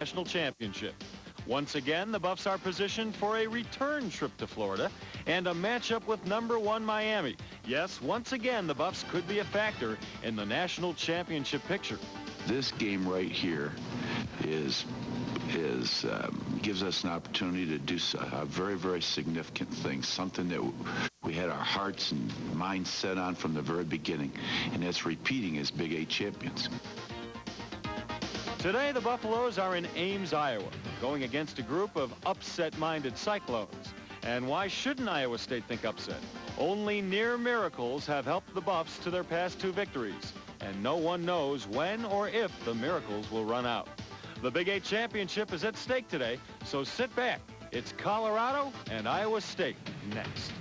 National Championship. Once again, the Buffs are positioned for a return trip to Florida and a matchup with #1 Miami. Yes, once again, the Buffs could be a factor in the National Championship picture. This game right here gives us an opportunity to do a very, very significant thing, something that we had our hearts and minds set on from the very beginning, and that's repeating as Big 8 champions. Today, the Buffaloes are in Ames, Iowa, going against a group of upset-minded Cyclones. And why shouldn't Iowa State think upset? Only near miracles have helped the Buffs to their past 2 victories, and no one knows when or if the miracles will run out. The Big 8 championship is at stake today, so sit back. It's Colorado and Iowa State next.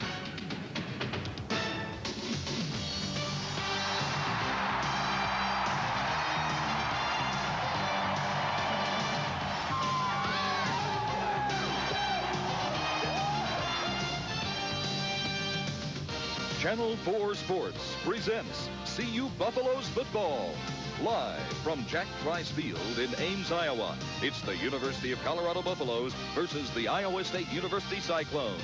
Channel 4 Sports presents CU Buffaloes football. Live from Jack Trice Field in Ames, Iowa. It's the University of Colorado Buffaloes versus the Iowa State University Cyclones.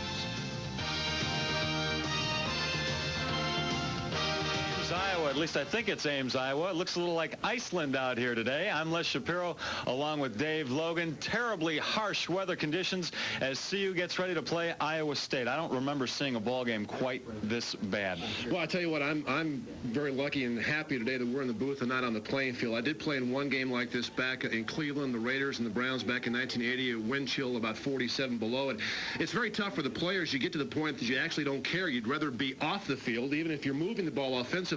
Iowa, at least I think it's Ames, Iowa. It looks a little like Iceland out here today. I'm Les Shapiro along with Dave Logan. Terribly harsh weather conditions as CU gets ready to play Iowa State. I don't remember seeing a ball game quite this bad. Well, I tell you what, I'm very lucky and happy today that we're in the booth and not on the playing field. I did play in one game like this back in Cleveland, the Raiders and the Browns back in 1980, a wind chill about 47 below. And it's very tough for the players. You get to the point that you actually don't care. You'd rather be off the field, even if you're moving the ball offensively,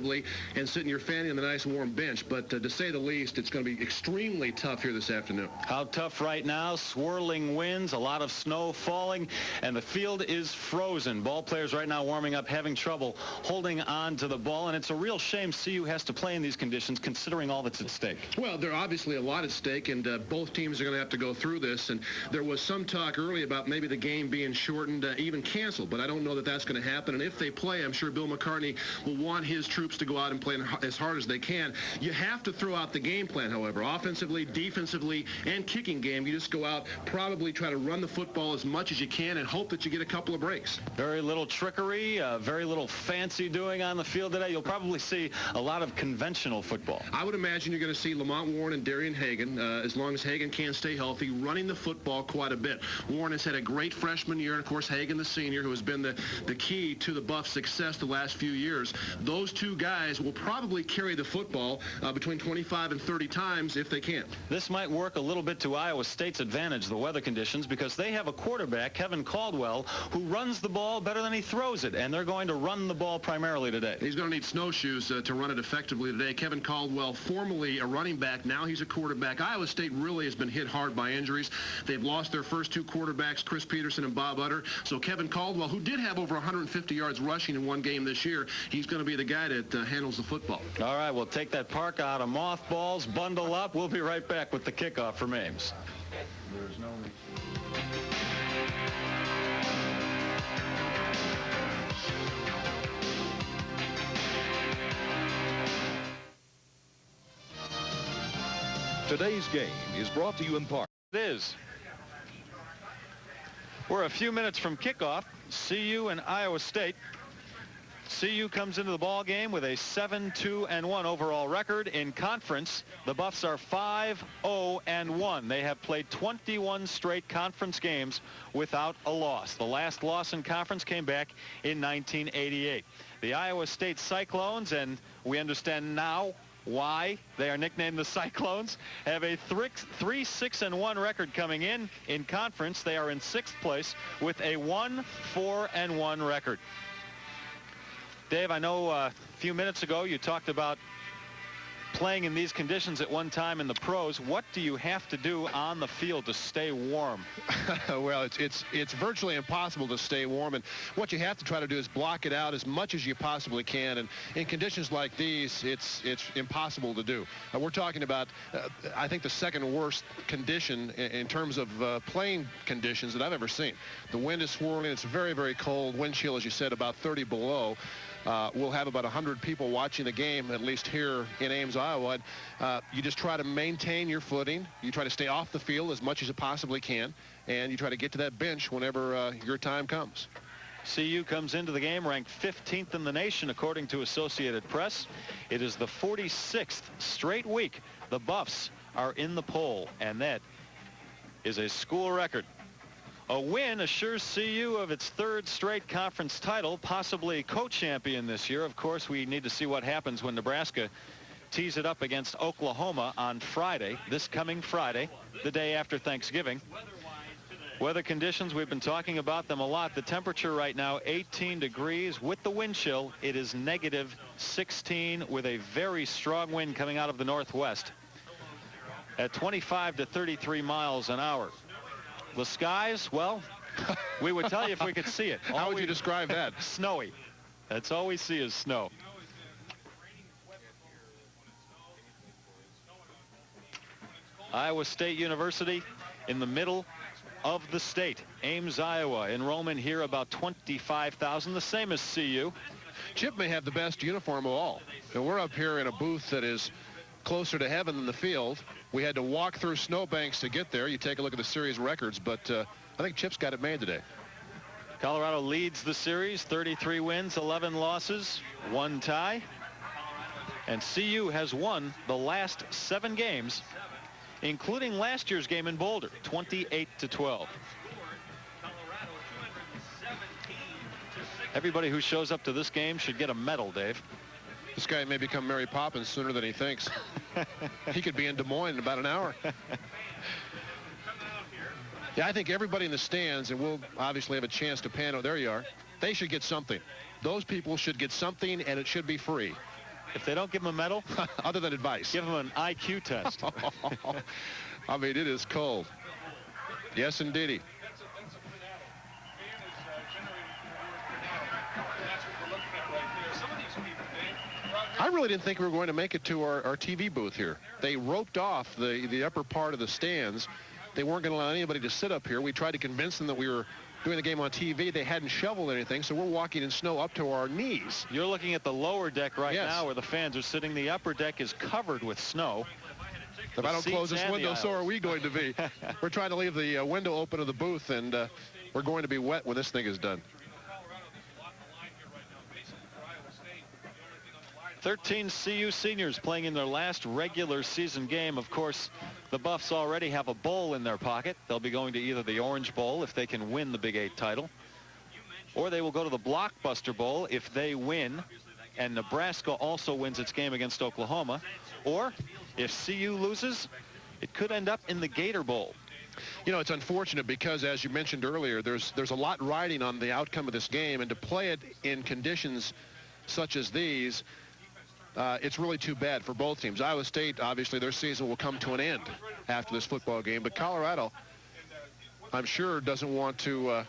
and sitting your fanny on the nice warm bench. But to say the least, it's going to be extremely tough here this afternoon. How tough right now? Swirling winds, a lot of snow falling, and the field is frozen. Ball players right now warming up, having trouble holding on to the ball, and it's a real shame CU has to play in these conditions considering all that's at stake. Well, there are obviously a lot at stake, and both teams are going to have to go through this. And there was some talk early about maybe the game being shortened, even canceled, but I don't know that that's going to happen. And if they play, I'm sure Bill McCartney will want his troops to go out and play as hard as they can. You have to throw out the game plan, however. Offensively, defensively, and kicking game, you just go out, probably try to run the football as much as you can and hope that you get a couple of breaks. Very little trickery, very little fancy doing on the field today. You'll probably see a lot of conventional football. I would imagine you're going to see Lamont Warren and Darian Hagan, as long as Hagan can stay healthy, running the football quite a bit. Warren has had a great freshman year, and of course Hagan, the senior, who has been the key to the Buffs' success the last few years. Those two guys will probably carry the football between 25 and 30 times if they can. This might work a little bit to Iowa State's advantage, the weather conditions, because they have a quarterback, Kevin Caldwell, who runs the ball better than he throws it, and they're going to run the ball primarily today. He's going to need snowshoes to run it effectively today. Kevin Caldwell, formerly a running back, now he's a quarterback. Iowa State really has been hit hard by injuries. They've lost their first 2 quarterbacks, Chris Peterson and Bob Utter. So Kevin Caldwell, who did have over 150 yards rushing in one game this year, he's going to be the guy that handles the football. All right, we'll take that park out of mothballs, bundle up. We'll be right back with the kickoff from Ames. There's no... Today's game is brought to you in part. It is. We're a few minutes from kickoff. CU and Iowa State. CU comes into the ball game with a 7-2-1 overall record. In conference, the Buffs are 5-0-1. They have played 21 straight conference games without a loss. The last loss in conference came back in 1988. The Iowa State Cyclones, and we understand now why they are nicknamed the Cyclones, have a 3-6-1 record coming in. In conference, they are in 6th place with a 1-4-1 record. Dave, I know a few minutes ago you talked about playing in these conditions at one time in the pros. What do you have to do on the field to stay warm? Well, it's virtually impossible to stay warm, and what you have to try to do is block it out as much as you possibly can. And in conditions like these, it's impossible to do. We're talking about, I think, the second worst condition in terms of playing conditions that I've ever seen. The wind is swirling. It's very, very cold. Wind chill, as you said, about 30 below. we'll have about 100 people watching the game, at least here in Ames, Iowa. You just try to maintain your footing. You try to stay off the field as much as you possibly can, and you try to get to that bench whenever your time comes. CU comes into the game ranked 15th in the nation, according to Associated Press. It is the 46th straight week the Buffs are in the poll, and that is a school record. A win assures CU of its third straight conference title, possibly co-champion this year. Of course, we need to see what happens when Nebraska tees it up against Oklahoma on Friday, this coming Friday, the day after Thanksgiving. Weather conditions, we've been talking about them a lot. The temperature right now, 18 degrees. With the wind chill, it is negative 16 with a very strong wind coming out of the northwest at 25 to 33 miles an hour. The skies, well, we would tell you if we could see it. How would you describe that? Snowy. That's all we see is snow. Iowa State University in the middle of the state. Ames, Iowa. Enrollment here about 25,000, the same as CU. Chip may have the best uniform of all. And we're up here in a booth that is closer to heaven than the field. We had to walk through snowbanks to get there. You take a look at the series records, but I think Chip's got it made today. Colorado leads the series, 33 wins, 11 losses, 1 tie. And CU has won the last 7 games, including last year's game in Boulder, 28-12. Everybody who shows up to this game should get a medal, Dave. This guy may become Mary Poppins sooner than he thinks. He could be in Des Moines in about an hour. Yeah, I think everybody in the stands, and we'll obviously have a chance to pan out. There you are. They should get something. Those people should get something, and it should be free. If they don't give them a medal, other than advice, give them an IQ test. I mean, it is cold. Yes, indeedy. I really didn't think we were going to make it to our TV booth here. They roped off the upper part of the stands. They weren't going to allow anybody to sit up here. We tried to convince them that we were doing the game on TV. They hadn't shoveled anything, so we're walking in snow up to our knees. You're looking at the lower deck right now where the fans are sitting. The upper deck is covered with snow. If I don't close this window, so are we going to be. We're trying to leave the window open of the booth, and we're going to be wet when this thing is done. 13 CU seniors playing in their last regular season game. Of course, the Buffs already have a bowl in their pocket. They'll be going to either the Orange Bowl if they can win the Big 8 title, or they will go to the Blockbuster Bowl if they win and Nebraska also wins its game against Oklahoma, or if CU loses, it could end up in the Gator Bowl. You know, it's unfortunate because, as you mentioned earlier, there's a lot riding on the outcome of this game, and to play it in conditions such as these, it's really too bad for both teams. Iowa State, obviously, their season will come to an end after this football game, but Colorado, I'm sure, doesn't want to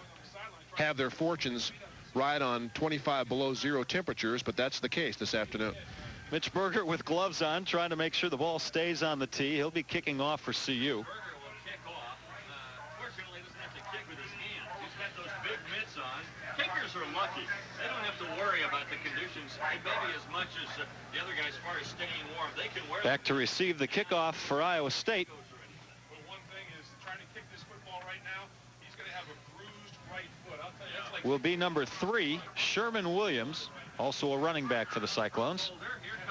have their fortunes ride on 25 below zero temperatures, but that's the case this afternoon. Mitch Berger with gloves on, trying to make sure the ball stays on the tee. He'll be kicking off for CU. Kickers are lucky. They don't have to worry about the conditions maybe as much as the other guys as far as staying warm. They can wear back to receive the kickoff for Iowa State. Well, one thing is trying to kick this football right now, he's going to have a bruised right foot. I'll tell you, that's like will be number 3, Sherman Williams, also a running back for the Cyclones,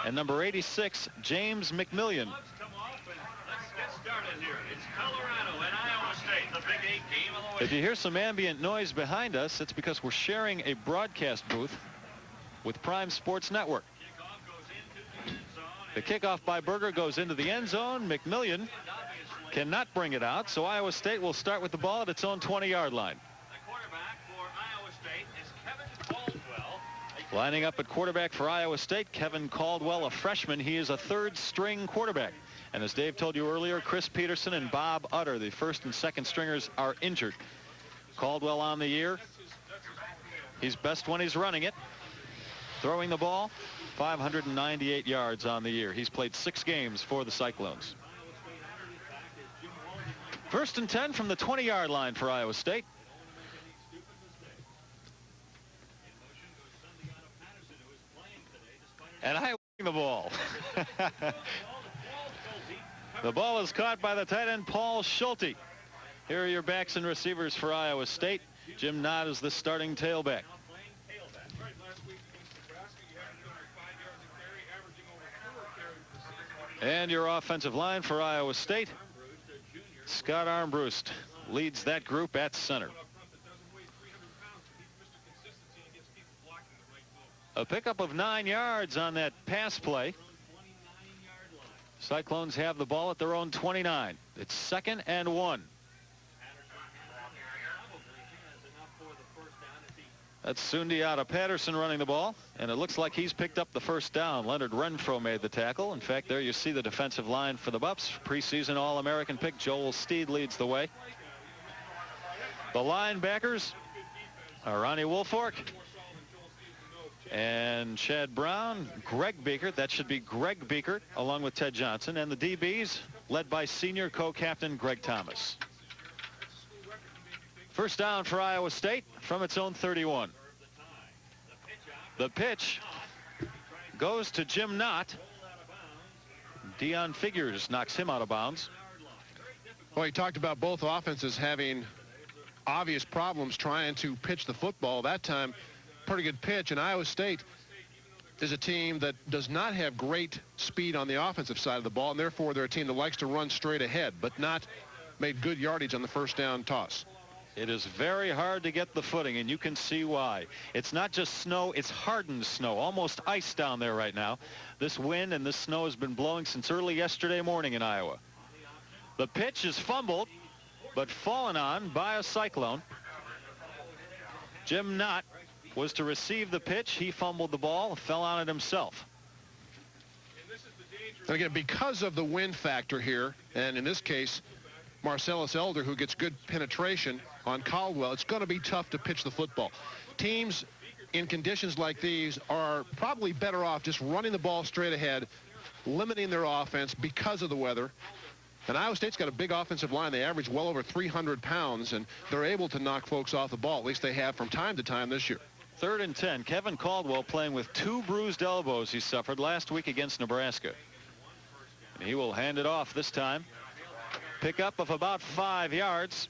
and number 86, James McMillian. come off and let's get started here. It's Colorado and Iowa State, the Big 8 game of the week. If you hear some ambient noise behind us, it's because we're sharing a broadcast booth with Prime Sports Network. The kickoff by Berger goes into the end zone. McMillian cannot bring it out, so Iowa State will start with the ball at its own 20-yard line. The quarterback for Iowa State is Kevin Caldwell. Lining up at quarterback for Iowa State, Kevin Caldwell, a freshman. He is a third-string quarterback. And as Dave told you earlier, Chris Peterson and Bob Utter, the first and second stringers, are injured. Caldwell on the year. He's best when he's running it. Throwing the ball, 598 yards on the year. He's played 6 games for the Cyclones. First and 10 from the 20-yard line for Iowa State. And I win the ball. The ball is caught by the tight end, Paul Schulte. Here are your backs and receivers for Iowa State. Jim Knott is the starting tailback. And your offensive line for Iowa State, Scott Armbruster leads that group at center. A pickup of 9 yards on that pass play. Cyclones have the ball at their own 29. It's 2nd and 1. That's Sundiata Patterson running the ball, and it looks like he's picked up the first down. Leonard Renfro made the tackle. In fact, there you see the defensive line for the Buffs. Preseason All-American pick Joel Steed leads the way. The linebackers are Ronnie Woolfolk and Chad Brown, Greg Beekert. That should be Greg Beekert along with Ted Johnson, and the DBs led by senior co-captain Greg Thomas. First down for Iowa State from its own 31. The pitch goes to Jim Knott. Dion Figures knocks him out of bounds. Well, he talked about both offenses having obvious problems trying to pitch the football. That time, pretty good pitch. And Iowa State is a team that does not have great speed on the offensive side of the ball, and therefore they're a team that likes to run straight ahead, but not made good yardage on the first down toss. It is very hard to get the footing, and you can see why. It's not just snow, it's hardened snow, almost ice down there right now. This wind and this snow has been blowing since early yesterday morning in Iowa. The pitch is fumbled, but fallen on by a Cyclone. Jim Knott was to receive the pitch. He fumbled the ball, fell on it himself. And again, because of the wind factor here, and in this case, Marcellus Elder, who gets good penetration on Caldwell, it's going to be tough to pitch the football. Teams in conditions like these are probably better off just running the ball straight ahead, limiting their offense because of the weather. And Iowa State's got a big offensive line. They average well over 300 pounds, and they're able to knock folks off the ball. At least they have from time to time this year. 3rd and 10. Kevin Caldwell playing with 2 bruised elbows he suffered last week against Nebraska. And he will hand it off this time. Pickup of about 5 yards.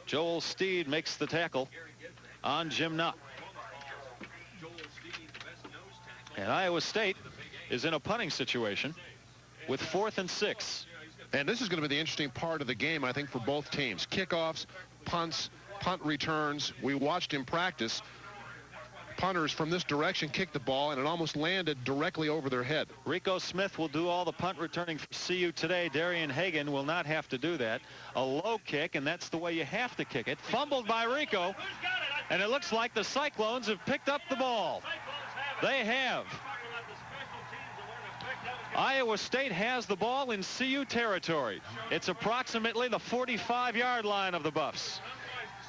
Joel Steed makes the tackle on Jim Knott. And Iowa State is in a punting situation with 4th and 6. And this is going to be the interesting part of the game, I think, for both teams. Kickoffs, punts, punt returns. We watched in practice punters from this direction kick the ball, and it almost landed directly over their head. Rico Smith will do all the punt returning for CU today. Darian Hagan will not have to do that. A low kick, and that's the way you have to kick it. Fumbled by Rico, and it looks like the Cyclones have picked up the ball. They have. Iowa State has the ball in CU territory. It's approximately the 45-yard line of the Buffs.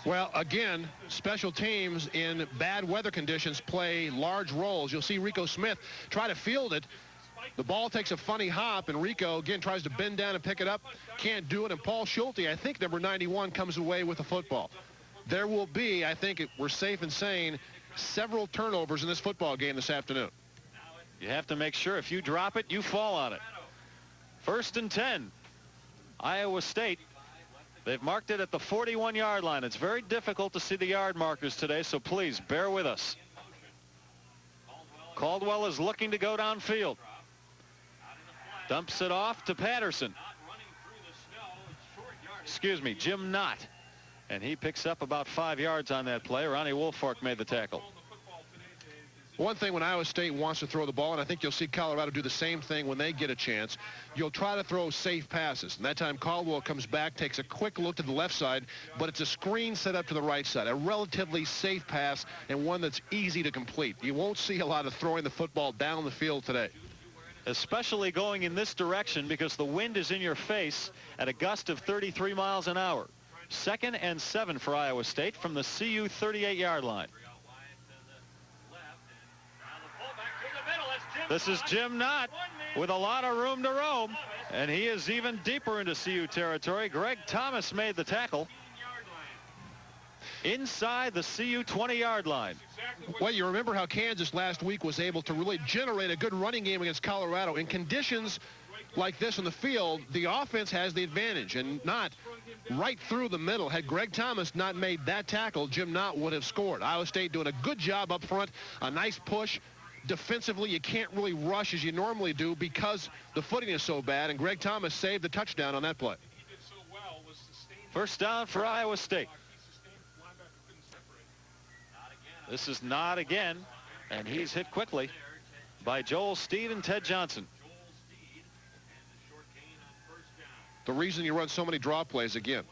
Well, again, special teams in bad weather conditions play large roles. You'll see Rico Smith try to field it. The ball takes a funny hop, and Rico, again, tries to bend down and pick it up. Can't do it, and Paul Schulte, I think number 91, comes away with the football. There will be, I think we're safe in saying, several turnovers in this football game this afternoon. You have to make sure if you drop it, you fall on it. 1st and 10. Iowa State. They've marked it at the 41-yard line. It's very difficult to see the yard markers today, so please bear with us. Caldwell is looking to go downfield. Dumps it off to Patterson. Excuse me, Jim Knott. And he picks up about 5 yards on that play. Ronnie Woolfolk made the tackle. One thing when Iowa State wants to throw the ball, and I think you'll see Colorado do the same thing when they get a chance, you'll try to throw safe passes. And that time Caldwell comes back, takes a quick look to the left side, but it's a screen set up to the right side. A relatively safe pass and one that's easy to complete. You won't see a lot of throwing the football down the field today. Especially going in this direction because the wind is in your face at a gust of 33 miles an hour. 2nd and 7 for Iowa State from the CU 38-yard line. This is Jim Knott with a lot of room to roam, and he is even deeper into CU territory. Greg Thomas made the tackle. inside the CU 20-yard line. Well, you remember how Kansas last week was able to really generate a good running game against Colorado. In conditions like this in the field, the offense has the advantage, and not right through the middle. Had Greg Thomas not made that tackle, Jim Knott would have scored. Iowa State doing a good job up front, a nice push. Defensively, you can't really rush as you normally do because the footing is so bad, and Greg Thomas saved the touchdown on that play. First down for Iowa State. This is Knott again, and he's hit quickly by Joel Steed and Ted Johnson. The reason you run so many draw plays, again,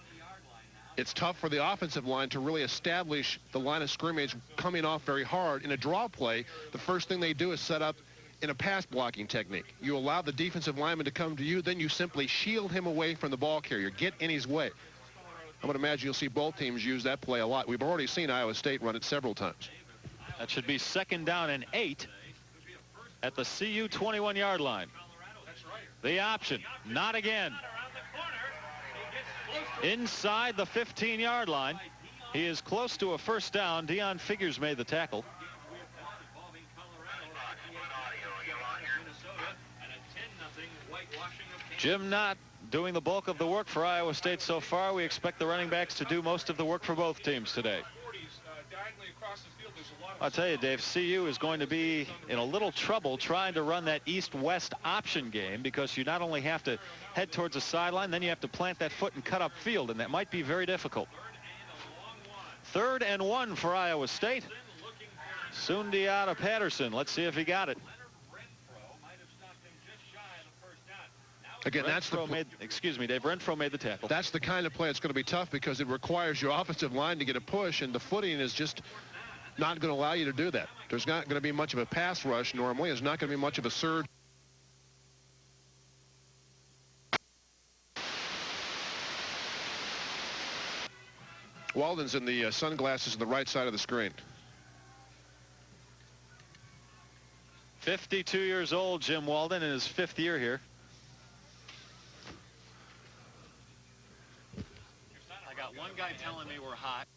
it's tough for the offensive line to really establish the line of scrimmage coming off very hard. In a draw play, the first thing they do is set up in a pass blocking technique. You allow the defensive lineman to come to you, then you simply shield him away from the ball carrier, get in his way. I would imagine you'll see both teams use that play a lot. We've already seen Iowa State run it several times. That should be 2nd down and 8 at the CU 21-yard line. The option, not again. Inside the 15-yard line. He is close to a first down. Deion Figures made the tackle. Jim Knott doing the bulk of the work for Iowa State so far. We expect the running backs to do most of the work for both teams today. I'll tell you, Dave, CU is going to be in a little trouble trying to run that east-west option game, because you not only have to head towards the sideline, then you have to plant that foot and cut up field, and that might be very difficult. 3rd and 1 for Iowa State. Sundiata Patterson. Let's see if he got it. Again, that's the Dave Renfro made the tackle. That's the kind of play that's going to be tough, because it requires your offensive line to get a push, and the footing is just not going to allow you to do that. There's not going to be much of a pass rush normally. There's not going to be much of a surge. Walden's in the sunglasses on the right side of the screen. 52 years old, Jim Walden, in his 5th year here. I got one guy telling me we're hot.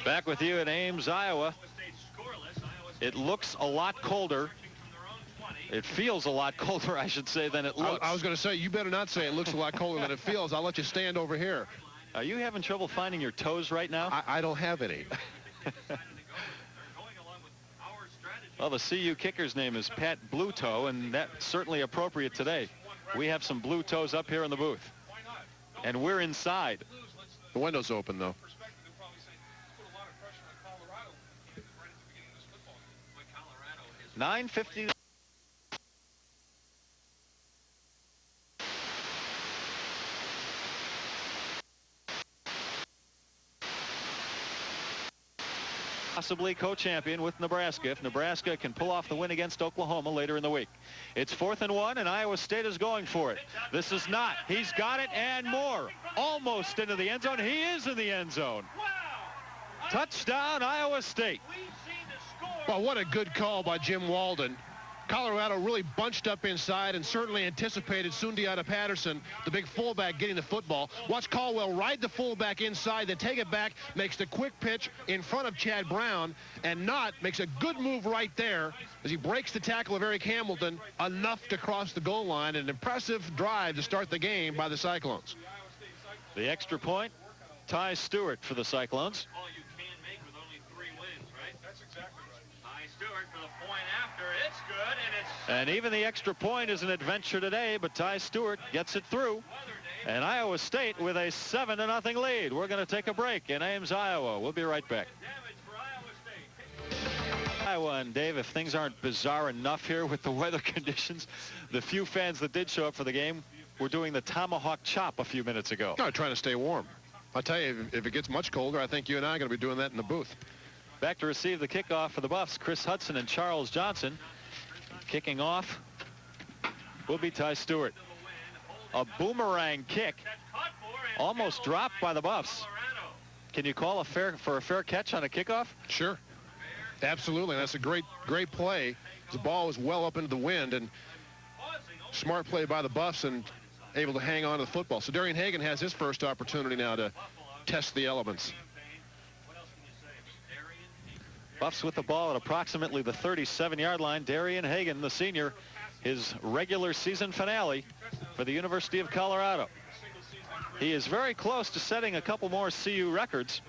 Back with you in Ames, Iowa. It looks a lot colder. It feels a lot colder, I should say, than it looks. I was going to say, you better not say it looks a lot colder than it feels. I'll let you stand over here. Are you having trouble finding your toes right now? I don't have any. Well, the CU kicker's name is Pat Bluetoe, and that's certainly appropriate today. We have some blue toes up here in the booth, and we're inside. The window's open, though. 9:50. Possibly co-champion with Nebraska if Nebraska can pull off the win against Oklahoma later in the week. It's 4th and 1, and Iowa State is going for it. This is not. He's got it and more. Almost into the end zone. He is in the end zone. Touchdown, Iowa State. Well, what a good call by Jim Walden. Colorado really bunched up inside and certainly anticipated Sundiata Patterson, the big fullback, getting the football. Watch Caldwell ride the fullback inside, then take it back, makes the quick pitch in front of Chad Brown, and Knott makes a good move right there as he breaks the tackle of Eric Hamilton, enough to cross the goal line. An impressive drive to start the game by the Cyclones. The extra point, Ty Stewart for the Cyclones. And even the extra point is an adventure today, but Ty Stewart gets it through. And Iowa State with a 7-0 lead. We're going to take a break in Ames, Iowa. We'll be right back. Iowa, and Dave, if things aren't bizarre enough here with the weather conditions, the few fans that did show up for the game were doing the tomahawk chop a few minutes ago. No, trying to stay warm. I'll tell you, if it gets much colder, I think you and I are going to be doing that in the booth. Back to receive the kickoff for the Buffs, Chris Hudson and Charles Johnson. Kicking off will be Ty Stewart. A boomerang kick almost dropped by the Buffs. Can you call a fair catch on a kickoff? Sure. Absolutely. That's a great play. The ball was well up into the wind, and smart play by the Buffs and able to hang on to the football. So Darian Hagan has his first opportunity now to test the elements. Buffs with the ball at approximately the 37-yard line. Darian Hagan, the senior, his regular season finale for the University of Colorado. He is very close to setting a couple more CU records.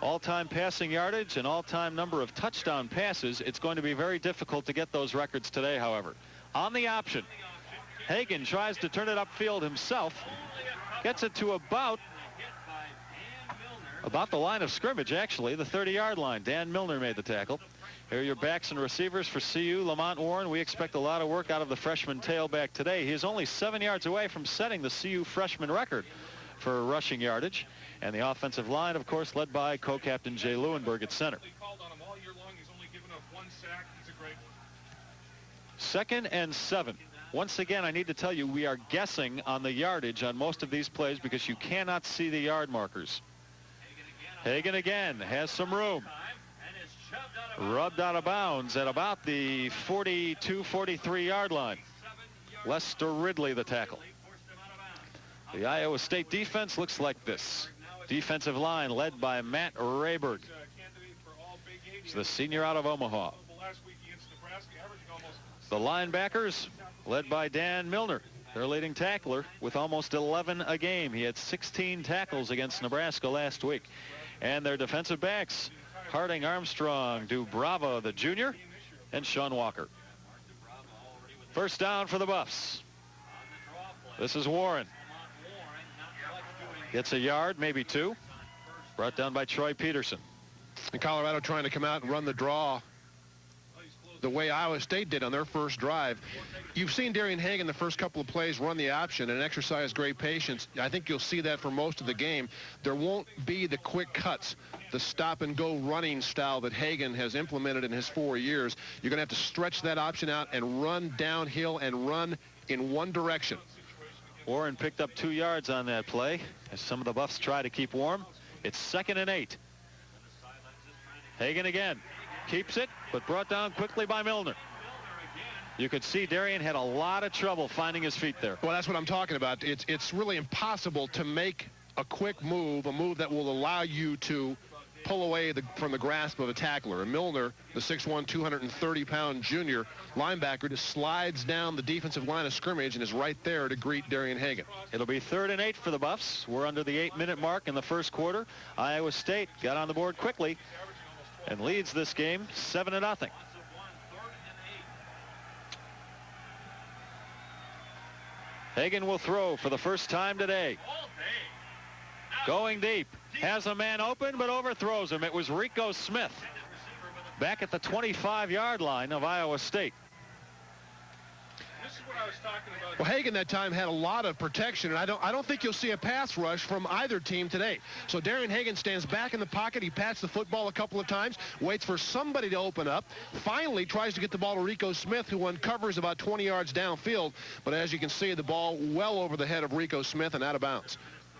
All-time passing yardage and all-time number of touchdown passes. It's going to be very difficult to get those records today, however. On the option, Hagan tries to turn it upfield himself. Gets it to about the line of scrimmage, actually, the 30-yard line. Dan Milner made the tackle. Here are your backs and receivers for CU. Lamont Warren, we expect a lot of work out of the freshman tailback today. He is only 7 yards away from setting the CU freshman record for rushing yardage. And the offensive line, of course, led by co-captain Jay Lewinberg at center. 2nd and 7. Once again, I need to tell you, we are guessing on the yardage on most of these plays because you cannot see the yard markers. Hagan again has some room. Rubbed out of bounds at about the 42, 43-yard line. Lester Ridley, the tackle. The Iowa State defense looks like this. Defensive line led by Matt Rayberg. He's the senior out of Omaha. The linebackers led by Dan Milner, their leading tackler, with almost 11 a game. He had 16 tackles against Nebraska last week. And their defensive backs, Harding Armstrong, Dubrava, the junior, and Sean Walker. First down for the Buffs. This is Warren. Gets a yard, maybe 2. Brought down by Troy Peterson. And Colorado trying to come out and run the draw the way Iowa State did on their first drive. You've seen Darian Hagan the first couple of plays run the option and exercise great patience. I think you'll see that for most of the game. There won't be the quick cuts, the stop-and-go running style that Hagan has implemented in his 4 years. You're going to have to stretch that option out and run downhill and run in one direction. Warren picked up 2 yards on that play as some of the Buffs try to keep warm. It's 2nd and 8. Hagan again. Keeps it, but brought down quickly by Milner. You could see Darian had a lot of trouble finding his feet there. Well, that's what I'm talking about. It's really impossible to make a quick move, a move that will allow you to pull away from the grasp of a tackler. And Milner, the 6'1", 230-pound junior linebacker, just slides down the defensive line of scrimmage and is right there to greet Darian Hagan. It'll be 3rd and 8 for the Buffs. We're under the 8-minute mark in the first quarter. Iowa State got on the board quickly and leads this game 7-0. Hagan will throw for the first time today. Going deep. Has a man open, but overthrows him. It was Rico Smith back at the 25-yard line of Iowa State. This is what I was talking about. Well, Hagan that time had a lot of protection, and I don't think you'll see a pass rush from either team today. So Darian Hagan stands back in the pocket. He pats the football a couple of times, waits for somebody to open up, finally tries to get the ball to Rico Smith, who uncovers about 20 yards downfield. But as you can see, the ball well over the head of Rico Smith and out of bounds.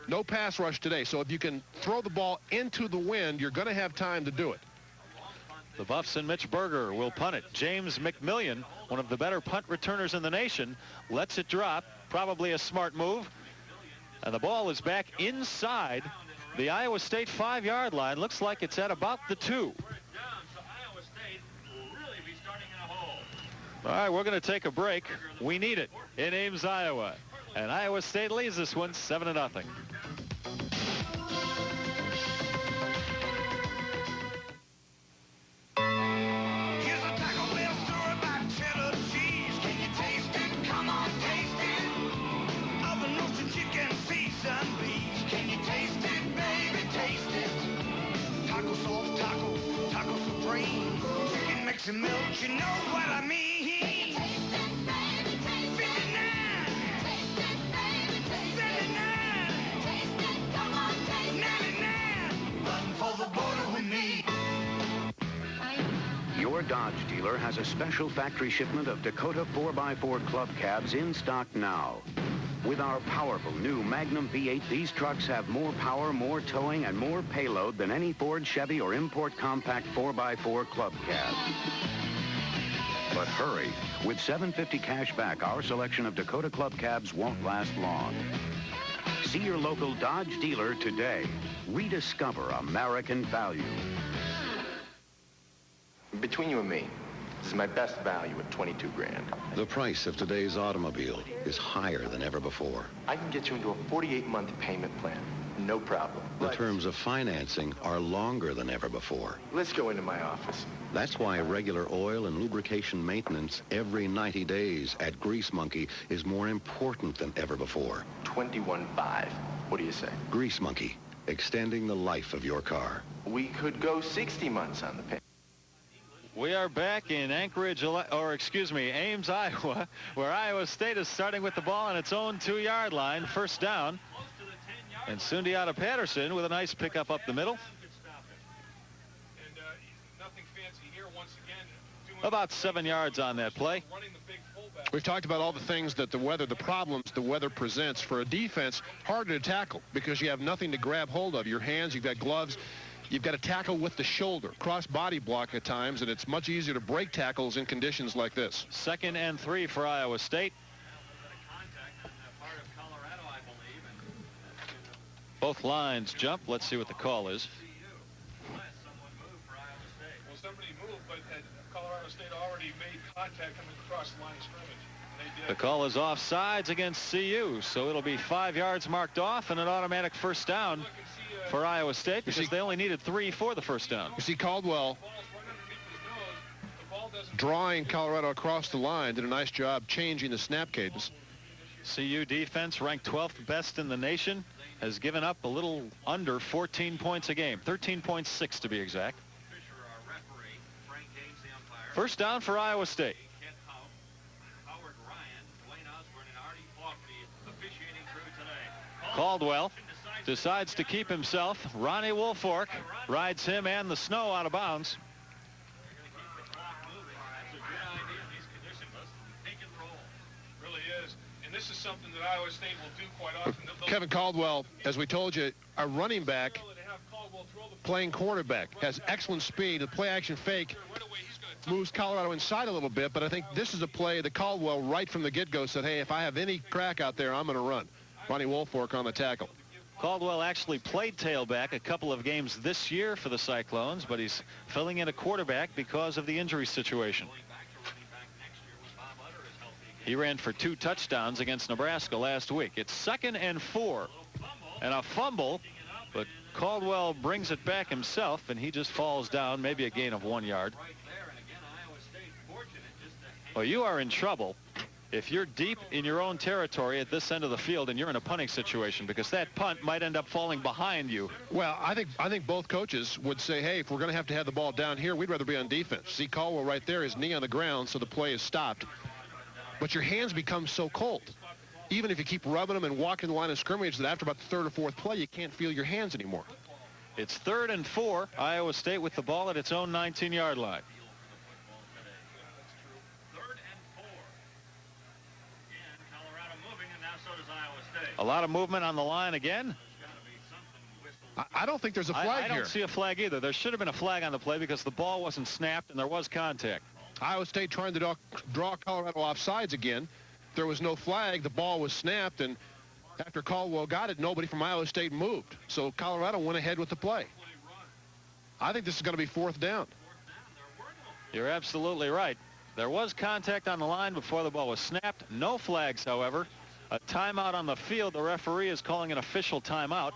No pass rush today, so if you can throw the ball into the wind, you're going to have time to do it. The Buffs and Mitch Berger will punt it. James McMillian, one of the better punt returners in the nation, lets it drop. Probably a smart move. And the ball is back inside the Iowa State 5-yard line. Looks like it's at about the 2. All right, we're going to take a break. We need it in Ames, Iowa. And Iowa State leads this one 7-0. Some milk, you know what I mean. Taste it, baby, taste 59. Taste it, baby, taste 79. Taste it, come on, taste 99. Run for the border with me. Your Dodge dealer has a special factory shipment of Dakota 4x4 club cabs in stock now. With our powerful new Magnum V8, these trucks have more power, more towing, and more payload than any Ford, Chevy, or import compact 4x4 club cab. But hurry. With $750 cash back, our selection of Dakota Club cabs won't last long. See your local Dodge dealer today. Rediscover American value. Between you and me, this is my best value at 22 grand. The price of today's automobile is higher than ever before. I can get you into a 48-month payment plan. No problem. The terms of financing are longer than ever before. Let's go into my office. That's why regular oil and lubrication maintenance every 90 days at Grease Monkey is more important than ever before. 21.5. What do you say? Grease Monkey, extending the life of your car. We could go 60 months on the payment. We are back in Ames, Iowa, where Iowa State is starting with the ball on its own 2-yard line, first down. And Sundiata Patterson with a nice pickup up the middle. About 7 yards on that play. We've talked about all the things that the problems the weather presents for a defense. Harder to tackle because you have nothing to grab hold of. Your hands, you've got gloves. You've got to tackle with the shoulder, cross body block at times, and it's much easier to break tackles in conditions like this. 2nd and 3 for Iowa State. Both lines jump. Let's see what the call is. Well, somebody moved, but Colorado State already made contact coming across the line of scrimmage. The call is offsides against CU, so it'll be 5 yards marked off and an automatic first down for Iowa State because they only needed 3 for the first down. You see Caldwell drawing Colorado across the line, did a nice job changing the snap cadence. CU defense ranked 12th best in the nation, has given up a little under 14 points a game, 13.6 to be exact. First down for Iowa State. Caldwell decides to keep himself. Ronnie Woolfork rides him and the snow out of bounds. Really is. And this is something that Iowa State will do quite often. Kevin Caldwell, as we told you, a running back playing quarterback, has excellent speed. The play action fake moves Colorado inside a little bit, but I think this is a play that Caldwell right from the get-go said, hey, if I have any crack out there, I'm going to run. Ronnie Woolfork on the tackle. Caldwell actually played tailback a couple of games this year for the Cyclones, but he's filling in a quarterback because of the injury situation. He ran for 2 touchdowns against Nebraska last week. It's 2nd and 4 and a fumble, but Caldwell brings it back himself and he just falls down, maybe a gain of 1 yard. Well, you are in trouble if you're deep in your own territory at this end of the field and you're in a punting situation, because that punt might end up falling behind you. Well, I think both coaches would say, hey, if we're going to have the ball down here, we'd rather be on defense. See Caldwell right there, his knee on the ground, so the play is stopped. But your hands become so cold. Even if you keep rubbing them and walking the line of scrimmage, that after about the 3rd or 4th play, you can't feel your hands anymore. It's 3rd and 4. Iowa State with the ball at its own 19-yard line. A lot of movement on the line again. I don't think there's a flag here. I don't see a flag either. There should have been a flag on the play because the ball wasn't snapped and there was contact. Iowa State trying to draw Colorado offsides again. There was no flag. The ball was snapped, and after Caldwell got it, nobody from Iowa State moved. So Colorado went ahead with the play. I think this is going to be 4th down. You're absolutely right. There was contact on the line before the ball was snapped. No flags, however. A timeout on the field. The referee is calling an official timeout.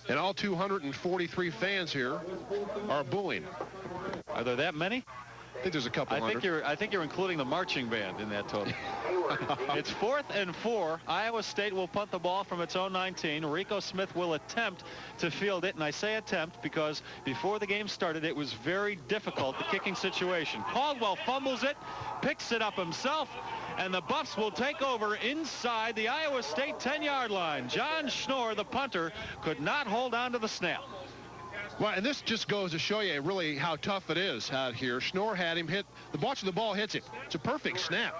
And all 243 fans here are booing. Are there that many? I think there's a couple hundred. I think you're including the marching band in that total. It's 4th and 4. Iowa State will punt the ball from its own 19. Rico Smith will attempt to field it, and I say attempt because before the game started, it was very difficult, the kicking situation. Caldwell fumbles it, picks it up himself, and the Buffs will take over inside the Iowa State 10-yard line. John Schnorr, the punter, could not hold on to the snap. Well, and this just goes to show you really how tough it is out here. Schnorr had him hit. The ball hits him. It's a perfect snap.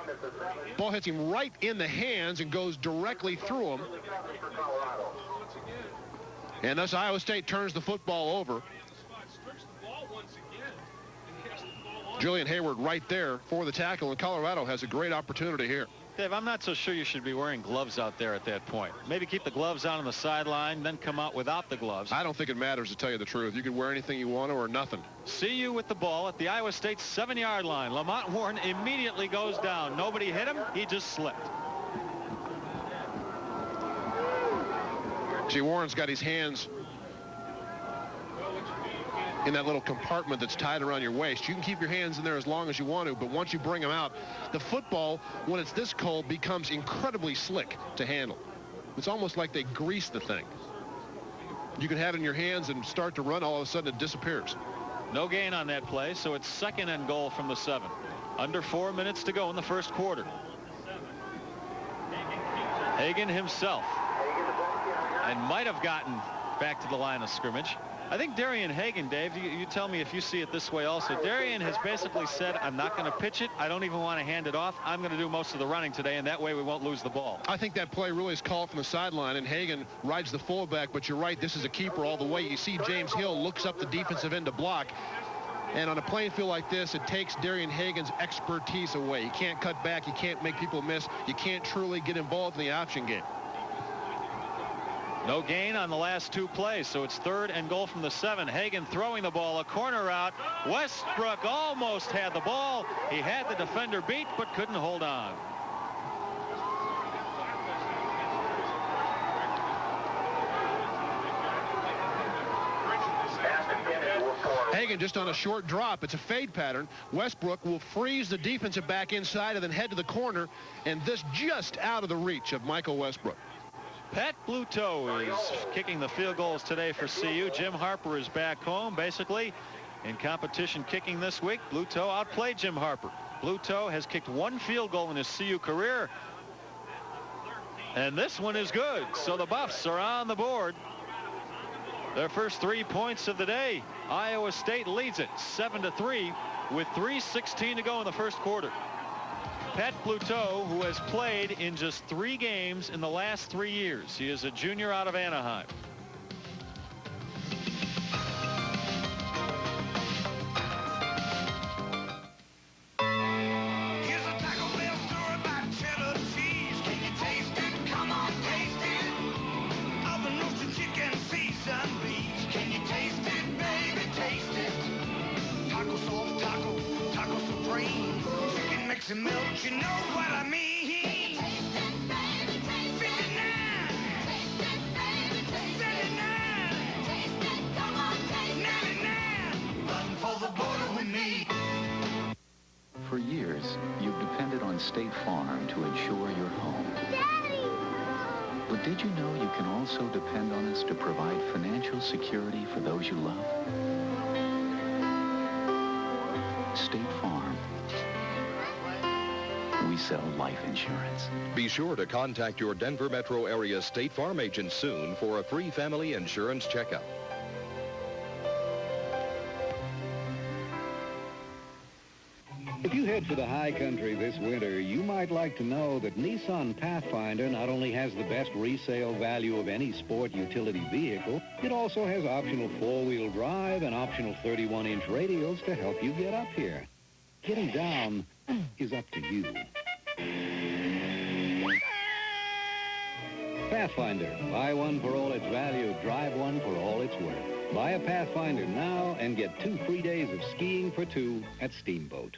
Ball hits him right in the hands and goes directly through him. And thus Iowa State turns the football over. Julian Hayward right there for the tackle, and Colorado has a great opportunity here. Dave, I'm not so sure you should be wearing gloves out there at that point. Maybe keep the gloves on the sideline, then come out without the gloves. I don't think it matters, to tell you the truth. You can wear anything you want to or nothing. CU with the ball at the Iowa State 7-yard line. Lamont Warren immediately goes down. Nobody hit him. He just slipped. See, Warren's got his hands in that little compartment that's tied around your waist. You can keep your hands in there as long as you want to, but once you bring them out, the football, when it's this cold, becomes incredibly slick to handle. It's almost like they grease the thing. You can have it in your hands and start to run, all of a sudden it disappears. No gain on that play, so it's 2nd and goal from the 7. Under 4 minutes to go in the first quarter. Hagan himself, and might have gotten back to the line of scrimmage. I think Darian Hagan, Dave, you tell me if you see it this way also. Darian has basically said, I'm not going to pitch it. I don't even want to hand it off. I'm going to do most of the running today, and that way we won't lose the ball. I think that play really is called from the sideline, and Hagan rides the fullback, but you're right, this is a keeper all the way. You see James Hill looks up the defensive end to block, and on a playing field like this, it takes Darian Hagan's expertise away. You can't cut back. You can't make people miss. You can't truly get involved in the option game. No gain on the last 2 plays, so it's 3rd and goal from the 7. Hagan throwing the ball, a corner route. Westbrook almost had the ball. He had the defender beat, but couldn't hold on. Hagan just on a short drop. It's a fade pattern. Westbrook will freeze the defensive back inside and then head to the corner, and this just out of the reach of Michael Westbrook. Pat Bluteau is kicking the field goals today for CU. Jim Harper is back home, basically, in competition kicking this week. Bluteau outplayed Jim Harper. Bluteau has kicked 1 field goal in his CU career, and this one is good. So the Buffs are on the board. Their first 3 points of the day. Iowa State leads it 7-3 with 3:16 to go in the first quarter. Pat Bluteau, who has played in just 3 games in the last 3 years. He is a junior out of Anaheim. Here's a Taco Bell story about cheddar cheese. Can you taste it? Come on, taste it. Oven roasted chicken, seasoned beef. Can you taste it, baby? Taste it. Taco sauce, taco supreme. Chicken mix and milk, you know what I mean. Taste it, baby, taste 59. Taste it, baby, taste 79. Taste it, come on, taste 99. Run for the border with me. For years, you've depended on State Farm to insure your home. Daddy! But did you know you can also depend on us to provide financial security for those you love? State Farm. We sell life insurance. Be sure to contact your Denver metro area State Farm agent soon for a free family insurance checkup. If you head for the high country this winter, you might like to know that Nissan Pathfinder not only has the best resale value of any sport utility vehicle, it also has optional 4-wheel drive and optional 31-inch radials to help you get up here. Getting down is up to you. Pathfinder. Buy one for all its value. Drive one for all it's worth. Buy a Pathfinder now and get 2 free days of skiing for 2 at Steamboat.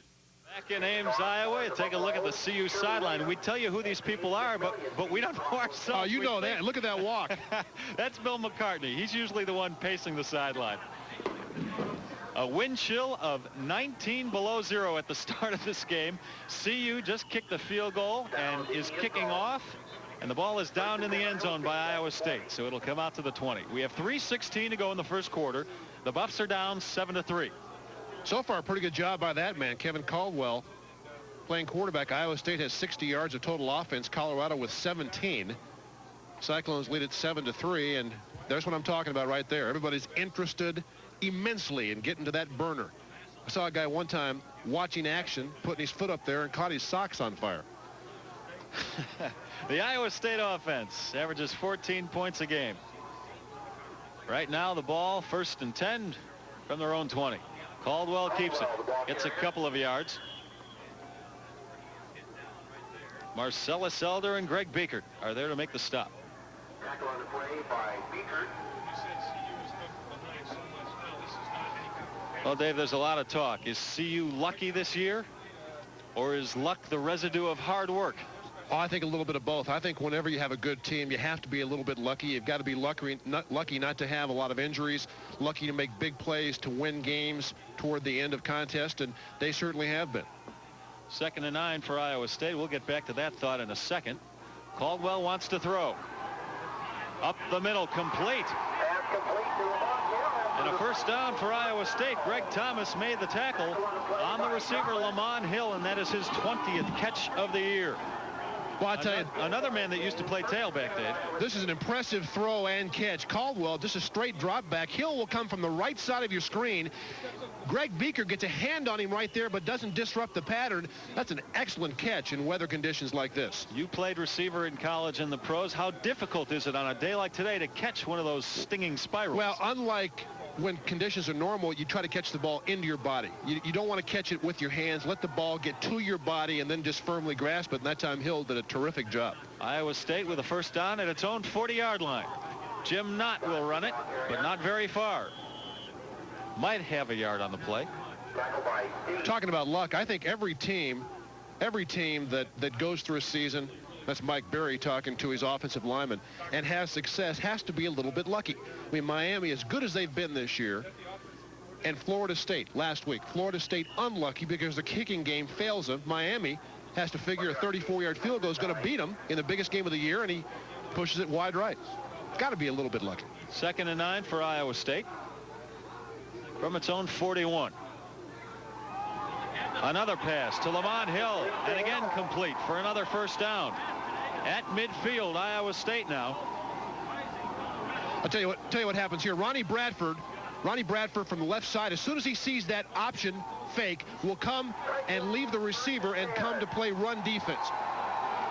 Back in Ames, Iowa, take a look at the CU sideline. We tell you who these people are, but we don't know ourselves. Oh, you know that. Look at that walk. That's Bill McCartney. He's usually the one pacing the sideline. A wind chill of 19 below 0 at the start of this game. CU just kicked the field goal and is kicking off, and the ball is down in the end zone by Iowa State, so it'll come out to the 20. We have 3:16 to go in the first quarter. The Buffs are down 7-3. So far, a pretty good job by that man, Kevin Caldwell, playing quarterback. Iowa State has 60 yards of total offense. Colorado with 17. Cyclones lead it 7-3, and there's what I'm talking about right there. Everybody's interested immensely in getting to that burner. I saw a guy one time watching action, putting his foot up there and caught his socks on fire. The Iowa State offense averages 14 points a game. Right now the ball 1st and 10 from their own 20. Caldwell keeps it. Gets a couple of yards. Marcellus Elder and Greg Biekert are there to make the stop. Tackle on the play by Biekert. Well, Dave, there's a lot of talk. Is CU lucky this year, or is luck the residue of hard work? Oh, I think a little bit of both. I think whenever you have a good team, you have to be a little bit lucky. You've got to be lucky not to have a lot of injuries, lucky to make big plays to win games toward the end of contest, and they certainly have been. 2nd and 9 for Iowa State. We'll get back to that thought in a second. Caldwell wants to throw. Up the middle, complete. And a first down for Iowa State. Greg Thomas made the tackle on the receiver, Lamont Hill, and that is his 20th catch of the year. Well, I tell you, another man that used to play tailback, Dave. This is an impressive throw and catch. Caldwell, just a straight drop back. Hill will come from the right side of your screen. Greg Biekert gets a hand on him right there, but doesn't disrupt the pattern. That's an excellent catch in weather conditions like this. You played receiver in college and the pros. How difficult is it on a day like today to catch one of those stinging spirals? Well, unlike when conditions are normal, you try to catch the ball into your body. You don't want to catch it with your hands. Let the ball get to your body and then just firmly grasp it. And that time Hill did a terrific job. Iowa State with a first down at its own 40-yard line. Jim Knott will run it, but not very far. Might have a yard on the play. Talking about luck, I think every team that goes through a season, that's Mike Berry talking to his offensive lineman, and has success has to be a little bit lucky. I mean, Miami, as good as they've been this year, and Florida State last week. Florida State unlucky because the kicking game fails them. Miami has to figure a 34-yard field goal is going to beat them in the biggest game of the year, and he pushes it wide right. It's got to be a little bit lucky. 2nd and 9 for Iowa State from its own 41. Another pass to Lamont Hill, and again complete for another first down. At midfield, Iowa State now. I'll tell you what happens here. Ronnie Bradford from the left side, as soon as he sees that option fake, will come and leave the receiver and come to play run defense.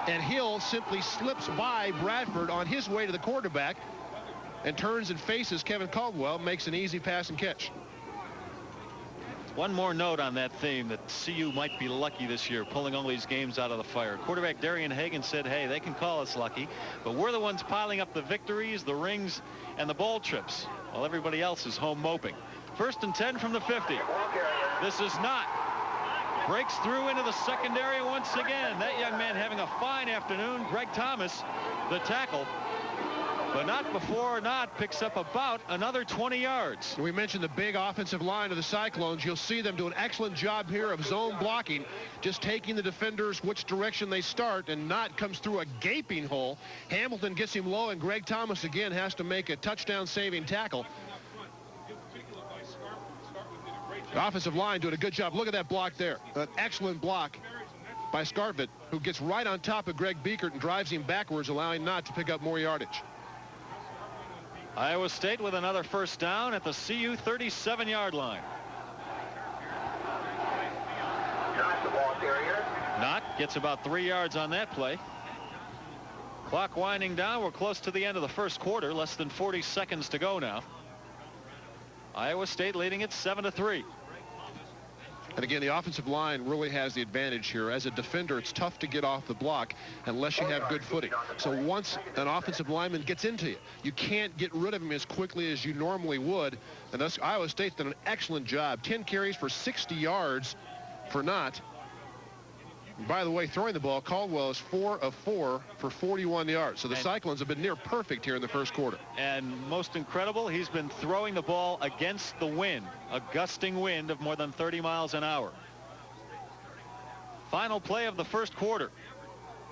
And Hill simply slips by Bradford on his way to the quarterback and turns and faces Kevin Caldwell, makes an easy pass and catch. One more note on that theme, that CU might be lucky this year, pulling all these games out of the fire. Quarterback Darian Hagan said, hey, they can call us lucky, but we're the ones piling up the victories, the rings, and the bowl trips, while everybody else is home moping. 1st and 10 from the 50. This is Knott. Breaks through into the secondary once again. That young man having a fine afternoon. Greg Thomas, the tackle. But not before Knott picks up about another 20 yards. We mentioned the big offensive line of the Cyclones. You'll see them do an excellent job here of zone blocking, just taking the defenders which direction they start, and Knott comes through a gaping hole. Hamilton gets him low, and Greg Thomas again has to make a touchdown-saving tackle. The offensive line doing a good job. Look at that block there. An excellent block by Scarvett, who gets right on top of Greg Biekert and drives him backwards, allowing Knott to pick up more yardage. Iowa State with another first down at the CU 37-yard line. Knott gets about 3 yards on that play. Clock winding down. We're close to the end of the first quarter. Less than 40 seconds to go now. Iowa State leading it 7-3. And again, the offensive line really has the advantage here. As a defender, it's tough to get off the block unless you have good footing. So once an offensive lineman gets into you, you can't get rid of him as quickly as you normally would. And thus, Iowa State's done an excellent job. 10 carries for 60 yards for Knott. And by the way, throwing the ball, Caldwell is 4 of 4 for 41 yards. So the Cyclones have been near perfect here in the first quarter. And most incredible, he's been throwing the ball against the wind, a gusting wind of more than 30 miles an hour. Final play of the first quarter.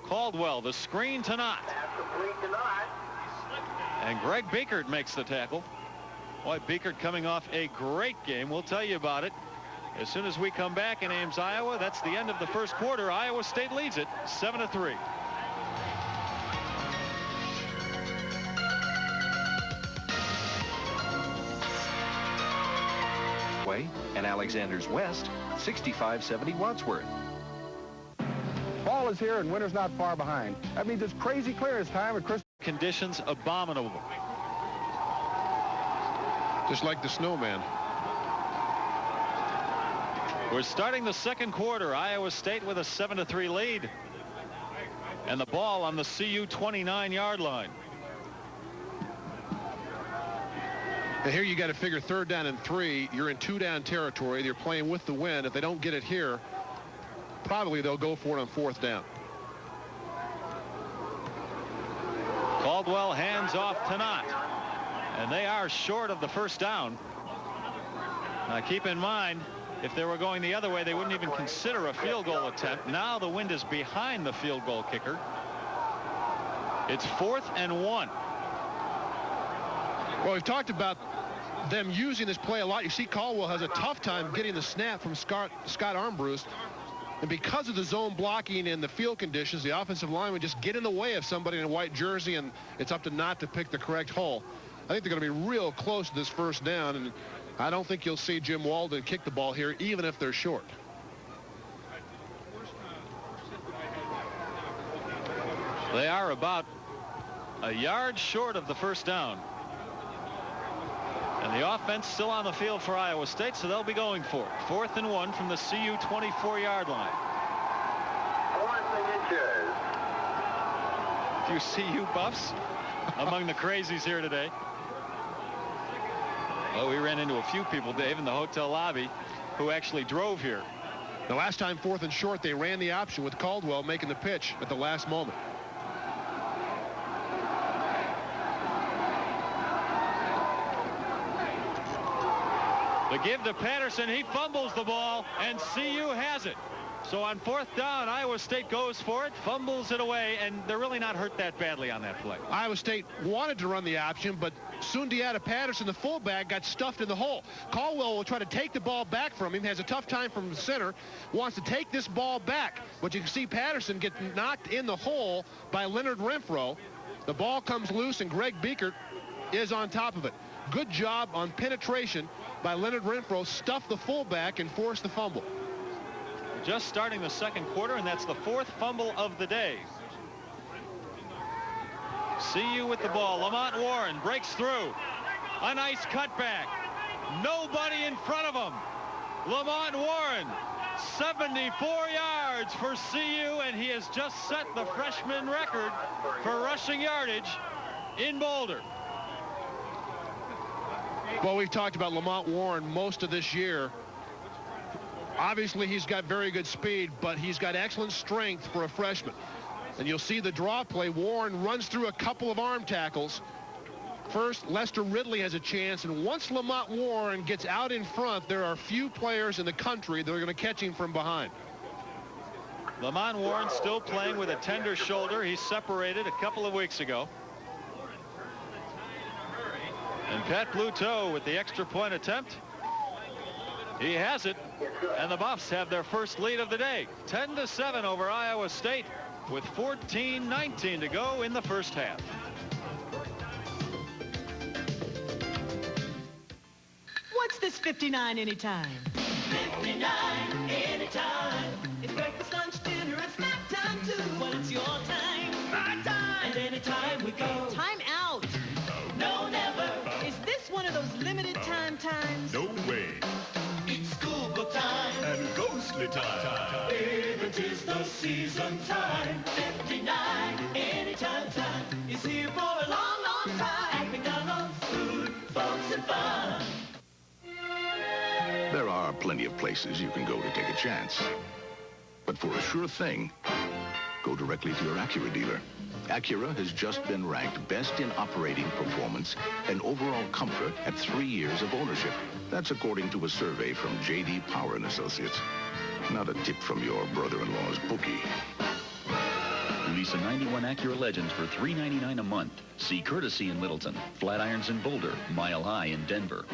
Caldwell, the screen to Knott. And Greg Biekert makes the tackle. Boy, Biekert coming off a great game. We'll tell you about it as soon as we come back in Ames, Iowa. That's the end of the first quarter. Iowa State leads it 7-3. Parkway, and Alexander's West, 6570 Wadsworth. Fall is here and winter's not far behind. That means it's crazy clearance time at Christmas. Conditions abominable. Just like the snowman. We're starting the second quarter. Iowa State with a 7-3 lead. And the ball on the CU 29-yard line. And here you got to figure 3rd down and 3. You're in 2-down territory. They're playing with the wind. If they don't get it here, probably they'll go for it on 4th down. Caldwell hands off to Knott. And they are short of the 1st down. Now keep in mind, if they were going the other way, they wouldn't even consider a field goal attempt. Now the wind is behind the field goal kicker. It's 4th and 1. Well, we've talked about them using this play a lot. You see Caldwell has a tough time getting the snap from Scott Armbruster. And because of the zone blocking and the field conditions, the offensive line would just get in the way of somebody in a white jersey, and it's up to Knott to pick the correct hole. I think they're going to be real close to this 1st down, and I don't think you'll see Jim Walden kick the ball here, even if they're short. They are about a yard short of the 1st down. And the offense still on the field for Iowa State, so they'll be going for it. 4th and 1 from the CU 24-yard line. 4 inches. A few CU buffs among the crazies here today. Well, we ran into a few people, Dave, in the hotel lobby who actually drove here. The last time 4th and short, they ran the option with Caldwell making the pitch at the last moment. The give to Patterson. He fumbles the ball, and CU has it. So on 4th down, Iowa State goes for it, fumbles it away, and they're really not hurt that badly on that play. Iowa State wanted to run the option, but Sundiata Patterson, the fullback, got stuffed in the hole. Caldwell will try to take the ball back from him, has a tough time from the center, wants to take this ball back, but you can see Patterson get knocked in the hole by Leonard Renfro. The ball comes loose, and Greg Biekert is on top of it. Good job on penetration by Leonard Renfro, stuffed the fullback and forced the fumble. Just starting the second quarter, and that's the 4th fumble of the day. CU with the ball. Lamont Warren breaks through. A nice cutback. Nobody in front of him. Lamont Warren, 74 yards for CU, and he has just set the freshman record for rushing yardage in Boulder. Well, we've talked about Lamont Warren most of this year. Obviously, he's got very good speed, but he's got excellent strength for a freshman. And you'll see the draw play. Warren runs through a couple of arm tackles. First, Lester Ridley has a chance, and once Lamont Warren gets out in front, there are few players in the country that are going to catch him from behind. Lamont Warren still playing with a tender shoulder. He separated a couple of weeks ago. And Pat Bluteau with the extra point attempt. He has it, and the Buffs have their first lead of the day. 10-7 over Iowa State with 14:19 to go in the first half. What's this 59 anytime? 59 anytime. It's breakfast, lunch, dinner, and snack time too. Well, it's your time, my time, and anytime we go. Time out. No, never. Is this one of those limited time times? No way. It's school book time. And ghostly time. If it is the season time, 59 anytime time is here for a long, long time. At McDonald's, food, folks, and fun. There are plenty of places you can go to take a chance. But for a sure thing, go directly to your Acura dealer. Acura has just been ranked best in operating performance and overall comfort at 3 years of ownership. That's according to a survey from J.D. Power & Associates. Not a tip from your brother-in-law's bookie. Lease a 91 Acura Legends for $399 a month. See Courtesy in Littleton, Flatirons in Boulder, Mile High in Denver.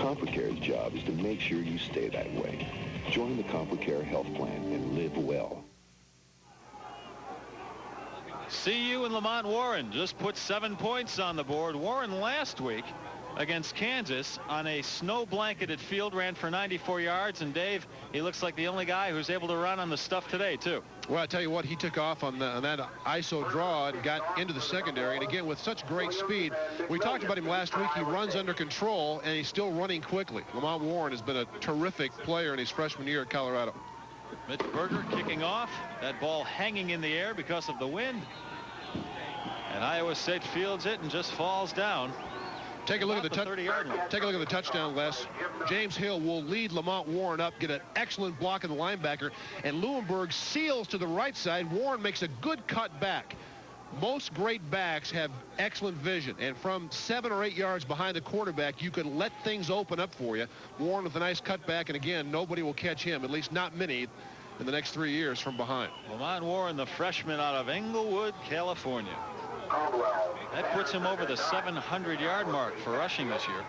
ComforCare's job is to make sure you stay that way. Join the ComforCare health plan and live well. CU and Lamont Warren just put 7 points on the board. Warren last week against Kansas on a snow-blanketed field ran for 94 yards. And Dave, he looks like the only guy who's able to run on the stuff today, too. Well, I tell you what, he took off on that ISO draw and got into the secondary. And again, with such great speed, we talked about him last week. He runs under control, and he's still running quickly. Lamont Warren has been a terrific player in his freshman year at Colorado. Mitch Berger kicking off. That ball hanging in the air because of the wind. And Iowa State fields it and just falls down. Take a look at the 30-yard line. Take a look at the touchdown, Les. James Hill will lead Lamont Warren up, get an excellent block of the linebacker, and Leuenberg seals to the right side. Warren makes a good cut back. Most great backs have excellent vision, and from 7 or 8 yards behind the quarterback, you can let things open up for you. Warren with a nice cutback, and again, nobody will catch him, at least not many, in the next 3 years from behind. Lamont Warren, the freshman out of Englewood, California. That puts him over the 700-yard mark for rushing this year.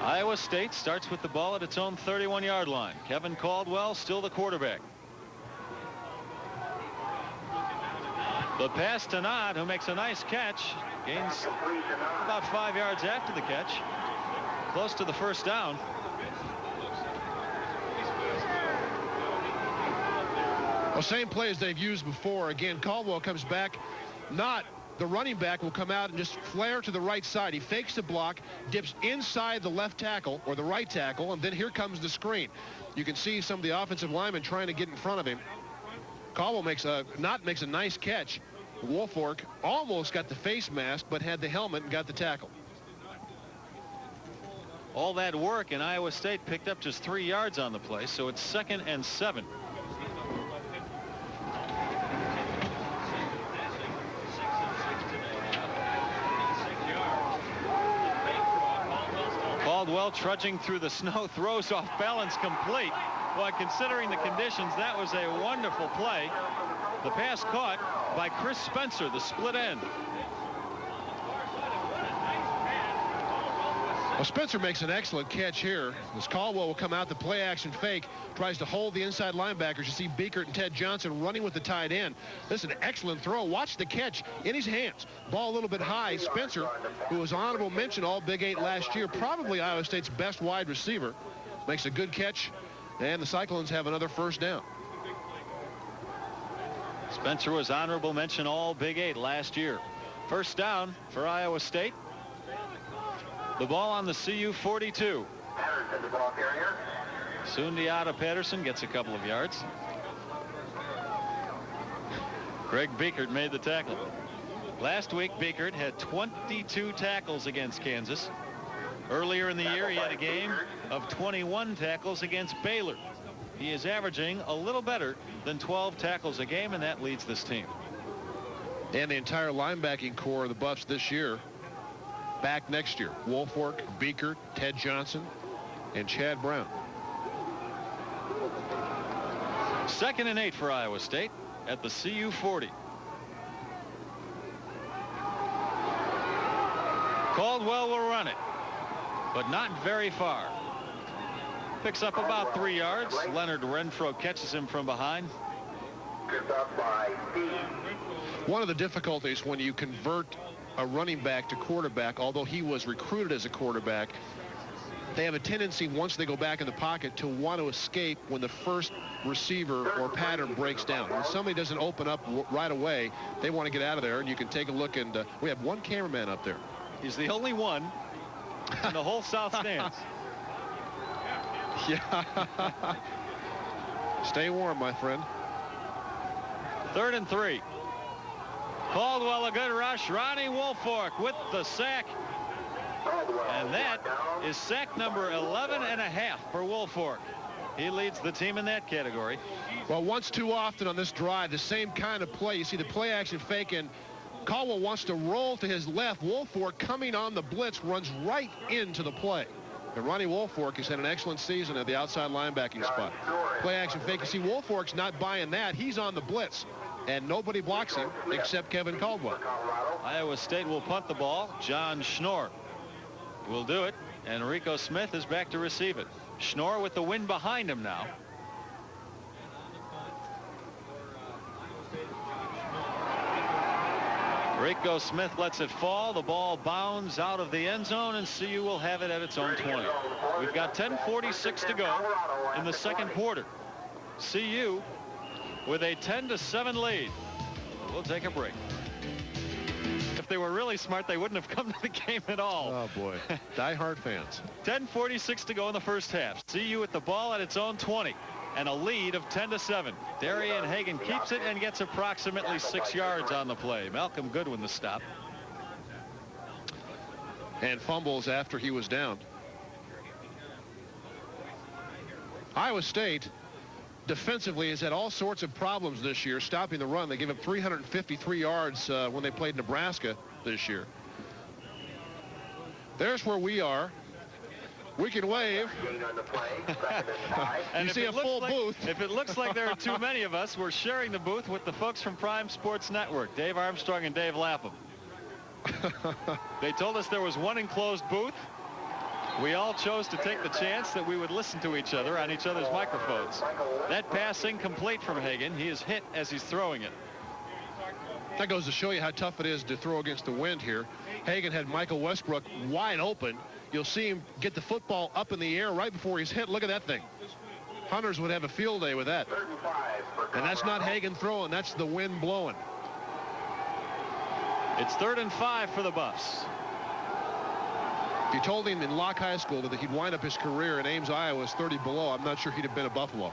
Iowa State starts with the ball at its own 31-yard line. Kevin Caldwell still the quarterback. The pass to Nod, who makes a nice catch, gains about 5 yards after the catch, close to the first down. Well, same play as they've used before. Again, Caldwell comes back. Not the running back will come out and just flare to the right side. He fakes the block, dips inside the left tackle or the right tackle, and then here comes the screen. You can see some of the offensive linemen trying to get in front of him. Caldwell makes a nice catch. Woolfolk almost got the face mask, but had the helmet and got the tackle. All that work, and Iowa State picked up just 3 yards on the play, so it's 2nd and 7. Caldwell trudging through the snow, throws off balance complete. Well, considering the conditions, that was a wonderful play. The pass caught by Chris Spencer, the split end. Well, Spencer makes an excellent catch here. As Caldwell will come out, the play action fake, tries to hold the inside linebackers. You see Beekert and Ted Johnson running with the tight end. This is an excellent throw. Watch the catch in his hands. Ball a little bit high. Spencer, who was honorable mention all Big 8 last year, probably Iowa State's best wide receiver, makes a good catch, and the Cyclones have another first down. Spencer was honorable mention all Big 8 last year. First down for Iowa State. The ball on the CU 42. Patterson, the ball carrier. Sundiata Patterson gets a couple of yards. Greg Beekert made the tackle. Last week, Beekert had 22 tackles against Kansas. Earlier in the year, he had a game of 21 tackles against Baylor. He is averaging a little better than 12 tackles a game, and that leads this team. And the entire linebacking core of the Buffs this year back next year. Woolfolk, Beekert, Ted Johnson, and Chad Brown. 2nd and 8 for Iowa State at the CU 40. Caldwell will run it, but not very far. Picks up about 3 yards. Leonard Renfro catches him from behind. One of the difficulties when you convert a running back to quarterback, although he was recruited as a quarterback, they have a tendency, once they go back in the pocket, to want to escape when the first receiver or pattern breaks down. When somebody doesn't open up right away, they want to get out of there. And you can take a look, and we have one cameraman up there. He's the only one in the whole South stands. Yeah. Stay warm, my friend. 3rd and 3. Caldwell, a good rush. Ronnie Woolfolk with the sack. And that is sack number 11.5 for Woolfolk. He leads the team in that category. Well, once too often on this drive, the same kind of play. You see the play action fake, and Caldwell wants to roll to his left. Woolfolk, coming on the blitz, runs right into the play. And Ronnie Woolfolk has had an excellent season at the outside linebacking spot. Play action fake. You see Woolfolk's not buying that. He's on the blitz. And nobody blocks him except Kevin Caldwell. Iowa State will punt the ball. John Schnorr will do it And Rico Smith is back to receive it. Schnorr with the wind behind him now. Rico Smith lets it fall. The ball bounds out of the end zone, and CU will have it at its own 20. We've got 10:46 to go in the second quarter. CU with a 10-7 lead. We'll take a break. If they were really smart, they wouldn't have come to the game at all. Oh, boy. Die-hard fans. 10:46 to go in the first half. CU with the ball at its own 20 and a lead of 10-7. Darian Hagan keeps it and gets approximately 6 yards on the play. Malcolm Goodwin the stop. And fumbles after he was down. Iowa State defensively has had all sorts of problems this year stopping the run. They gave up 353 yards when they played Nebraska this year. There's where we are. We can wave. And you see a full booth. If it looks like there are too many of us, we're sharing the booth with the folks from Prime Sports Network, Dave Armstrong and Dave Lapham. They told us there was one enclosed booth. We all chose to take the chance that we would listen to each other on each other's microphones. That pass incomplete from Hagan. He is hit as he's throwing it. That goes to show you how tough it is to throw against the wind here. Hagan had Michael Westbrook wide open. You'll see him get the football up in the air right before he's hit. Look at that thing. Hunters would have a field day with that. And that's not Hagan throwing. That's the wind blowing. It's 3rd and 5 for the Buffs. If you told him in Locke High School that he'd wind up his career in Ames, Iowa as 30 below, I'm not sure he'd have been a Buffalo.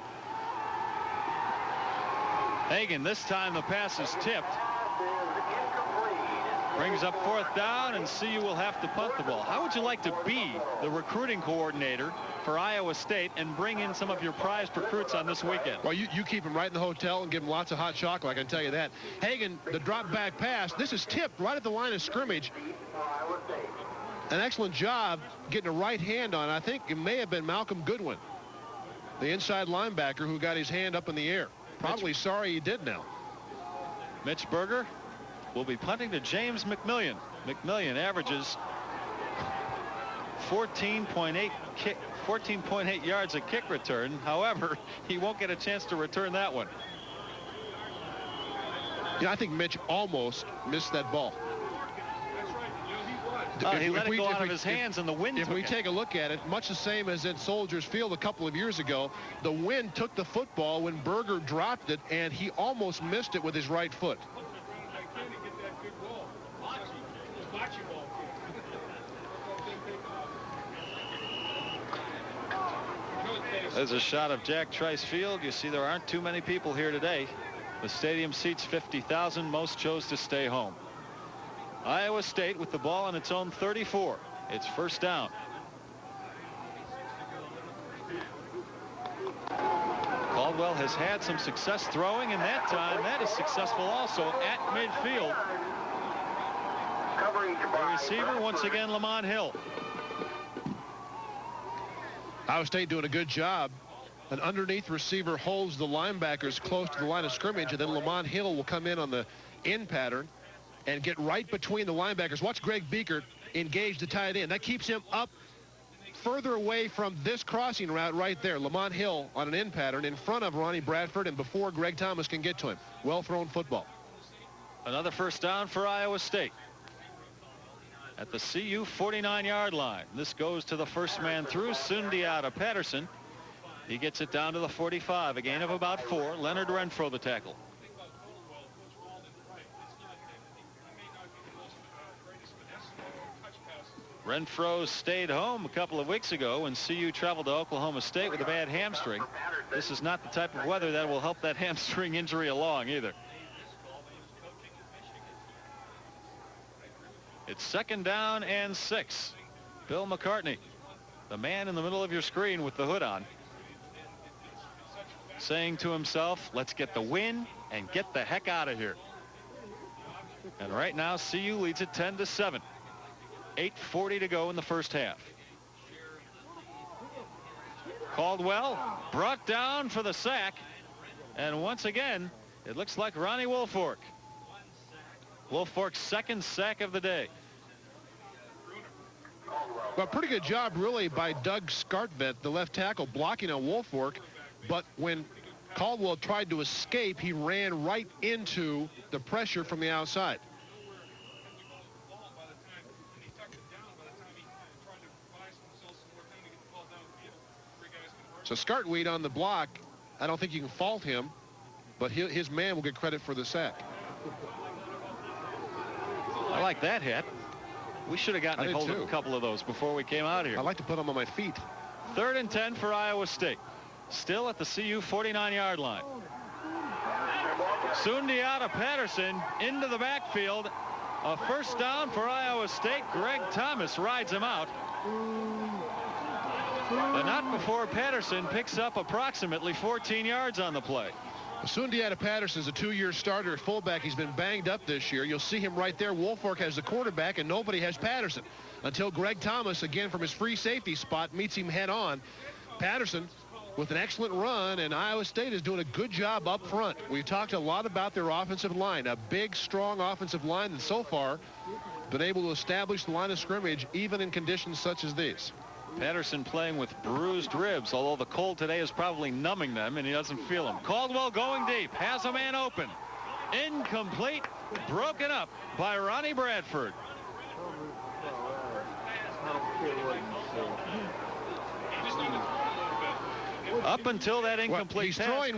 Hagan, this time the pass is tipped. Brings up 4th down, and CU will have to punt the ball. How would you like to be the recruiting coordinator for Iowa State and bring in some of your prized recruits on this weekend? Well, you keep them right in the hotel and give them lots of hot chocolate, I can tell you that. Hagan, the drop back pass, this is tipped right at the line of scrimmage. An excellent job getting a right hand on. I think it may have been Malcolm Goodwin, the inside linebacker, who got his hand up in the air. Probably sorry he did now. Mitch Berger will be punting to James McMillian. McMillian averages 14.8 yards a kick return. However, he won't get a chance to return that one. Yeah, I think Mitch almost missed that ball. He let it go out of his hands and the wind took it. If we take a look at it, much the same as at Soldiers Field a couple of years ago, the wind took the football when Berger dropped it, and he almost missed it with his right foot. There's a shot of Jack Trice Field. You see there aren't too many people here today. The stadium seats 50,000. Most chose to stay home. Iowa State with the ball on its own 34. It's 1st down. Caldwell has had some success throwing, and that time that is successful also at midfield. The receiver once again, Lamont Hill. Iowa State doing a good job. An underneath receiver holds the linebackers close to the line of scrimmage, and then Lamont Hill will come in on the in pattern and get right between the linebackers. Watch Greg Beekert engage the tight end. That keeps him up further away from this crossing route right there. Lamont Hill on an in pattern in front of Ronnie Bradford and before Greg Thomas can get to him. Well thrown football. Another 1st down for Iowa State at the CU 49-yard line. This goes to the first man through, Sundiata Patterson. He gets it down to the 45, a gain of about 4. Leonard Renfro the tackle. Renfro stayed home a couple of weeks ago when CU traveled to Oklahoma State with a bad hamstring. This is not the type of weather that will help that hamstring injury along either. It's 2nd down and 6. Bill McCartney, the man in the middle of your screen with the hood on, saying to himself, let's get the win and get the heck out of here. And right now CU leads it 10-7. 8:40 to go in the first half. Caldwell brought down for the sack, and once again it looks like Ronnie Woolfork. Woolfork's 2nd sack of the day. Well, pretty good job, really, by Doug Skartvedt, the left tackle, blocking on Woolfolk. But when Caldwell tried to escape, he ran right into the pressure from the outside. So Skartvedt on the block, I don't think you can fault him, but his man will get credit for the sack. I like that hit. We should have gotten a hold of a couple of those before we came out here. I like to put them on my feet. 3rd and 10 for Iowa State. Still at the CU 49-yard line. Sundiata Patterson into the backfield. A first down for Iowa State. Greg Thomas rides him out. But not before Patterson picks up approximately 14 yards on the play. Sundiata Patterson is a 2-year starter at fullback. He's been banged up this year. You'll see him right there. Woolfolk has the quarterback, and nobody has Patterson until Greg Thomas, again from his free safety spot, meets him head on. Patterson with an excellent run, and Iowa State is doing a good job up front. We've talked a lot about their offensive line, a big, strong offensive line that so far been able to establish the line of scrimmage even in conditions such as these. Patterson playing with bruised ribs, although the cold today is probably numbing them, and he doesn't feel them. Caldwell going deep, has a man open. Incomplete, broken up by Ronnie Bradford. Up until that incomplete pass,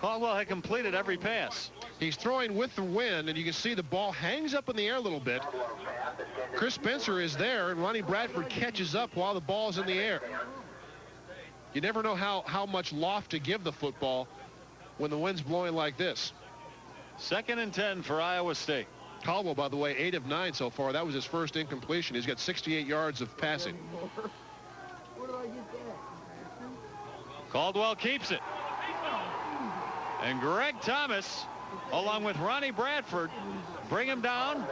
Caldwell had completed every pass. He's throwing with the wind, and you can see the ball hangs up in the air a little bit. Chris Spencer is there, and Ronnie Bradford catches up while the ball is in the air. You never know how much loft to give the football when the wind's blowing like this. 2nd and 10 for Iowa State. Caldwell, by the way, 8 of 9 so far. That was his first incompletion. He's got 68 yards of passing. Caldwell keeps it. And Greg Thomas, along with Ronnie Bradford, bring him down.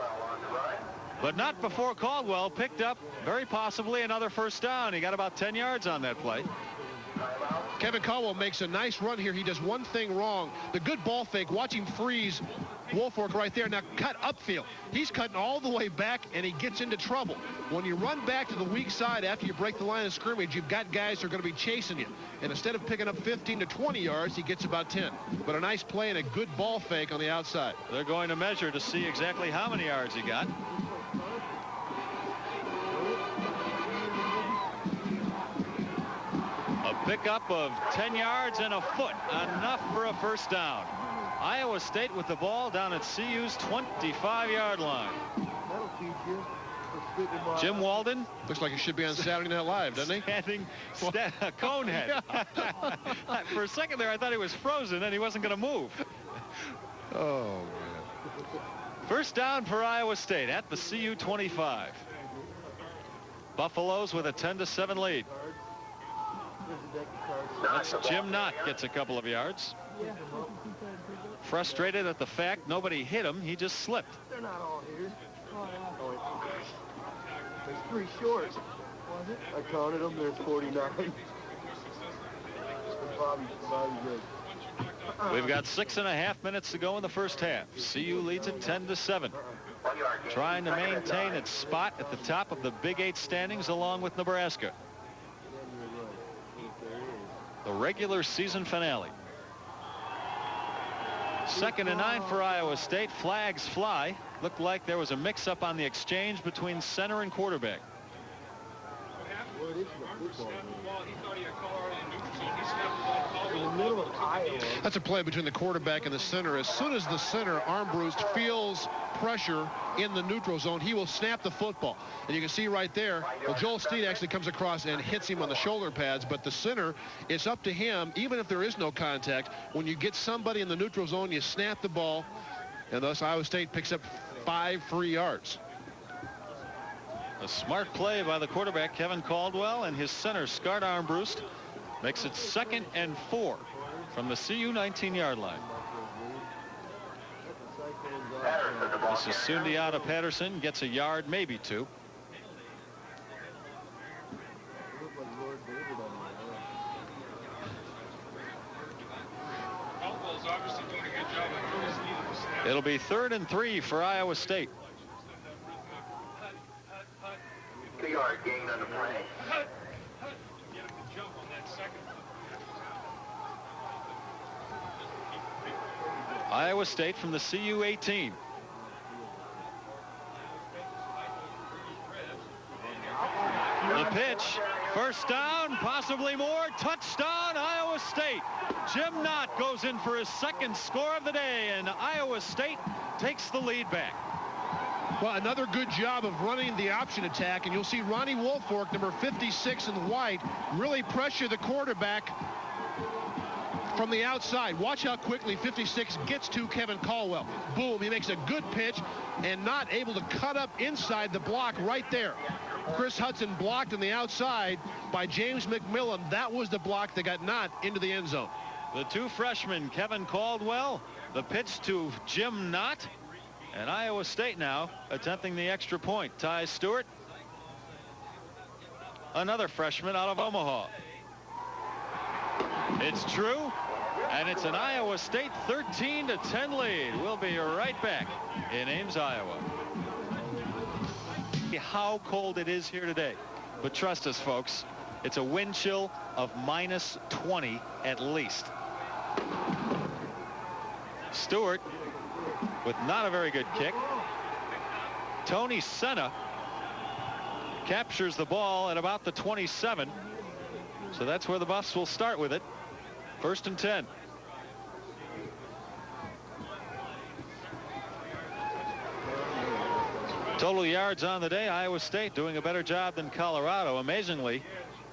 But not before Caldwell picked up, very possibly, another first down. He got about 10 yards on that play. Kevin Caldwell makes a nice run here. He does one thing wrong. The good ball fake. Watch him freeze Woolfolk right there. Now cut upfield. He's cutting all the way back, and he gets into trouble. When you run back to the weak side after you break the line of scrimmage, you've got guys who are going to be chasing you. And instead of picking up 15 to 20 yards, he gets about 10. But a nice play and a good ball fake on the outside. They're going to measure to see exactly how many yards he got. A pickup of 10 yards and a foot, enough for a first down. Iowa State with the ball down at CU's 25-yard line. Jim Walden. Looks like he should be on Saturday Night Live, doesn't he? Standing Conehead. For a second there, I thought he was frozen and he wasn't going to move. Oh, man. First down for Iowa State at the CU 25. Buffaloes with a 10-7 lead. That's Jim Knott gets a couple of yards. Frustrated at the fact nobody hit him, he just slipped. They're not all here. There's 3 short. Was it? I counted them. There's 49. Bobby's good. We've got 6.5 minutes to go in the first half. CU leads it 10-7. Trying to maintain its spot at the top of the Big 8 standings along with Nebraska. The regular season finale. 2nd and 9 for Iowa State. Flags fly. Looked like there was a mix-up on the exchange between center and quarterback. That's a play between the quarterback and the center. As soon as the center, Armbruster, feels pressure in the neutral zone, he will snap the football. And you can see right there, well, Joel Steed actually comes across and hits him on the shoulder pads, but the center, it's up to him, even if there is no contact. When you get somebody in the neutral zone, you snap the ball, and thus Iowa State picks up 5 free yards. A smart play by the quarterback, Kevin Caldwell, and his center, Scott Armbruster, makes it 2nd and 4 from the CU 19-yard line. This is Sundiata Patterson, gets a yard, maybe 2. It'll be 3rd and 3 for Iowa State. yard gain on the play. Yeah, jump on that second. Iowa State from the CU 18. The pitch, first down, possibly more, touchdown, Iowa State. Jim Knott goes in for his second score of the day, and Iowa State takes the lead back. Well, another good job of running the option attack, and you'll see Ronnie Woolfolk, number 56 in white, really pressure the quarterback from the outside. Watch how quickly 56 gets to Kevin Caldwell. Boom, he makes a good pitch and not able to cut up inside the block right there. Chris Hudson blocked on the outside by James McMillan. That was the block that got Knott into the end zone. The two freshmen, Kevin Caldwell, the pitch to Jim Knott, and Iowa State now attempting the extra point. Ty Stewart, another freshman out of Omaha. It's true, and it's an Iowa State 13-10 lead. We'll be right back in Ames, Iowa. How cold it is here today, but trust us, folks, it's a wind chill of -20 at least. Stewart with not a very good kick. Tony Senna captures the ball at about the 27, so that's where the Buffs will start with it. 1st and 10. Total yards on the day, Iowa State doing a better job than Colorado. Amazingly,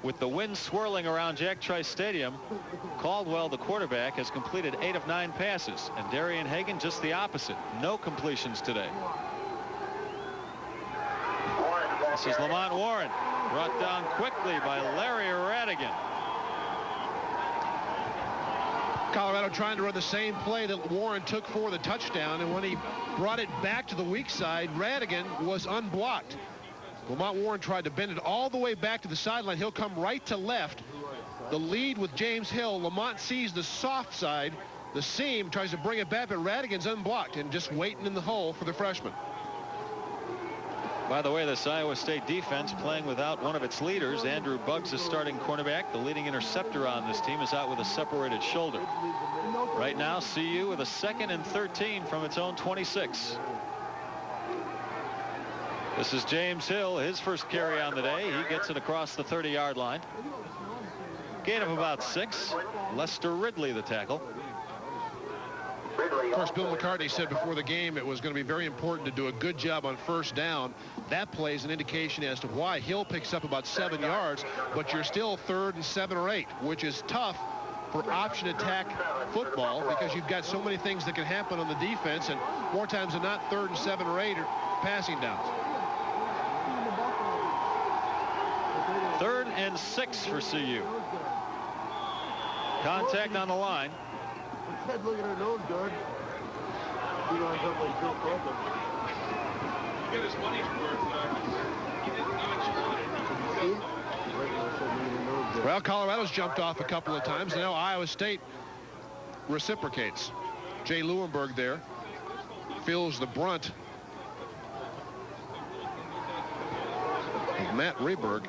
with the wind swirling around Jack Trice Stadium, Caldwell, the quarterback, has completed 8 of 9 passes, and Darian Hagan just the opposite. No completions today. This is Lamont Warren, brought down quickly by Larry Radigan. Colorado trying to run the same play that Warren took for the touchdown, and when he brought it back to the weak side, Radigan was unblocked. Lamont Warren tried to bend it all the way back to the sideline. He'll come right to left. The lead with James Hill. Lamont sees the soft side, the seam, tries to bring it back, but Radigan's unblocked and just waiting in the hole for the freshman. By the way, this Iowa State defense playing without one of its leaders. Andrew Buggs is starting cornerback. The leading interceptor on this team is out with a separated shoulder. Right now, CU with a 2nd and 13 from its own 26. This is James Hill, his first carry on the day. He gets it across the 30-yard line. Gain of about 6. Lester Ridley, the tackle. Of course, Bill McCartney said before the game it was going to be very important to do a good job on 1st down. That play is an indication as to why. Hill picks up about 7 yards, but you're still 3rd and 7 or 8, which is tough for option attack football because you've got so many things that can happen on the defense, and more times than not, 3rd and 7 or 8 are passing downs. 3rd and 6 for CU. Contact on the line. Look at her nose guard. He lines up like Joe Coulter. Get his money's worth. He didn't do it. Well, Colorado's jumped off a couple of times. Now Iowa State reciprocates. Jay Lewinberg there feels the brunt of Matt Rehberg.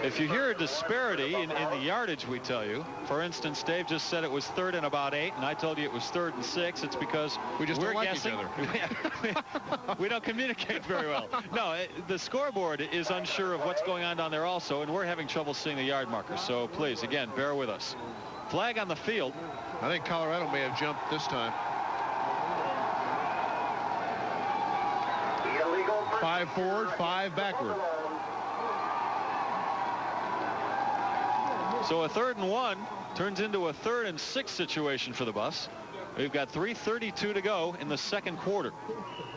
If you hear a disparity in the yardage, we tell you. For instance, Dave just said it was 3rd and about 8, and I told you it was 3rd and 6. It's because we just we're don't like guessing. each other. We don't communicate very well. No, the scoreboard is unsure of what's going on down there also, and we're having trouble seeing the yard markers. So please, again, bear with us. Flag on the field. I think Colorado may have jumped this time. 5 forward, 5 backward. So a 3rd and 1 turns into a 3rd and 6 situation for the Buffs. We've got 3:32 to go in the 2nd quarter.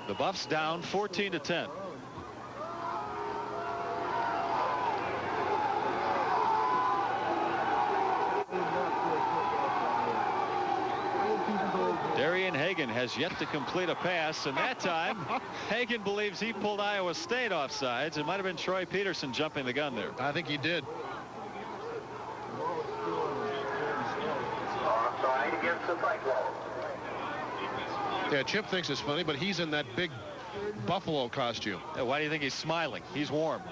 The Buffs down 14-10. Darian Hagan has yet to complete a pass, and that time Hagan believes he pulled Iowa State off sides. It might have been Troy Peterson jumping the gun there. I think he did. Yeah, Chip thinks it's funny, but he's in that big Buffalo costume. Yeah, why do you think he's smiling? He's warm.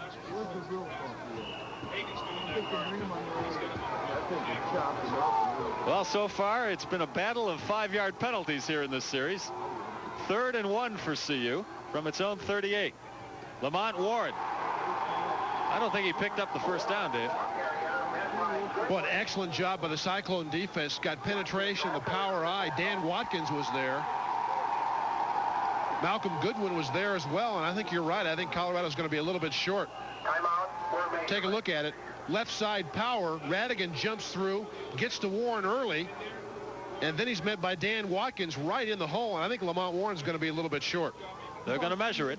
Well, so far it's been a battle of 5-yard penalties here in this series. 3rd and 1 for CU from its own 38. Lamont Warren. I don't think he picked up the first down, Dave. What an excellent job by the Cyclone defense. Got penetration, the power eye. Dan Watkins was there. Malcolm Goodwin was there as well, and I think you're right. I think Colorado's going to be a little bit short. Take a look at it. Left side power. Radigan jumps through, gets to Warren early, and then he's met by Dan Watkins right in the hole, and I think Lamont Warren's going to be a little bit short. They're going to measure it.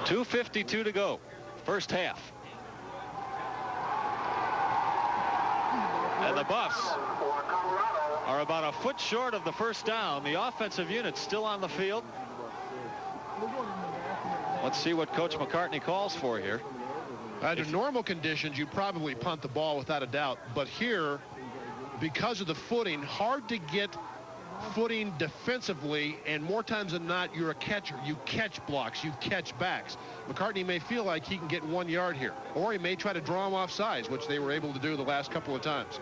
.252 to go, first half. And the Buffs are about a foot short of the first down. The offensive unit's still on the field. Let's see what Coach McCartney calls for here. Under normal conditions, you probably punt the ball without a doubt. But here, because of the footing, hard to get footing defensively, and more times than not, you're a catcher. You catch blocks, you catch backs. McCartney may feel like he can get 1 yard here, or he may try to draw him off sides, which they were able to do the last couple of times.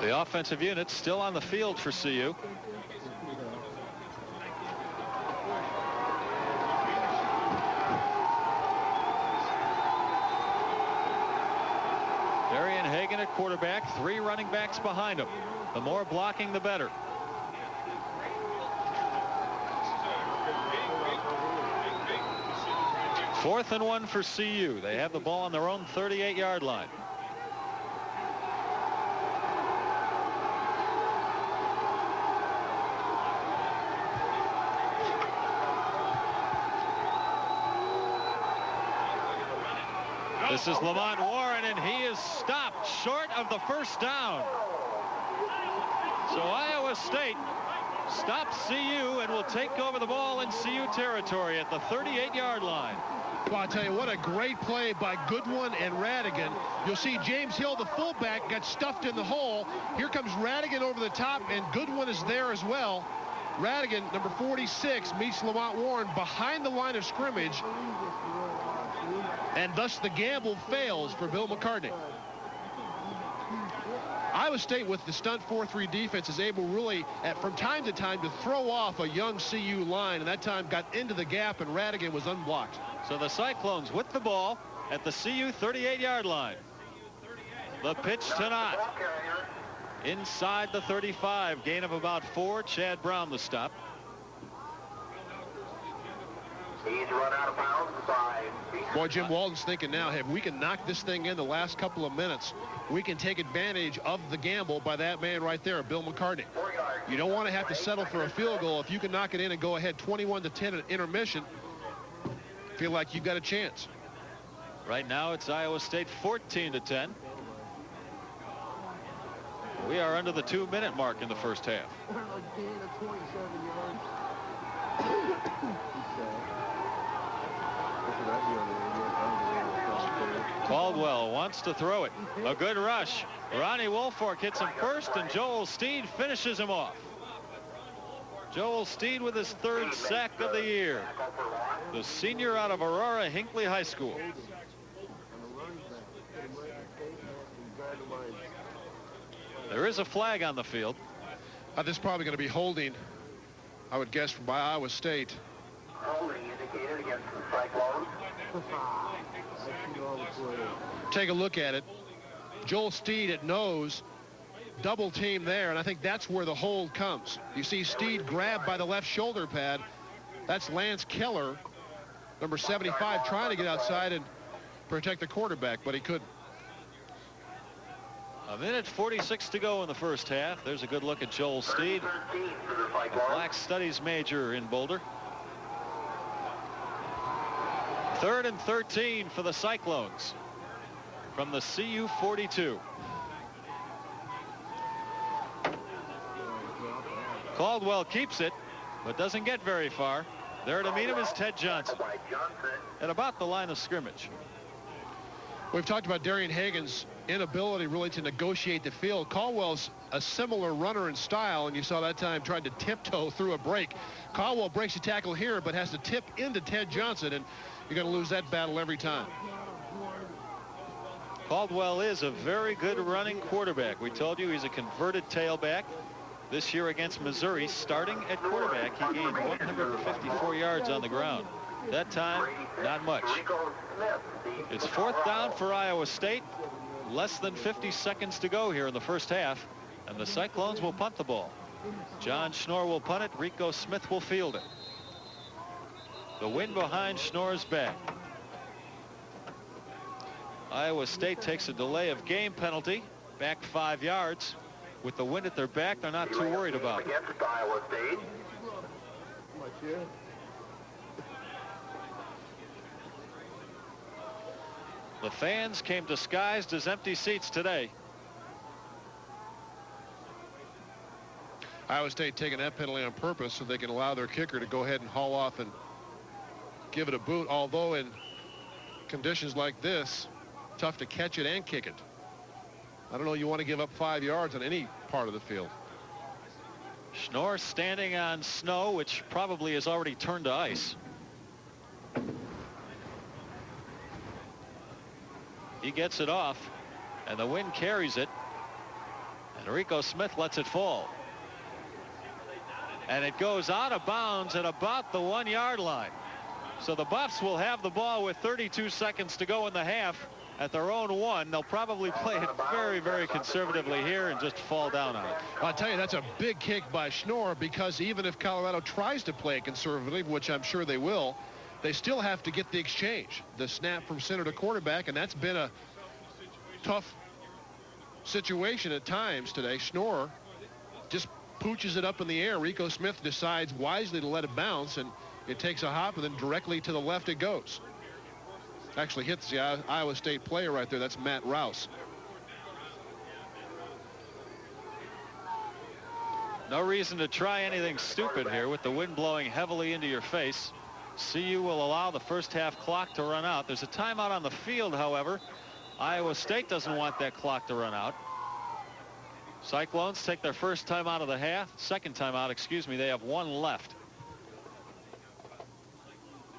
The offensive unit still on the field for CU. Darian Hagan at quarterback, 3 running backs behind him. The more blocking, the better. Fourth and 1 for CU. They have the ball on their own 38-yard line. This is Lamont Warren, and he is stopped short of the first down. So Iowa State stops CU and will take over the ball in CU territory at the 38-yard line. Well, I'll tell you what, a great play by Goodwin and Radigan. You'll see James Hill, the fullback, got stuffed in the hole. Here comes Radigan over the top, and Goodwin is there as well. Radigan, number 46, meets Lamont Warren behind the line of scrimmage, and thus the gamble fails for Bill McCartney. Iowa State, with the stunt 4-3 defense, is able really, from time to time, to throw off a young CU line, and that time got into the gap, and Radigan was unblocked. So the Cyclones with the ball at the CU 38-yard line. The pitch to Knott. Inside the 35, gain of about 4. Chad Brown the stop. He's run out of bounds by. Boy, Jim Walton's thinking now, hey, if we can knock this thing in the last couple of minutes, we can take advantage of the gamble by that man right there, Bill McCartney. You don't want to have to settle for a field goal. If you can knock it in and go ahead 21-10 at intermission, feel like you've got a chance. Right now it's Iowa State 14-10. We are under the 2-minute mark in the first half. Caldwell wants to throw it. A good rush. Ronnie Woolfolk hits him first, and Joel Steed finishes him off. Joel Steed with his 3rd sack of the year. The senior out of Aurora Hinckley High School. There is a flag on the field. This is probably going to be holding, I would guess, by Iowa State. Holding indicated against the Cyclones. Take a look at it. Joel Steed at nose, double team there, and I think that's where the hold comes. You see Steed grabbed by the left shoulder pad. That's Lance Keller, number 75, trying to get outside and protect the quarterback, but he couldn't. 1:46 to go in the first half. There's a good look at Joel Steed, a Black Studies major in Boulder. 3rd and 13 for the Cyclones from the CU 42. Caldwell keeps it, but doesn't get very far. There to meet him is Ted Johnson at about the line of scrimmage. We've talked about Darian Hagan's inability really to negotiate the field. Caldwell's a similar runner in style, and you saw that time tried to tiptoe through a break. Caldwell breaks the tackle here, but has to tip into Ted Johnson, and you're going to lose that battle every time. Caldwell is a very good running quarterback. We told you he's a converted tailback. This year against Missouri, starting at quarterback, he gained 154 yards on the ground. That time, not much. It's 4th down for Iowa State. Less than 50 seconds to go here in the first half, and the Cyclones will punt the ball. John Schnorr will punt it. Rico Smith will field it. The wind behind Schnorr's back. Iowa State takes a delay of game penalty, back 5 yards. With the wind at their back, they're not too worried about it. The fans came disguised as empty seats today. Iowa State taking that penalty on purpose so they can allow their kicker to go ahead and haul off and give it a boot, although in conditions like this, tough to catch it and kick it. I don't know, you want to give up 5 yards on any part of the field. Schnorr standing on snow, which probably has already turned to ice. He gets it off, and the wind carries it, and Rico Smith lets it fall. And it goes out of bounds at about the 1 yard line. So the Buffs will have the ball with 32 seconds to go in the half at their own 1. They'll probably play it very, very conservatively here and just fall down on it. I'll tell you, that's a big kick by Schnorr, because even if Colorado tries to play it conservatively, which I'm sure they will, they still have to get the exchange, the snap from center to quarterback, and that's been a tough situation at times today. Schnorr just pooches it up in the air. Rico Smith decides wisely to let it bounce, and it takes a hop, and then directly to the left it goes. Actually hits the Iowa State player right there. That's Matt Rouse. No reason to try anything stupid here with the wind blowing heavily into your face. CU will allow the first half clock to run out. There's a timeout on the field, however. Iowa State doesn't want that clock to run out. Cyclones take their first time out of the half. Second time out, excuse me. They have 1 left.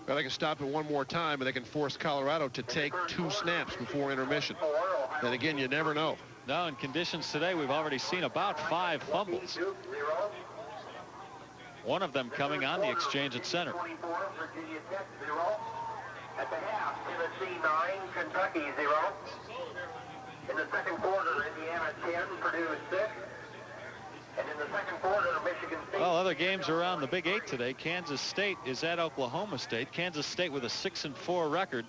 Well, they can stop it one more time, and they can force Colorado to take 2 snaps before intermission. And again, you never know. No, in conditions today, we've already seen about 5 fumbles. One of them coming on the exchange at center. At the half, Tennessee 9, Kentucky 0. In the second quarter, Indiana 10, Purdue 6. And in the second quarter, Michigan State. Well, other games around the Big 8 today. Kansas State is at Oklahoma State. Kansas State with a 6-4 record,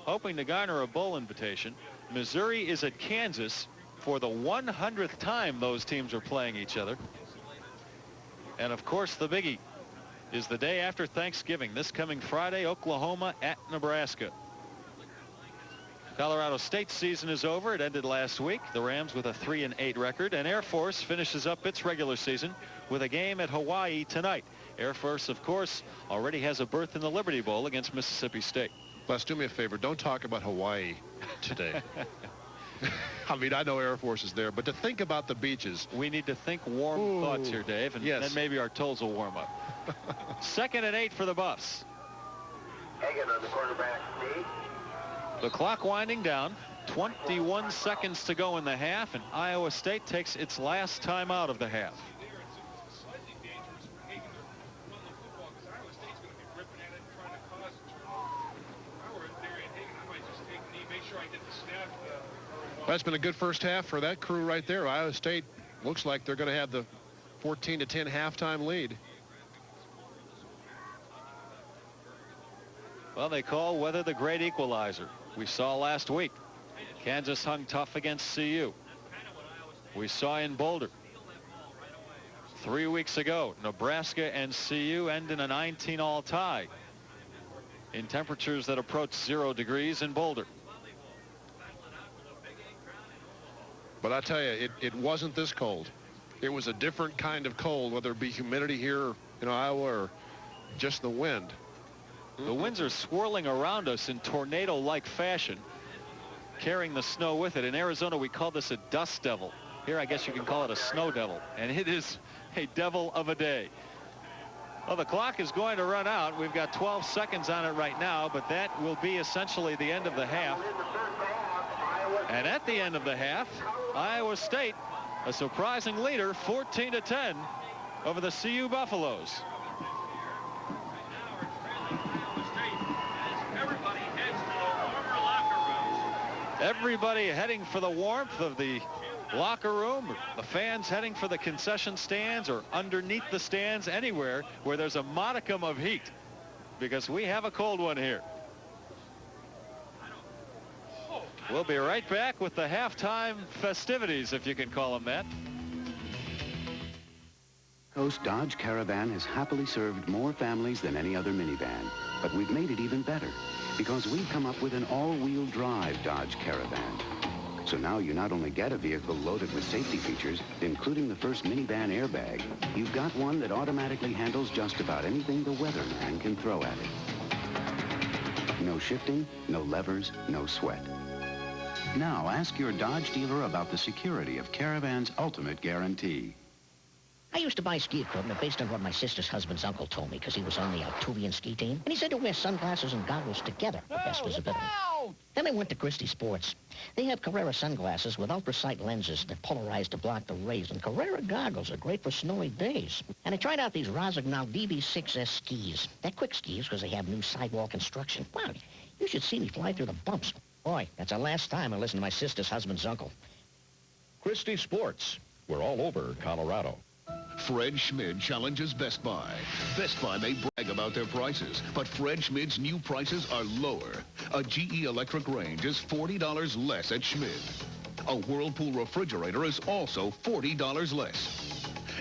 hoping to garner a bowl invitation. Missouri is at Kansas for the 100th time those teams are playing each other. And of course, the biggie is the day after Thanksgiving. This coming Friday, Oklahoma at Nebraska. Colorado State's season is over. It ended last week. The Rams with a 3-8 record. And Air Force finishes up its regular season with a game at Hawaii tonight. Air Force, of course, already has a berth in the Liberty Bowl against Mississippi State. Les, do me a favor. Don't talk about Hawaii today. I mean, I know Air Force is there, but to think about the beaches. We need to think warm thoughts here, Dave, and then maybe our toes will warm up. 2nd and 8 for the Buffs. Hagan on the quarterback sneak. The clock winding down. 21 seconds to go in the half, and Iowa State takes its last time out of the half. That's been a good first half for that crew right there. Iowa State looks like they're going to have the 14-10 halftime lead. Well, they call weather the great equalizer. We saw last week. Kansas hung tough against CU. We saw in Boulder 3 weeks ago, Nebraska and CU end in a 19-all tie in temperatures that approach 0 degrees in Boulder. But I tell you, it wasn't this cold. It was a different kind of cold, whether it be humidity here Iowa, or just the wind? The winds are swirling around us in tornado-like fashion, carrying the snow with it. In Arizona, we call this a dust devil. Here, I guess you can call it a snow devil, and it is a devil of a day. Well, the clock is going to run out. We've got 12 seconds on it right now, but that will be essentially the end of the half. And at the end of the half, Iowa State, a surprising leader, 14-10 over the CU Buffaloes. Everybody heading for the warmth of the locker room, the fans heading for the concession stands or underneath the stands, anywhere where there's a modicum of heat, because we have a cold one here. We'll be right back with the halftime festivities, if you can call them that. Coast Dodge Caravan has happily served more families than any other minivan, but we've made it even better because we've come up with an all-wheel drive Dodge Caravan. So now you not only get a vehicle loaded with safety features, including the first minivan airbag, you've got one that automatically handles just about anything the weatherman can throw at it. No shifting, no levers, no sweat. Now ask your Dodge dealer about the security of Caravan's ultimate guarantee. I used to buy ski equipment based on what my sister's husband's uncle told me, because he was on the Altuvian ski team. And he said to wear sunglasses and goggles together for best visibility. Then I went to Christie Sports. They have Carrera sunglasses with ultra-sight lenses that polarize to block the rays, and Carrera goggles are great for snowy days. And I tried out these Rossignol DB6S skis. They're quick skis because they have new sidewall construction. Wow, you should see me fly through the bumps. Boy, that's the last time I listened to my sister's husband's uncle. Christie Sports. We're all over Colorado. Fred Schmid challenges Best Buy. Best Buy may brag about their prices, but Fred Schmid's new prices are lower. A GE electric range is $40 less at Schmid. A Whirlpool refrigerator is also $40 less.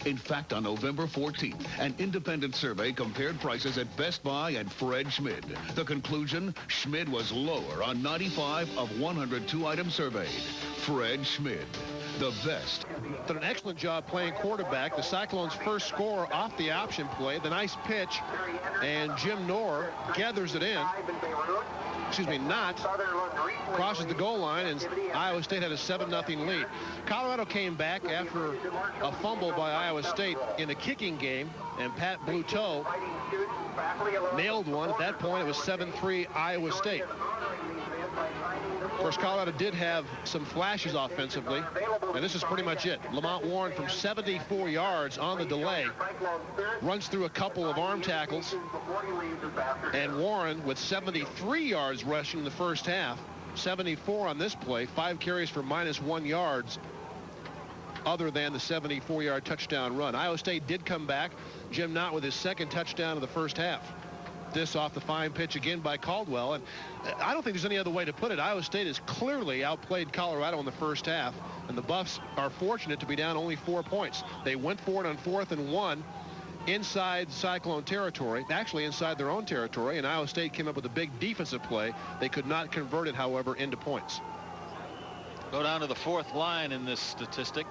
In fact, on November 14th, an independent survey compared prices at Best Buy and Fred Schmid. The conclusion, Schmid was lower on 95 of 102 items surveyed. Fred Schmid, the best. Did an excellent job playing quarterback. The Cyclones' first score off the option play. The nice pitch, and Jim Knorr gathers it in. Knott crosses the goal line, and Iowa State had a 7-0 lead. Colorado came back after a fumble by Iowa State in a kicking game, and Pat Bluteau nailed one. At that point, it was 7-3 Iowa State. Of course, Colorado did have some flashes offensively, and this is pretty much it. Lamont Warren from 74 yards on the delay runs through a couple of arm tackles, and Warren with 73 yards rushing in the first half, 74 on this play, 5 carries for -1 yards other than the 74-yard touchdown run. Iowa State did come back. Jim Knott with his second touchdown of the first half. This off the fine pitch again by Caldwell, and I don't think there's any other way to put it. Iowa State has clearly outplayed Colorado in the first half, and the Buffs are fortunate to be down only 4 points. They went for it on 4th and 1 inside Cyclone territory, actually inside their own territory, and Iowa State came up with a big defensive play. They could not convert it, however, into points. Go down to the 4th line in this statistic.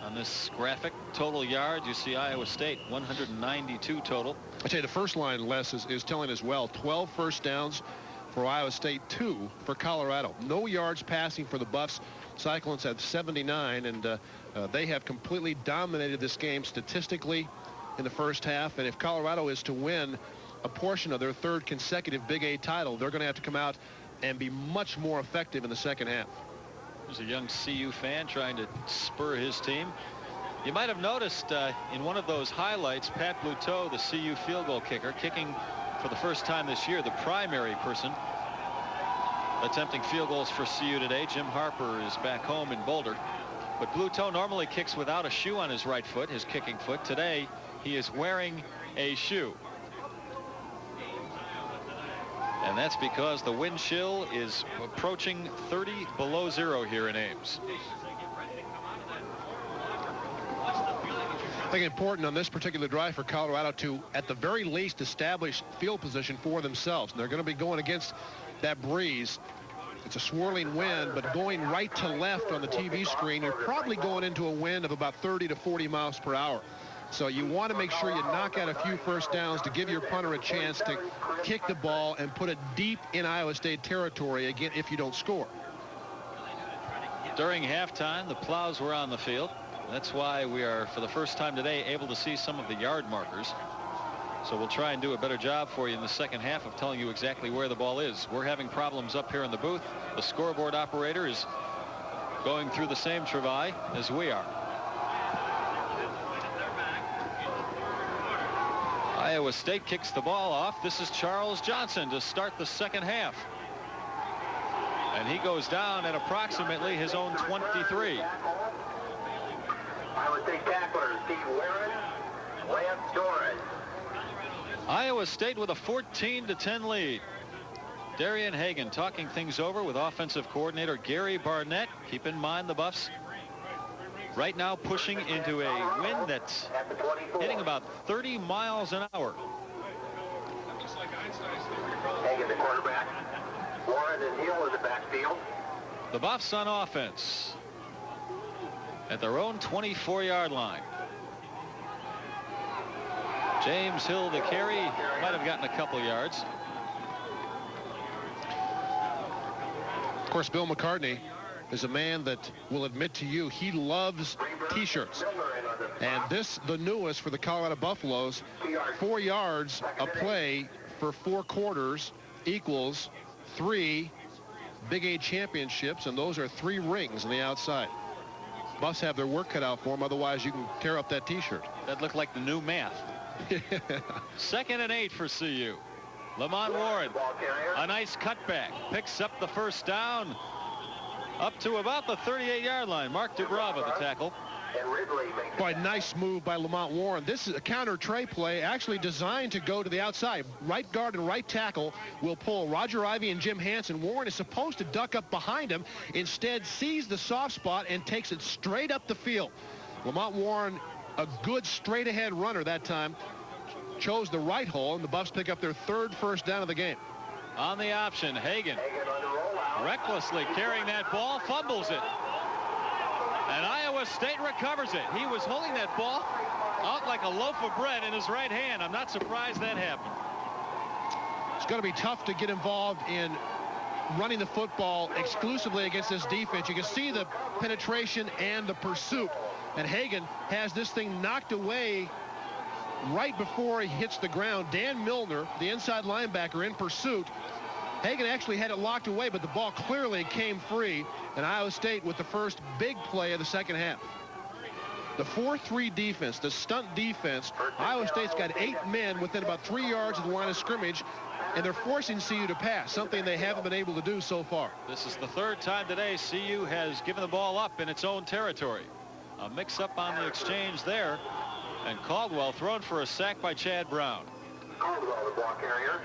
On this graphic, total yards, you see Iowa State 192 total. I tell you, the first line, Les, is telling as well. 12 first downs for Iowa State, 2 for Colorado. No yards passing for the Buffs. Cyclones had 79, and they have completely dominated this game statistically in the first half. And if Colorado is to win a portion of their 3rd consecutive Big 8 title, they're going to have to come out and be much more effective in the second half. There's a young CU fan trying to spur his team. You might have noticed in one of those highlights, Pat Bluteau, the CU field goal kicker, kicking for the first time this year, the primary person attempting field goals for CU today. Jim Harper is back home in Boulder. But Bluteau normally kicks without a shoe on his right foot, his kicking foot. Today, he is wearing a shoe. And that's because the wind chill is approaching 30 below zero here in Ames. I think important on this particular drive for Colorado to, at the very least, establish field position for themselves. And they're going to be going against that breeze. It's a swirling wind, but going right to left on the TV screen, you're probably going into a wind of about 30 to 40 miles per hour. So you want to make sure you knock out a few first downs to give your punter a chance to kick the ball and put it deep in Iowa State territory again if you don't score. During halftime, the plows were on the field. That's why we are, for the first time today, able to see some of the yard markers. So we'll try and do a better job for you in the second half of telling you exactly where the ball is. We're having problems up here in the booth. The scoreboard operator is going through the same travail as we are. Iowa State kicks the ball off. This is Charles Johnson to start the second half. And he goes down at approximately his own 23. Iowa State tackler Steve Warren, Lance Torres. Iowa State with a 14-10 lead. Darian Hagan talking things over with offensive coordinator Gary Barnett. Keep in mind the Buffs right now pushing into a wind that's hitting about 30 miles an hour. Hagan, the quarterback. Warren and Hill in the backfield. The Buffs on offense at their own 24-yard line. James Hill the carry, might have gotten a couple yards. Of course, Bill McCartney is a man that will admit to you he loves T-shirts. And this, the newest for the Colorado Buffaloes, 4 yards a play for 4 quarters equals 3 Big 8 championships, and those are 3 rings on the outside. Buffs have their work cut out for them, otherwise you can tear up that T-shirt. That looked like the new math. 2nd and 8 for CU. Lamont Warren, a nice cutback, picks up the first down up to about the 38-yard line. Mark DeGrava, the tackle. Boy, nice move by Lamont Warren. This is a counter tray play actually designed to go to the outside. Right guard and right tackle will pull Roger Ivey and Jim Hansen. Warren is supposed to duck up behind him. Instead, sees the soft spot and takes it straight up the field. Lamont Warren, a good straight-ahead runner that time, chose the right hole, and the Buffs pick up their 3rd first down of the game. On the option, Hagan recklessly carrying that ball, fumbles it. And Iowa State recovers it. He was holding that ball out like a loaf of bread in his right hand. I'm not surprised that happened. It's going to be tough to get involved in running the football exclusively against this defense. You can see the penetration and the pursuit. And Hagan has this thing knocked away right before he hits the ground. Dan Milner, the inside linebacker, in pursuit. Hagan actually had it locked away, but the ball clearly came free, and Iowa State with the first big play of the second half. The 4-3 defense, the stunt defense, Iowa State's got 8 men within about 3 yards of the line of scrimmage, and they're forcing CU to pass, something they haven't been able to do so far. This is the 3rd time today CU has given the ball up in its own territory. A mix-up on the exchange there, and Caldwell thrown for a sack by Chad Brown. Caldwell, the ball carrier.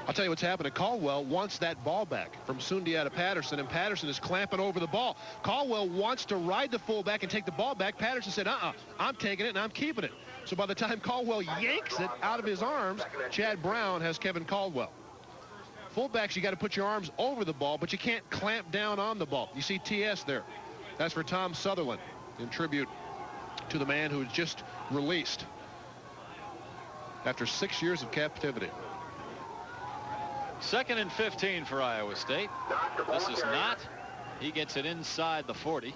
I'll tell you what's happening. Caldwell wants that ball back from Sundiata Patterson, and Patterson is clamping over the ball. Caldwell wants to ride the fullback and take the ball back. Patterson said, I'm taking it and I'm keeping it. So by the time Caldwell yanks it out of his arms, Chad Brown has Kevin Caldwell. Fullbacks, you got to put your arms over the ball, but you can't clamp down on the ball. You see TS there. That's for Tom Sutherland, in tribute to the man who was just released after 6 years of captivity. 2nd and 15 for Iowa State. This is not. He gets it inside the 40.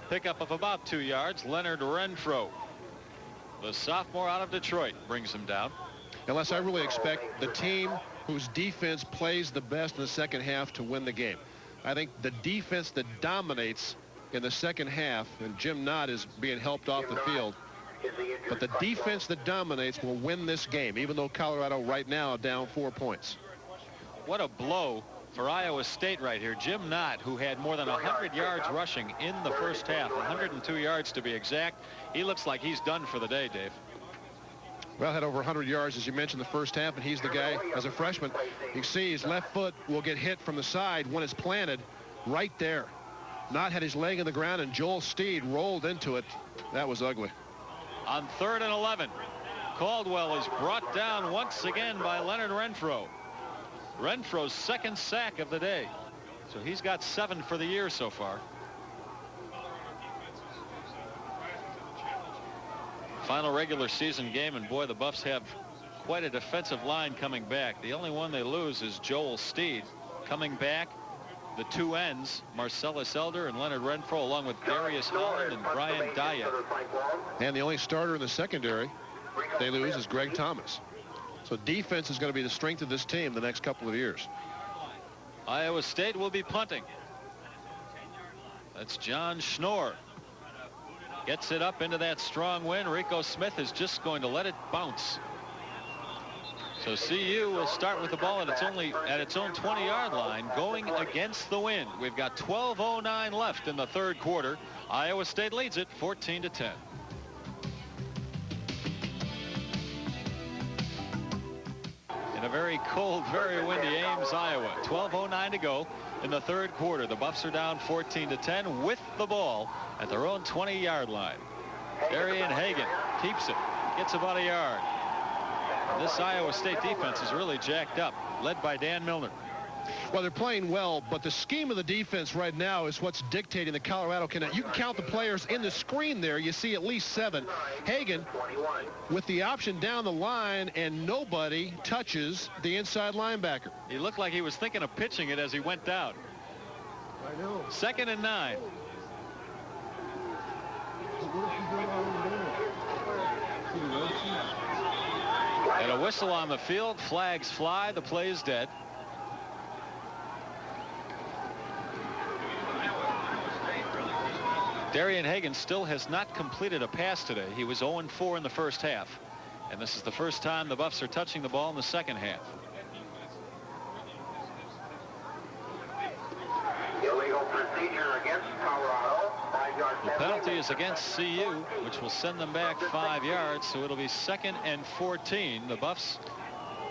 Pickup of about 2 yards. Leonard Renfro, the sophomore out of Detroit, brings him down. Unless I really expect the team whose defense plays the best in the second half to win the game. I think the defense that dominates in the second half, and Jim Knott is being helped off the field, but the defense that dominates will win this game, even though Colorado right now down 4 points. What a blow for Iowa State right here. Jim Knott, who had more than 100 yards rushing in the first half, 102 yards to be exact. He looks like he's done for the day, Dave. Well, had over 100 yards, as you mentioned, the first half, and he's the guy, as a freshman, you can see his left foot will get hit from the side when it's planted right there. Knott had his leg in the ground, and Joel Steed rolled into it. That was ugly. On 3rd and 11, Caldwell is brought down once again by Leonard Renfro. Renfro's 2nd sack of the day. So he's got 7 for the year so far. Final regular season game, and boy, the Buffs have quite a defensive line coming back. The only one they lose is Joel Steed. Coming back, the two ends, Marcellus Elder and Leonard Renfro, along with Darius Holland and Brian Dyatt. And the only starter in the secondary they lose is Greg Thomas. So defense is going to be the strength of this team the next couple of years. Iowa State will be punting. That's John Schnorr. Gets it up into that strong wind. Rico Smith is just going to let it bounce. So CU will start with the ball at its own 20-yard line, going against the wind. We've got 12:09 left in the third quarter. Iowa State leads it 14-10. In a very cold, very windy Ames, Iowa. 12:09 to go in the third quarter. The Buffs are down 14-10 with the ball at their own 20-yard line. Darian Hagan keeps it, gets about a yard. This Iowa State defense is really jacked up, led by Dan Milner. Well, they're playing well, but the scheme of the defense right now is what's dictating the Colorado Connect. You can count the players in the screen there. You see at least 7. Hagan with the option down the line, and nobody touches the inside linebacker. He looked like he was thinking of pitching it as he went down. I know. 2nd and 9. And a whistle on the field. Flags fly. The play is dead. Darian Hagan still has not completed a pass today. He was 0-4 in the first half. And this is the first time the Buffs are touching the ball in the second half. Illegal procedure against Colorado. The penalty is against CU, which will send them back 5 yards, so it'll be 2nd and 14. The Buffs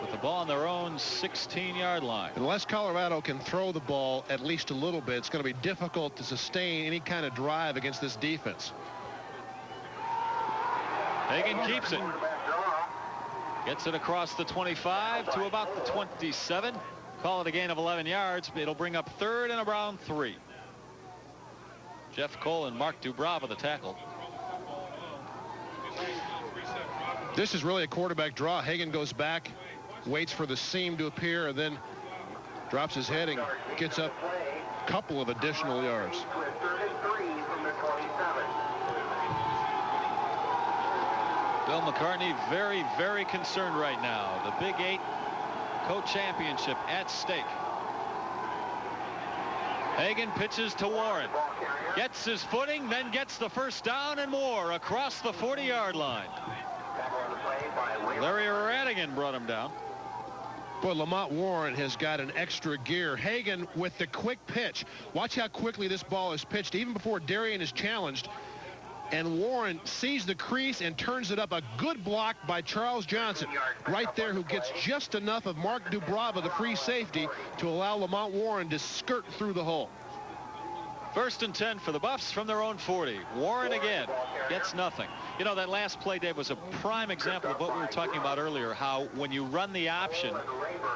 with the ball on their own 16-yard line. Unless Colorado can throw the ball at least a little bit, it's going to be difficult to sustain any kind of drive against this defense. Hagan keeps it. Gets it across the 25 to about the 27. Call it a gain of 11 yards. It'll bring up 3rd and around 3. Jeff Cole and Mark Dubrava the tackle. This is really a quarterback draw. Hagan goes back, waits for the seam to appear, and then drops his head and gets up a couple of additional yards. Bill McCartney very, very concerned right now. The Big 8 co-championship at stake. Hagan pitches to Warren. Gets his footing, then gets the first down and more across the 40-yard line. Larry Radigan brought him down. Boy, Lamont Warren has got an extra gear. Hagan with the quick pitch. Watch how quickly this ball is pitched, even before Darian is challenged. And Warren sees the crease and turns it up. A good block by Charles Johnson right there, who gets just enough of Mark Dubrava, the free safety, to allow Lamont Warren to skirt through the hole. 1st and 10 for the Buffs from their own 40. Warren again gets nothing. You know, that last play, Dave, was a prime example of what we were talking about earlier, how when you run the option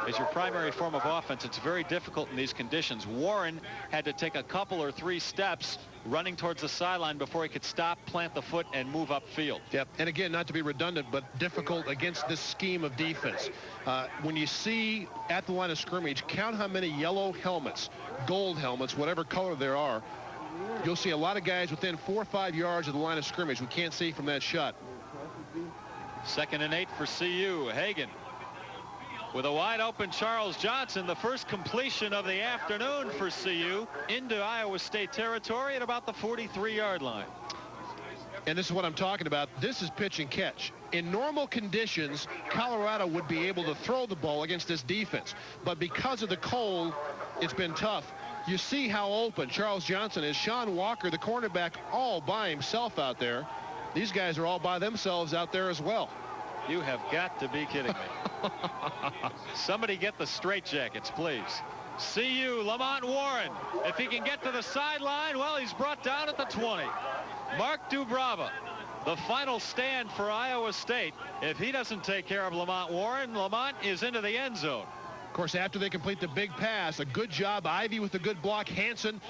as your primary form of offense, it's very difficult in these conditions. Warren had to take a couple or 3 steps running towards the sideline before he could stop, plant the foot, and move upfield. Yep, and again, not to be redundant, but difficult against this scheme of defense. When you see at the line of scrimmage, count how many yellow helmets, gold helmets, whatever color there are. You'll see a lot of guys within 4 or 5 yards of the line of scrimmage. We can't see from that shot. 2nd and 8 for CU. Hagan with a wide open Charles Johnson, the first completion of the afternoon for CU into Iowa State territory at about the 43-yard line. And this is what I'm talking about. This is pitch and catch. In normal conditions, Colorado would be able to throw the ball against this defense. But because of the cold, it's been tough. You see how open Charles Johnson is. Sean Walker, the cornerback, all by himself out there. These guys are all by themselves out there as well. You have got to be kidding me. Somebody get the straitjackets, please. CU, Lamont Warren. If he can get to the sideline, well, he's brought down at the 20. Mark Dubrava, the final stand for Iowa State. If he doesn't take care of Lamont Warren, Lamont is into the end zone. Of course, after they complete the big pass, a good job. Ivy with a good block. Hanson,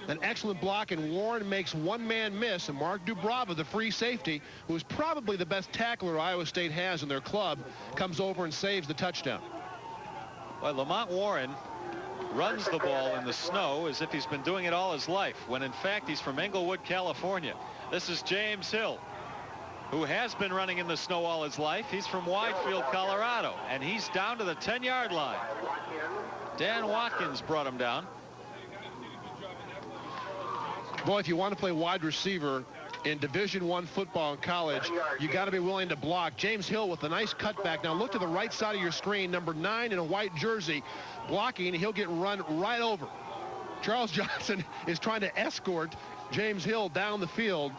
an excellent block, and Warren makes one man miss. And Mark Dubrava, the free safety, who is probably the best tackler Iowa State has in their club, comes over and saves the touchdown. Well, Lamont Warren runs the ball in the snow as if he's been doing it all his life, when in fact he's from Englewood, California. This is James Hill, who has been running in the snow all his life. He's from Widefield, Colorado, and he's down to the 10-yard line. Dan Watkins brought him down. Boy, if you want to play wide receiver in Division I football in college, you got to be willing to block. James Hill with a nice cutback. Now look to the right side of your screen, number 9 in a white jersey, blocking, and he'll get run right over. Charles Johnson is trying to escort James Hill down the field.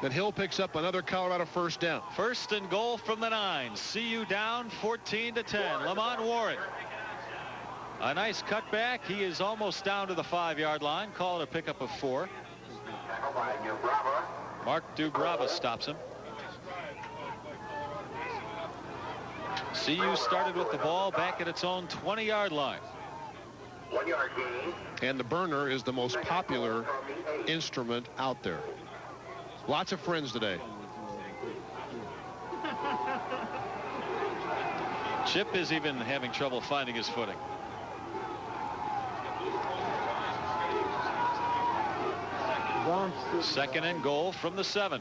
Then Hill picks up another Colorado first down. First and goal from the 9. CU down 14-10. Lamont Warren. A nice cutback. He is almost down to the 5-yard line. Call it a pickup of 4. Mark Dubrava stops him. CU started with the ball back at its own 20-yard line. 1-yard gain. And the burner is the most popular instrument out there. Lots of friends today. Chip is even having trouble finding his footing. Second and goal from the 7.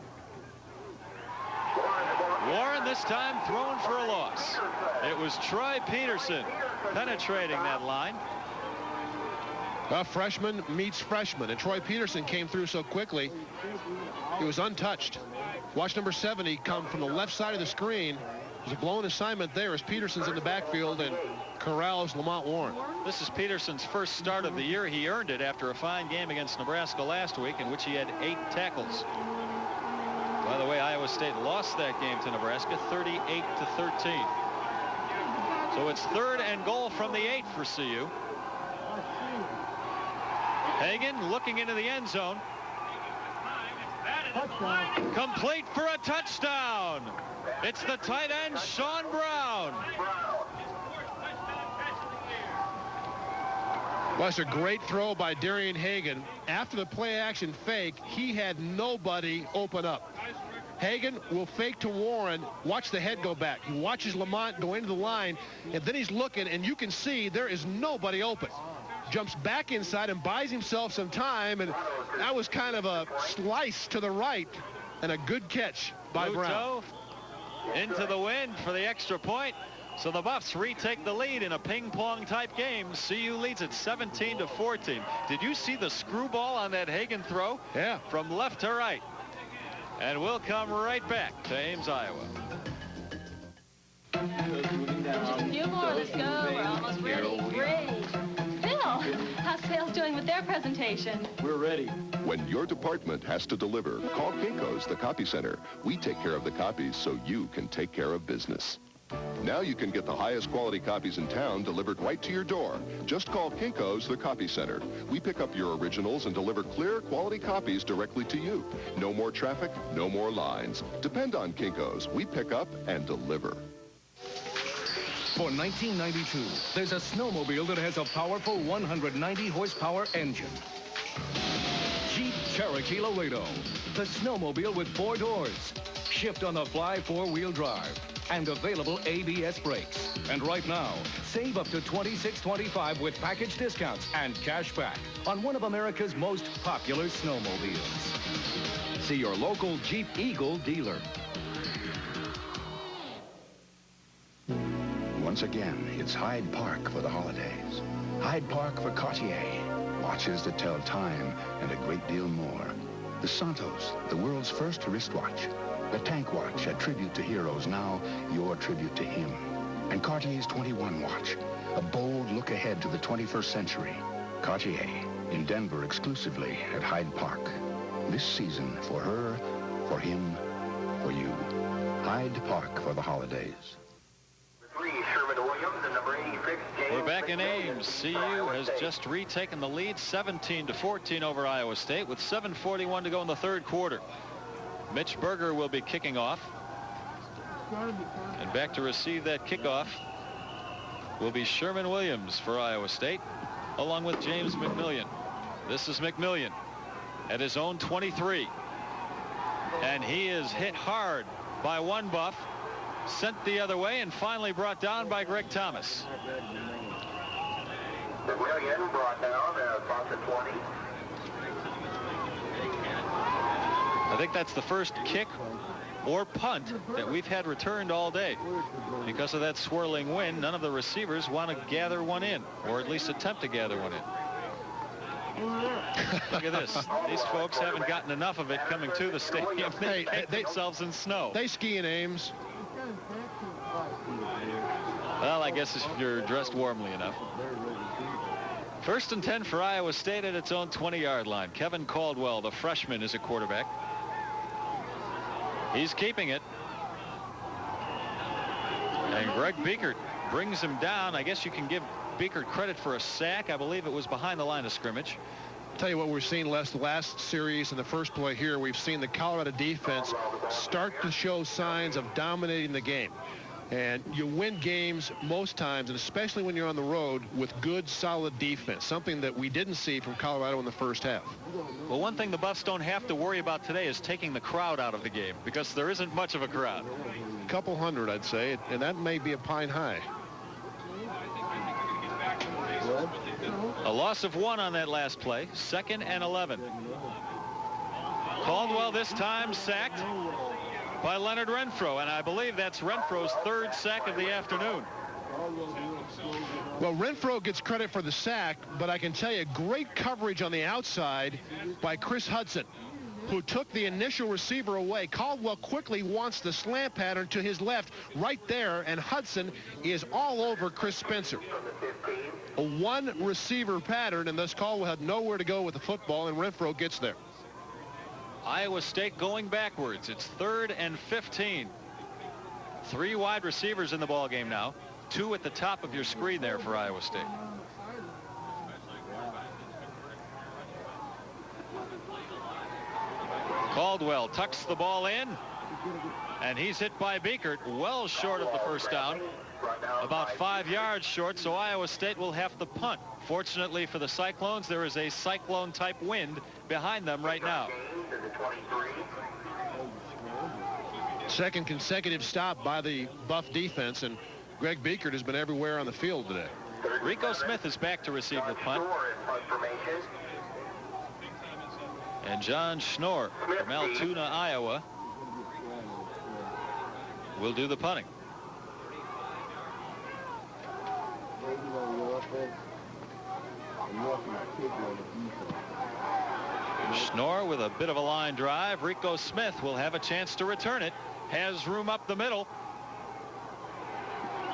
Warren this time thrown for a loss. It was Troy Peterson penetrating that line. Well, freshman meets freshman, and Troy Peterson came through so quickly, he was untouched. Watch number 70 come from the left side of the screen. There's a blown assignment there as Peterson's in the backfield and corrals Lamont Warren. This is Peterson's first start of the year. He earned it after a fine game against Nebraska last week, in which he had 8 tackles. By the way, Iowa State lost that game to Nebraska 38-13. So it's third and goal from the 8 for CU. Hagan looking into the end zone. Complete for a touchdown. It's the tight end, Sean Brown. Well, it's a great throw by Darian Hagan. After the play action fake, he had nobody open up. Hagan will fake to Warren. Watch the head go back. He watches Lamont go into the line, and then he's looking, and you can see there is nobody open. Jumps back inside and buys himself some time, and that was kind of a slice to the right and a good catch by Brown. Into the wind for the extra point. So the Buffs retake the lead in a ping-pong type game. CU leads it 17-14. Did you see the screwball on that Hagan throw? Yeah. From left to right. And we'll come right back to Ames, Iowa. Just a few more. Let's go. We're almost ready. Great. Phil, how's sales doing with their presentation? We're ready. When your department has to deliver, call Kinko's, the copy center. We take care of the copies so you can take care of business. Now you can get the highest quality copies in town delivered right to your door. Just call Kinko's, the copy center. We pick up your originals and deliver clear quality copies directly to you. No more traffic, no more lines. Depend on Kinko's. We pick up and deliver. For 1992, there's a snowmobile that has a powerful 190 horsepower engine. Jeep Cherokee Laredo, the snowmobile with 4 doors, shift on the fly 4-wheel drive, and available ABS brakes. And right now, save up to $26.25 with package discounts and cash back on one of America's most popular snowmobiles. See your local Jeep Eagle dealer. Once again, it's Hyde Park for the holidays. Hyde Park for Cartier. Watches that tell time and a great deal more. The Santos, the world's first wristwatch. The Tank Watch, a tribute to heroes, now your tribute to him. And Cartier's 21 watch, a bold look ahead to the 21st century. Cartier, in Denver exclusively at Hyde Park. This season for her, for him, for you. Hyde Park for the holidays. We're back in Ames. CU has just retaken the lead 17-14 over Iowa State with 7:41 to go in the third quarter. Mitch Berger will be kicking off. And back to receive that kickoff will be Sherman Williams for Iowa State, along with James McMillian. This is McMillian at his own 23. And he is hit hard by one Buff, sent the other way, and finally brought down by Greg Thomas. McMillian brought down across the 20. I think that's the first kick or punt that we've had returned all day. Because of that swirling wind, none of the receivers want to gather one in, or at least attempt to gather one in. Look at this. These folks haven't gotten enough of it coming to the stadium. They paint themselves in snow. They ski in Ames. Well, I guess if you're dressed warmly enough. 1st and 10 for Iowa State at its own 20-yard line. Kevin Caldwell, the freshman, is a quarterback. He's keeping it. And Greg Biekert brings him down. I guess you can give Biekert credit for a sack. I believe it was behind the line of scrimmage. Tell you what we're seeing, Les, the last series and the first play here, we've seen the Colorado defense start to show signs of dominating the game. And you win games most times, and especially when you're on the road, with good, solid defense, something that we didn't see from Colorado in the first half. Well, one thing the Buffs don't have to worry about today is taking the crowd out of the game, because there isn't much of a crowd. A couple hundred, I'd say, and that may be a pine high. A loss of 1 on that last play. 2nd and 11. Caldwell this time sacked by Leonard Renfro, and I believe that's Renfro's 3rd sack of the afternoon. Well, Renfro gets credit for the sack, but I can tell you great coverage on the outside by Chris Hudson, who took the initial receiver away. Caldwell quickly wants the slant pattern to his left right there, and Hudson is all over Chris Spencer. A one receiver pattern, and thus Caldwell had nowhere to go with the football, and Renfro gets there. Iowa State going backwards. It's 3rd and 15. 3 wide receivers in the ball game now. 2 at the top of your screen there for Iowa State. Caldwell tucks the ball in, and he's hit by Biekert, well short of the first down. About 5 yards short, so Iowa State will have to punt. Fortunately for the Cyclones, there is a cyclone-type wind behind them right now. Second consecutive stop by the Buff defense, and Greg Biekert has been everywhere on the field today. Rico Smith is back to receive the punt. And John Schnorr from Altoona, Iowa, will do the punting. Schnorr with a bit of a line drive. Rico Smith will have a chance to return it. Has room up the middle.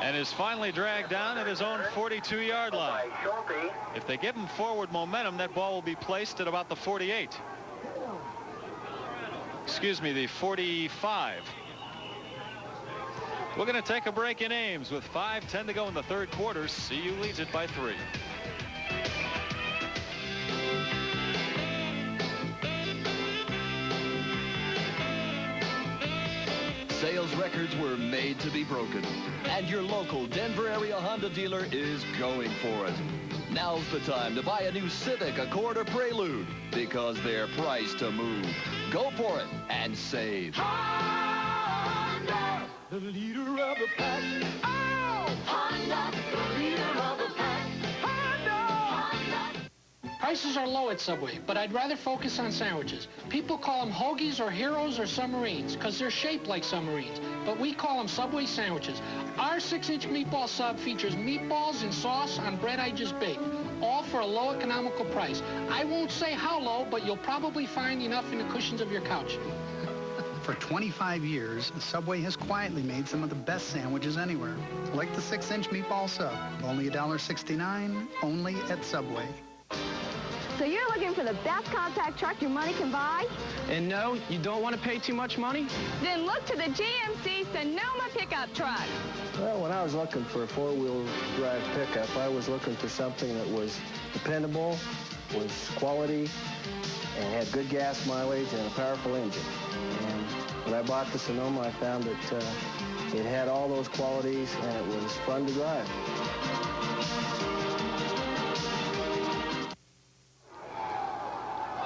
And is finally dragged down at his own 42-yard line. If they give him forward momentum, that ball will be placed at about the 48. Excuse me, the 45. We're going to take a break in Ames with 5:10 to go in the 3rd quarter. CU leads it by 3. Sales records were made to be broken, and your local Denver area Honda dealer is going for it. Now's the time to buy a new Civic, Accord, or Prelude, because they're priced to move. Go for it and save. Honda, the leader of the pack. Oh! Honda, the leader of the pack. Honda! Prices are low at Subway, but I'd rather focus on sandwiches. People call them hoagies or heroes or submarines because they're shaped like submarines, but we call them Subway sandwiches. Our 6-inch meatball sub features meatballs and sauce on bread I just baked, all for a low economical price. I won't say how low, but you'll probably find enough in the cushions of your couch. For 25 years, Subway has quietly made some of the best sandwiches anywhere, like the 6-inch meatball sub, only $1.69, only at Subway. So you're looking for the best compact truck your money can buy? And no, you don't want to pay too much money? Then look to the GMC Sonoma pickup truck. Well, when I was looking for a 4-wheel drive pickup, I was looking for something that was dependable, was quality, and had good gas mileage and a powerful engine. And when I bought the Sonoma, I found that it had all those qualities and it was fun to drive.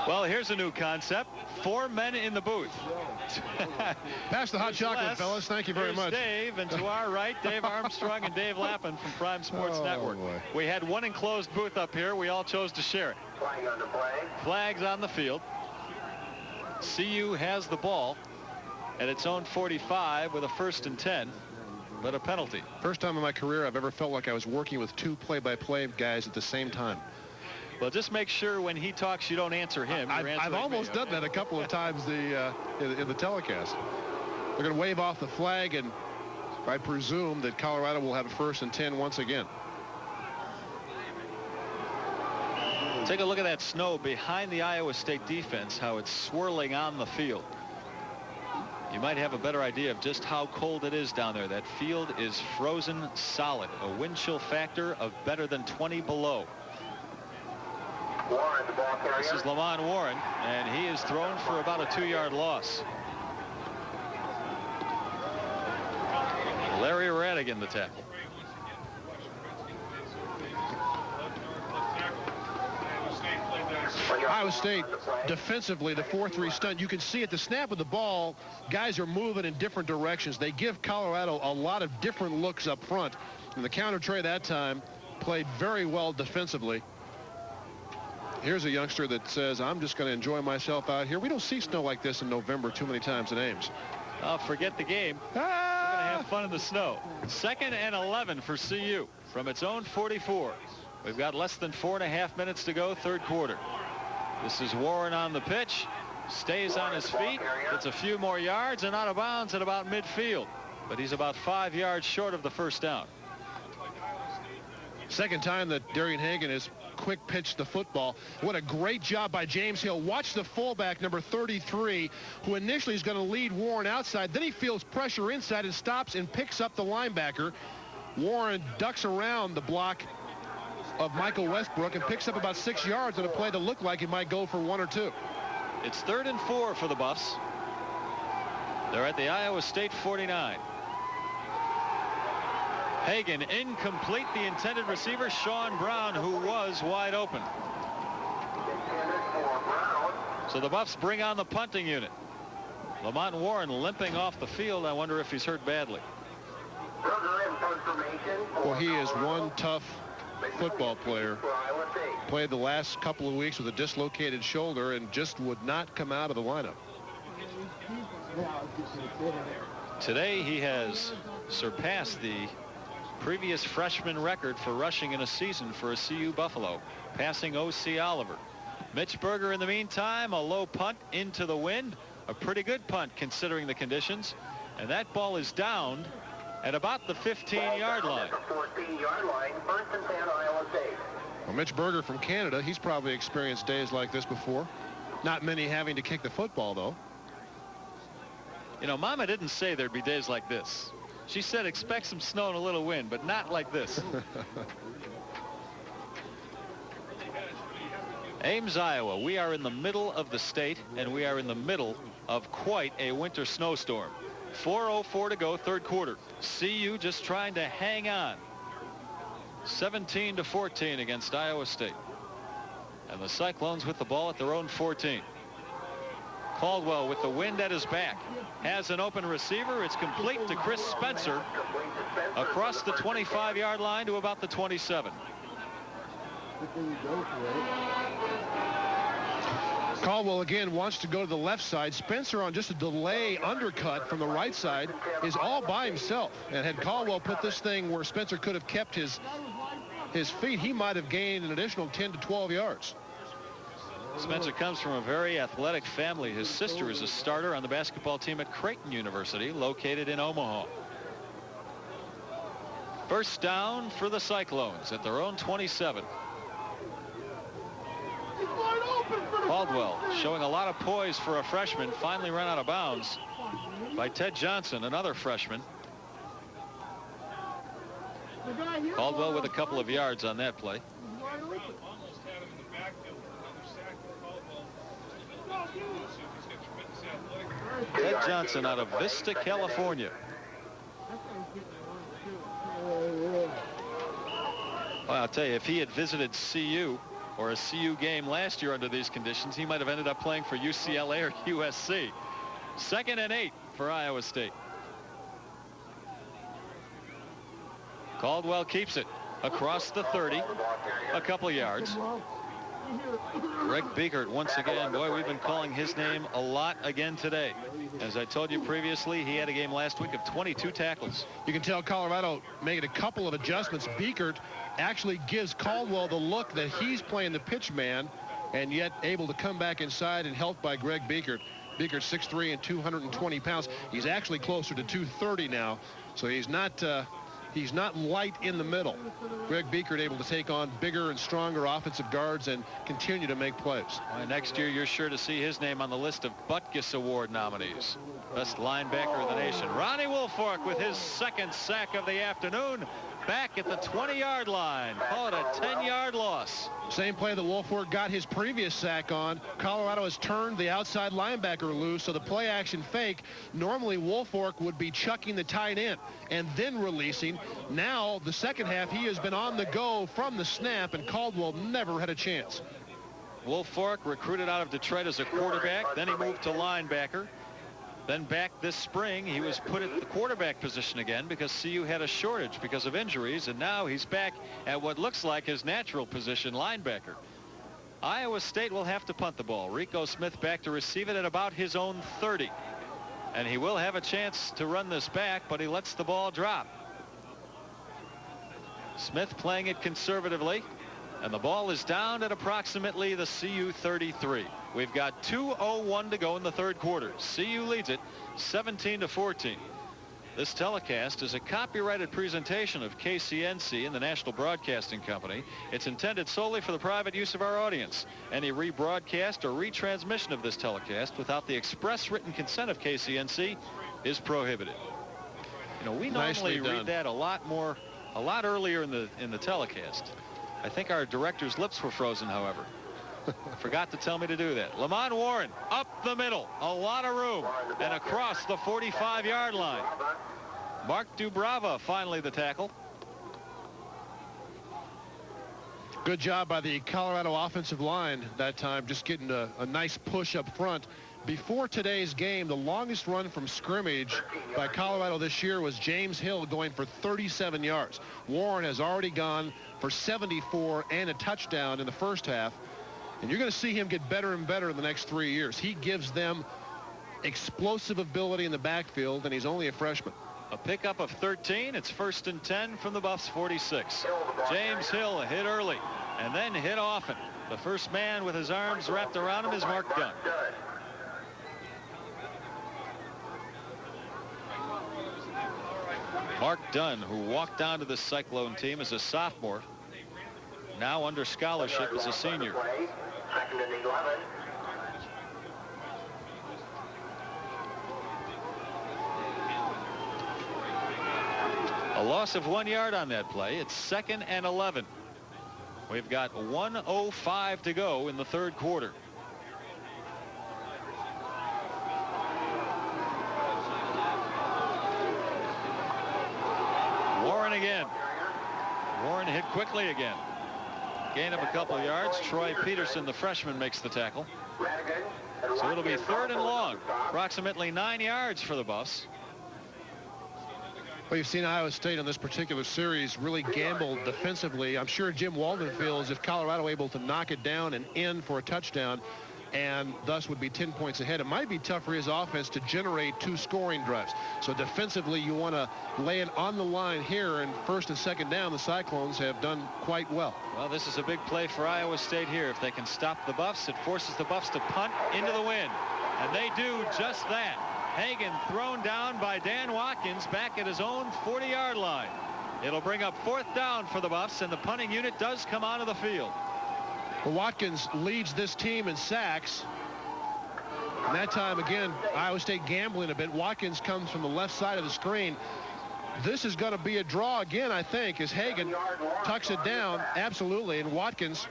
Well, here's a new concept. 4 men in the booth. Pass the hot chocolate, fellas. Thank you very Here's much. Dave, and to our right, Dave Armstrong and Dave Lappin from Prime Sports Network. Boy. We had one enclosed booth up here. We all chose to share it. Flag on the play. Flags on the field. CU has the ball at its own 45 with a 1st and 10, but a penalty. First time in my career I've ever felt like I was working with 2 play-by-play guys at the same time. Well, just make sure when he talks you don't answer him. I've almost done that a couple of times in the telecast. They're going to wave off the flag, and I presume that Colorado will have a 1st and 10 once again. Take a look at that snow behind the Iowa State defense, how it's swirling on the field. You might have a better idea of just how cold it is down there. That field is frozen solid, a wind chill factor of better than 20 below. Warren, the ball carrier. This is Lamont Warren, and he is thrown for about a 2-yard loss. Larry Radigan, the tackle. Iowa State defensively, the 4-3 stunt. You can see at the snap of the ball, guys are moving in different directions. They give Colorado a lot of different looks up front. And the counter Trey that time played very well defensively. Here's a youngster that says, I'm just going to enjoy myself out here. We don't see snow like this in November too many times in Ames. Oh, forget the game. We're going to have fun in the snow. 2nd and 11 for CU from its own 44. We've got less than 4.5 minutes to go, 3rd quarter. This is Warren on the pitch. Stays on his feet. Gets a few more yards and out of bounds at about midfield. But he's about 5 yards short of the 1st down. Second time that Darian Hagan has quick pitched the football. What a great job by James Hill. Watch the fullback, number 33, who initially is going to lead Warren outside. Then he feels pressure inside and stops and picks up the linebacker. Warren ducks around the block of Michael Westbrook and picks up about 6 yards on a play that looked like it might go for 1 or 2. It's 3rd and 4 for the Buffs. They're at the Iowa State 49. Hagan incomplete. The intended receiver, Sean Brown, who was wide open. So the Buffs bring on the punting unit. Lamont Warren limping off the field. I wonder if he's hurt badly. Well, he is one tough football player. Played the last couple of weeks with a dislocated shoulder and just would not come out of the lineup. Today he has surpassed the previous freshman record for rushing in a season for a CU Buffalo, passing O.C. Oliver. Mitch Berger in the meantime, a low punt into the wind, a pretty good punt considering the conditions, and that ball is downed at about the 15-yard line. 14-yard line, 1st and 10, Iowa State. Well, Mitch Berger from Canada, he's probably experienced days like this before. Not many having to kick the football, though. You know, Mama didn't say there'd be days like this. She said expect some snow and a little wind, but not like this. Ames, Iowa. We are in the middle of the state, and we are in the middle of quite a winter snowstorm. 4:04 to go, 3rd quarter. CU just trying to hang on. 17-14 against Iowa State. And the Cyclones with the ball at their own 14. Caldwell with the wind at his back. Has an open receiver. It's complete to Chris Spencer across the 25-yard line to about the 27. Caldwell again wants to go to the left side. Spencer on just a delay undercut from the right side is all by himself. And had Caldwell put this thing where Spencer could have kept his feet, he might have gained an additional 10 to 12 yards. Spencer comes from a very athletic family. His sister is a starter on the basketball team at Creighton University, located in Omaha. First down for the Cyclones at their own 27. Caldwell showing a lot of poise for a freshman, finally run out of bounds by Ted Johnson, another freshman. Caldwell with a couple of yards on that play. Ted Johnson out of Vista, California. Well, I'll tell you, if he had visited CU or a CU game last year under these conditions, he might have ended up playing for UCLA or USC. 2nd and 8 for Iowa State. Caldwell keeps it across the 30, a couple of yards. Greg Biekert once again. Boy, we've been calling his name a lot again today. As I told you previously, he had a game last week of 22 tackles. You can tell Colorado made a couple of adjustments. Biekert actually gives Caldwell the look that he's playing the pitch man, and yet able to come back inside and helped by Greg Biekert. Biekert 6'3" and 220 pounds. He's actually closer to 230 now, so he's not light in the middle. Greg Biekert able to take on bigger and stronger offensive guards and continue to make plays. Next year, you're sure to see his name on the list of Butkus Award nominees. Best linebacker of the nation. Ronnie Woolfolk with his 2nd sack of the afternoon. Back at the 20-yard line. Call it a 10-yard loss. Same play that Woolfolk got his previous sack on. Colorado has turned the outside linebacker loose, so the play action fake. Normally Woolfolk would be chucking the tight end and then releasing. Now the second half he has been on the go from the snap, and Caldwell never had a chance. Woolfolk recruited out of Detroit as a quarterback, then he moved to linebacker. Then back this spring, he was put at the quarterback position again because CU had a shortage because of injuries, and now he's back at what looks like his natural position, linebacker. Iowa State will have to punt the ball. Rico Smith back to receive it at about his own 30. And he will have a chance to run this back, but he lets the ball drop. Smith playing it conservatively, and the ball is down at approximately the CU 33. We've got 2:01 to go in the 3rd quarter. CU leads it 17-14. This telecast is a copyrighted presentation of KCNC and the National Broadcasting Company. It's intended solely for the private use of our audience. Any rebroadcast or retransmission of this telecast without the express written consent of KCNC is prohibited. You know, we normally read that a lot earlier in the telecast. I think our director's lips were frozen, however. Forgot to tell me to do that. Lamont Warren up the middle, a lot of room, and across the 45-yard line. Mark Dubrava finally the tackle. Good job by the Colorado offensive line that time, just getting a nice push up front. Before today's game, the longest run from scrimmage by Colorado this year was James Hill going for 37 yards. Warren has already gone for 74 and a touchdown in the first half. And you're going to see him get better and better in the next 3 years. He gives them explosive ability in the backfield, and he's only a freshman. A pickup of 13. It's 1st and 10 from the Buffs' 46. James Hill hit early and then hit often. The first man with his arms wrapped around him is Mark Dunn. Mark Dunn, who walked down to the Cyclone team as a sophomore, now under scholarship as a senior. 2nd and 11. A loss of 1 yard on that play. It's 2nd and 11. We've got 1:05 to go in the 3rd quarter. Warren again. Warren hit quickly again. Gain of a couple of yards. Troy Peterson, the freshman, makes the tackle. So it'll be 3rd and long. Approximately 9 yards for the Buffs. Well, you've seen Iowa State in this particular series really gamble defensively. I'm sure Jim Walden feels if Colorado able to knock it down and in for a touchdown, and thus would be 10 points ahead, it might be tough for his offense to generate 2 scoring drives. So defensively, you want to lay it on the line here, and 1st and 2nd down, the Cyclones have done quite well. Well, this is a big play for Iowa State here. If they can stop the Buffs, it forces the Buffs to punt into the wind, and they do just that. Hagan thrown down by Dan Watkins back at his own 40-yard line. It'll bring up 4th down for the Buffs, and the punting unit does come onto the field. Well, Watkins leads this team in sacks. And that time, again, Iowa State gambling a bit. Watkins comes from the left side of the screen. This is going to be a draw again, I think, as Hagan tucks it down. Absolutely. And Watkins,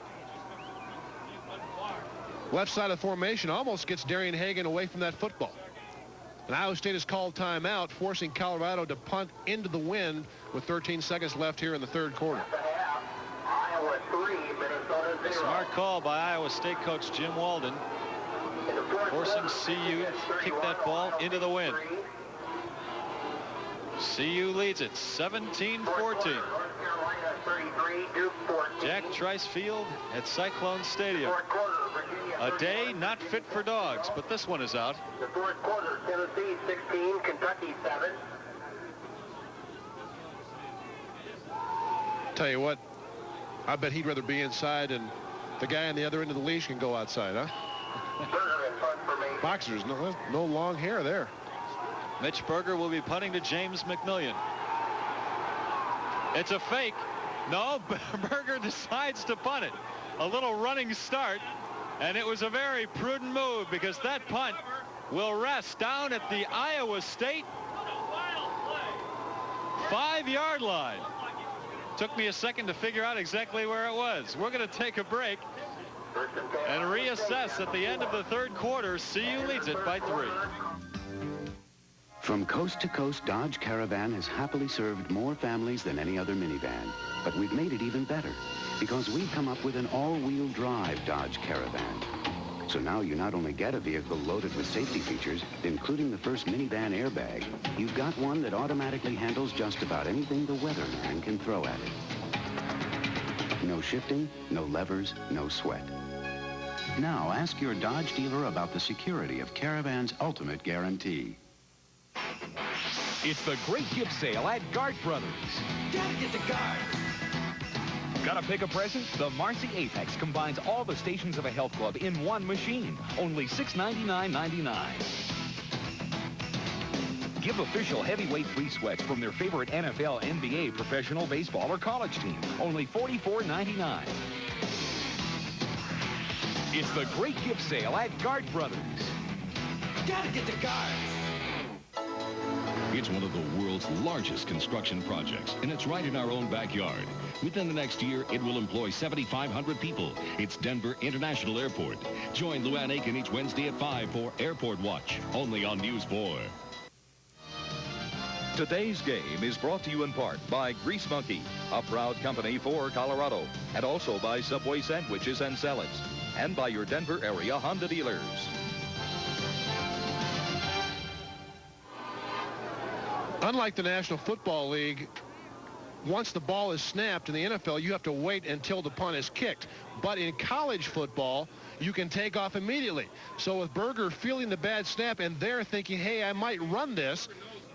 left side of the formation, almost gets Darian Hagan away from that football. And Iowa State has called timeout, forcing Colorado to punt into the wind with 13 seconds left here in the 3rd quarter. Iowa 3, Minnesota 0. Smart call by Iowa State coach Jim Walden, forcing CU to kick that ball into the wind. CU leads it 17-14. Jack Trice Field at Cyclone Stadium. A day not fit for dogs, but this one is out. The fourth quarter, Tennessee 16, Kentucky 7. Tell you what, I bet he'd rather be inside, and the guy on the other end of the leash can go outside, huh? Boxers, no long hair there. Mitch Berger will be punting to James McMillian. It's a fake. No, Berger decides to punt it. A little running start, and it was a very prudent move because that punt will rest down at the Iowa State 5-yard line. Took me a second to figure out exactly where it was. We're going to take a break and reassess at the end of the third quarter. CU leads it by 3. From coast to coast, Dodge Caravan has happily served more families than any other minivan. But we've made it even better because we've come up with an all-wheel drive Dodge Caravan. So now you not only get a vehicle loaded with safety features, including the first minivan airbag, you've got one that automatically handles just about anything the weatherman can throw at it. No shifting, no levers, no sweat. Now ask your Dodge dealer about the security of Caravan's ultimate guarantee. It's the great gift sale at Guard Brothers. Gotta get the guards. Gotta pick a present? The Marcy Apex combines all the stations of a health club in one machine. Only $699.99. Give official heavyweight free sweats from their favorite NFL, NBA, professional baseball, or college team. Only $44.99. It's the great gift sale at Guard Brothers. Gotta get the guards. It's one of the world's largest construction projects, and it's right in our own backyard. Within the next year, it will employ 7,500 people. It's Denver International Airport. Join Luann Aiken each Wednesday at 5 for Airport Watch, only on News 4. Today's game is brought to you in part by Grease Monkey, a proud company for Colorado, and also by Subway Sandwiches and Salads, and by your Denver area Honda dealers. Unlike the National Football League, once the ball is snapped in the NFL, you have to wait until the punt is kicked. But in college football, you can take off immediately. So with Berger feeling the bad snap and they're thinking, hey, I might run this,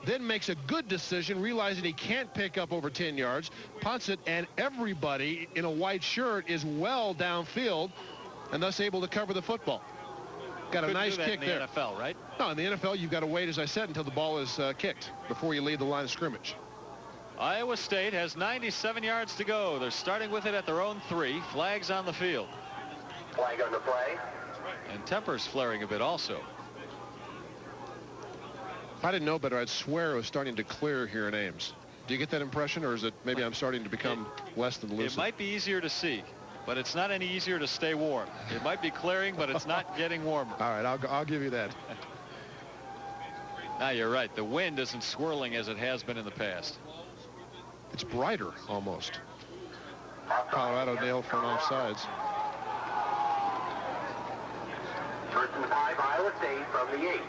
then makes a good decision, realizing he can't pick up over 10 yards, punts it, and everybody in a white shirt is well downfield and thus able to cover the football. Got a nice kick there. In the NFL, right? No, in the NFL, you've got to wait, as I said, until the ball is kicked before you leave the line of scrimmage. Iowa State has 97 yards to go. They're starting with it at their own 3. Flags on the field. Flag on the play. And tempers flaring a bit also. If I didn't know better, I'd swear it was starting to clear here in Ames. Do you get that impression, or is it maybe I'm starting to become less than lucid? It might be easier to see, but it's not any easier to stay warm. It might be clearing, but it's not getting warmer. All right, I'll give you that. Now, you're right. The wind isn't swirling as it has been in the past. It's brighter, almost. Colorado nailed for an offsides. First and 5, Iowa State from the 8.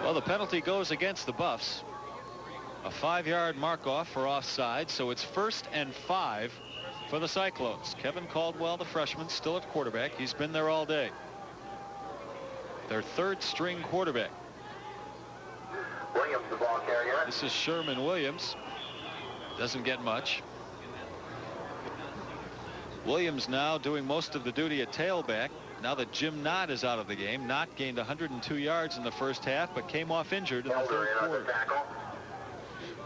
Well, the penalty goes against the Buffs. A 5-yard mark-off for offside, so it's 1st and 5 for the Cyclones. Kevin Caldwell, the freshman, still at quarterback. He's been there all day. Their 3rd-string quarterback. Williams, the ball carrier. This is Sherman Williams. Doesn't get much. Williams now doing most of the duty at tailback. Now that Jim Knott is out of the game. Knott gained 102 yards in the first half, but came off injured in the 3rd quarter.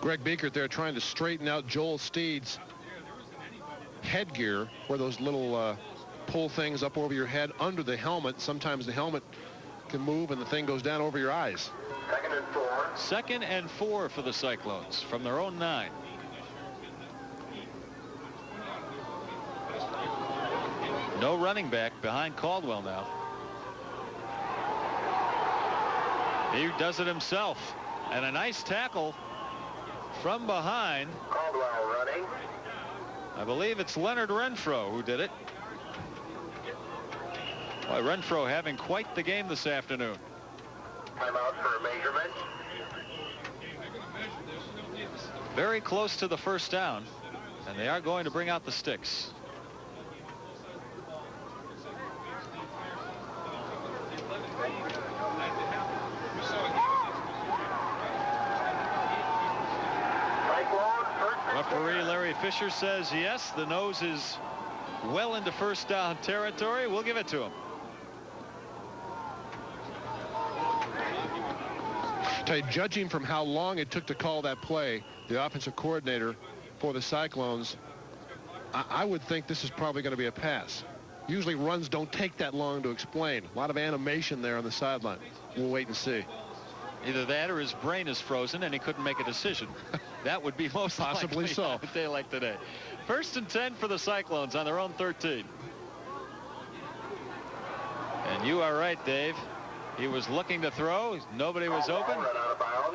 Greg Biekert there trying to straighten out Joel Steed's headgear, where those little pull things up over your head under the helmet. Sometimes the helmet can move and the thing goes down over your eyes. 2nd and 4. 2nd and 4 for the Cyclones from their own 9. No running back behind Caldwell now. He does it himself. And a nice tackle from behind. Caldwell running. I believe it's Leonard Renfro who did it. Boy, Renfro having quite the game this afternoon. Timeout for a measurement. Very close to the first down, and they are going to bring out the sticks. Referee Larry Fisher says yes, the nose is well into first down territory. We'll give it to him. Judging from how long it took to call that play, the offensive coordinator for the Cyclones, I would think this is probably going to be a pass. Usually runs don't take that long to explain. A lot of animation there on the sideline. We'll wait and see. Either that or his brain is frozen and he couldn't make a decision. That would be most possibly likely so. On a day like today. 1st and 10 for the Cyclones on their own 13. And you are right, Dave. He was looking to throw. Nobody was open.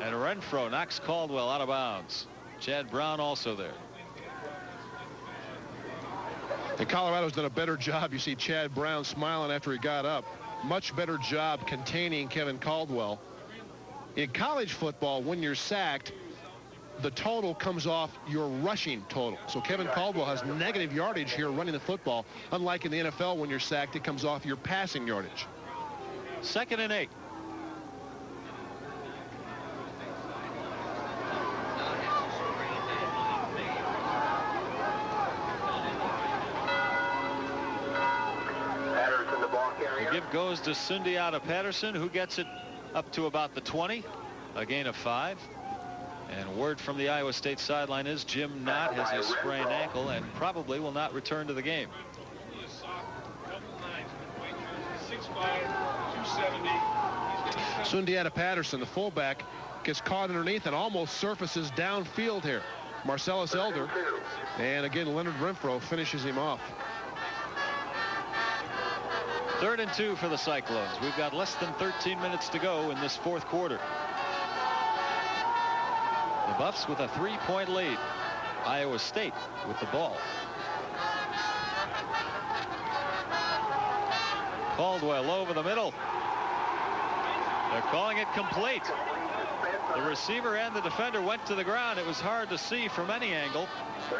And Renfro knocks Caldwell out of bounds. Chad Brown also there. And Colorado's done a better job. You see Chad Brown smiling after he got up. Much better job containing Kevin Caldwell. In college football, when you're sacked, the total comes off your rushing total. So Kevin Caldwell has negative yardage here running the football. Unlike in the NFL, when you're sacked, it comes off your passing yardage. 2nd and 8. Patterson, the ball carrier. The give goes to Sundiata Patterson, who gets it up to about the 20, a gain of 5. And word from the Iowa State sideline is Jim Knott has a sprained ankle and probably will not return to the game. 6'5", 270. Sundiata Patterson, the fullback, gets caught underneath and almost surfaces downfield here. Marcellus Elder, and again Leonard Renfro finishes him off. 3rd and 2 for the Cyclones. We've got less than 13 minutes to go in this 4th quarter. The Buffs with a 3-point lead. Iowa State with the ball. Caldwell over the middle. They're calling it complete. The receiver and the defender went to the ground. It was hard to see from any angle.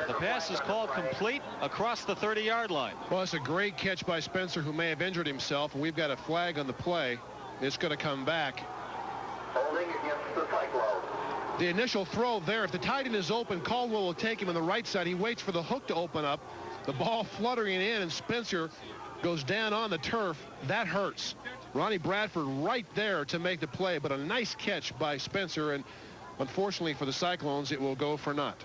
The pass is called complete across the 30-yard line. Well, it's a great catch by Spencer, who may have injured himself. And we've got a flag on the play. It's going to come back. Holding against the Cyclones. The initial throw there, if the tight end is open, Caldwell will take him on the right side. He waits for the hook to open up. The ball fluttering in, and Spencer goes down on the turf. That hurts. Ronnie Bradford right there to make the play, but a nice catch by Spencer, and unfortunately for the Cyclones, it will go for naught.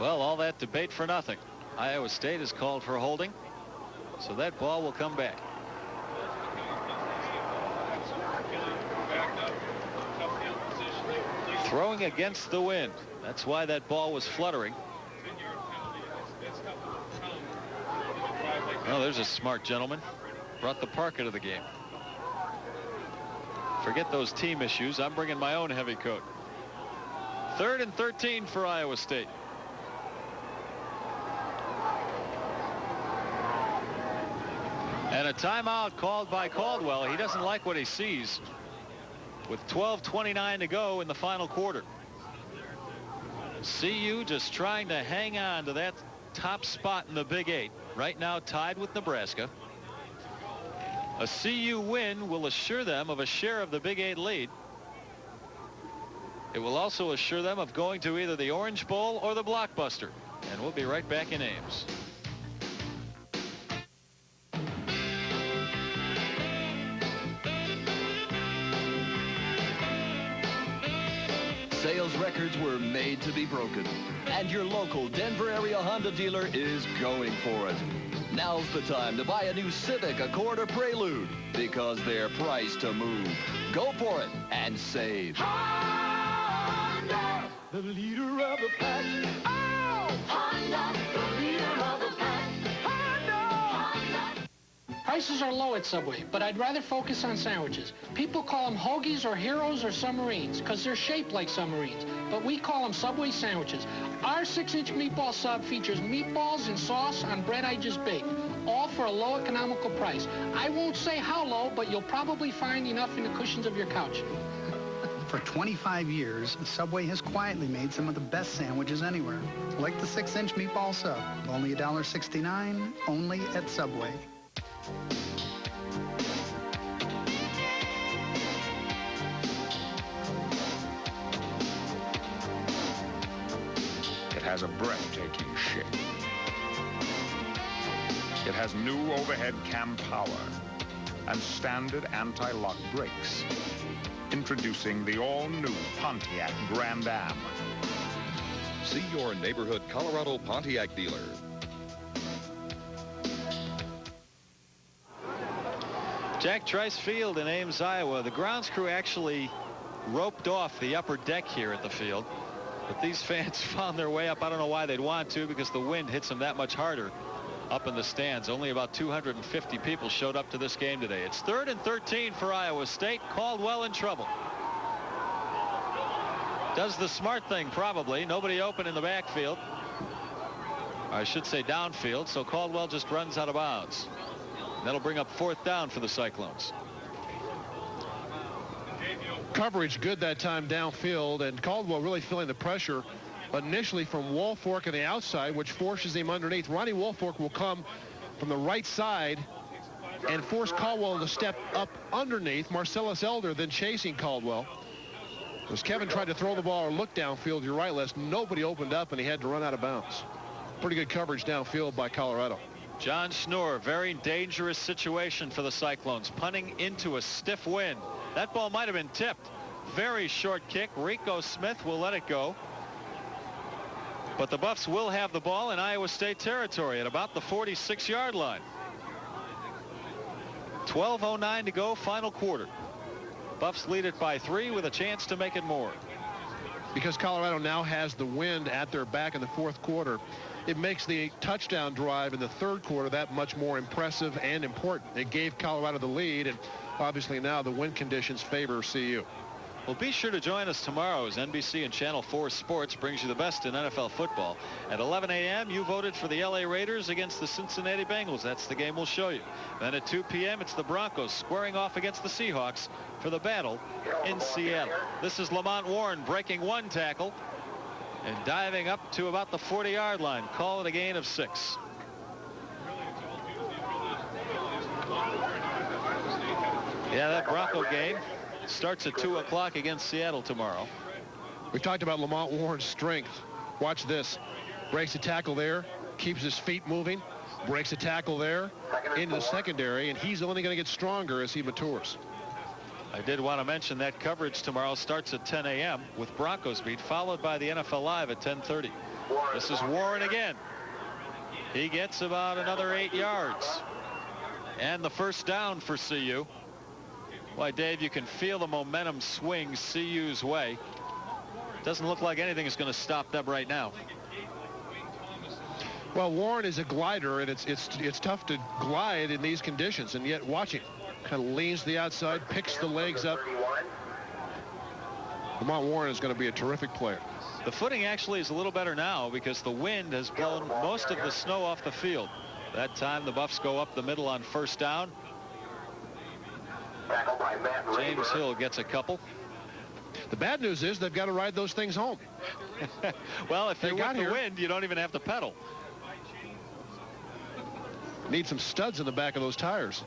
Well, all that debate for nothing. Iowa State is called for holding, so that ball will come back. Throwing against the wind. That's why that ball was fluttering. Oh, there's a smart gentleman. Brought the parka to the game. Forget those team issues. I'm bringing my own heavy coat. 3rd and 13 for Iowa State. And a timeout called by Caldwell. He doesn't like what he sees with 12:29 to go in the final quarter. CU just trying to hang on to that top spot in the Big 8. Right now tied with Nebraska. A CU win will assure them of a share of the Big 8 lead. It will also assure them of going to either the Orange Bowl or the Blockbuster. And we'll be right back in Ames. Sales records were made to be broken, and your local Denver area Honda dealer is going for it. Now's the time to buy a new Civic, Accord, or Prelude, because they're priced to move. Go for it and save. Honda, the leader of the pack. Oh, Honda, the leader of the pack. Honda. Prices Prices are low at Subway, but I'd rather focus on sandwiches. People call them hoagies or heroes or submarines because they're shaped like submarines, but we call them Subway sandwiches. Our 6-inch meatball sub features meatballs and sauce on bread I just baked, all for a low economical price. I won't say how low, but you'll probably find enough in the cushions of your couch. For 25 years, Subway has quietly made some of the best sandwiches anywhere, like the 6-inch meatball sub, only $1.69, only at Subway. It has a breathtaking shape. It has new overhead cam power and standard anti-lock brakes. Introducing the all-new Pontiac Grand Am. See your neighborhood Colorado Pontiac dealer. Jack Trice Field in Ames, Iowa. The grounds crew actually roped off the upper deck here at the field, but these fans found their way up. I don't know why they'd want to, because the wind hits them that much harder up in the stands. Only about 250 people showed up to this game today. It's 3rd and 13 for Iowa State. Caldwell in trouble. Does the smart thing, probably. Nobody open in the backfield. I should say downfield, so Caldwell just runs out of bounds. That'll bring up 4th down for the Cyclones. Coverage good that time downfield, and Caldwell really feeling the pressure initially from Woolfolk on the outside, which forces him underneath. Ronnie Woolfolk will come from the right side and force Caldwell to step up underneath. Marcellus Elder then chasing Caldwell. As Kevin tried to throw the ball or look downfield, you're right, Les, nobody opened up and he had to run out of bounds. Pretty good coverage downfield by Colorado. John Schnoor, very dangerous situation for the Cyclones, punting into a stiff wind. That ball might have been tipped. Very short kick. Rico Smith will let it go. But the Buffs will have the ball in Iowa State territory at about the 46-yard line. 12:09 to go, final quarter. Buffs lead it by 3 with a chance to make it more. Because Colorado now has the wind at their back in the 4th quarter, it makes the touchdown drive in the 3rd quarter that much more impressive and important. It gave Colorado the lead, and obviously now the wind conditions favor CU. Well, be sure to join us tomorrow as NBC and Channel 4 Sports brings you the best in NFL football. At 11 a.m., you voted for the LA Raiders against the Cincinnati Bengals. That's the game we'll show you. Then at 2 p.m., it's the Broncos squaring off against the Seahawks for the battle in Seattle. This is Lamont Warren breaking 1 tackle and diving up to about the 40-yard line. Call it a gain of 6. Yeah, that Bronco game starts at 2 o'clock against Seattle tomorrow. We talked about Lamont Warren's strength. Watch this. Breaks a tackle there, keeps his feet moving, breaks a tackle there into the secondary, and he's only going to get stronger as he matures. I did want to mention that coverage tomorrow starts at 10 a.m. with Broncos Beat, followed by the NFL Live at 10:30. This is Warren again. He gets about another 8 yards. And the first down for CU. Why, Dave, you can feel the momentum swing CU's way. Doesn't look like anything is going to stop them right now. Well, Warren is a glider, and it's tough to glide in these conditions, and yet watch him. Kind of leans to the outside, picks the legs up. Lamont Warren is going to be a terrific player. The footing actually is a little better now because the wind has blown most of the snow off the field. That time the Buffs go up the middle on first down. James Hill gets a couple. The bad news is they've got to ride those things home. Well, if they got the wind, you don't even have to pedal. Need some studs in the back of those tires.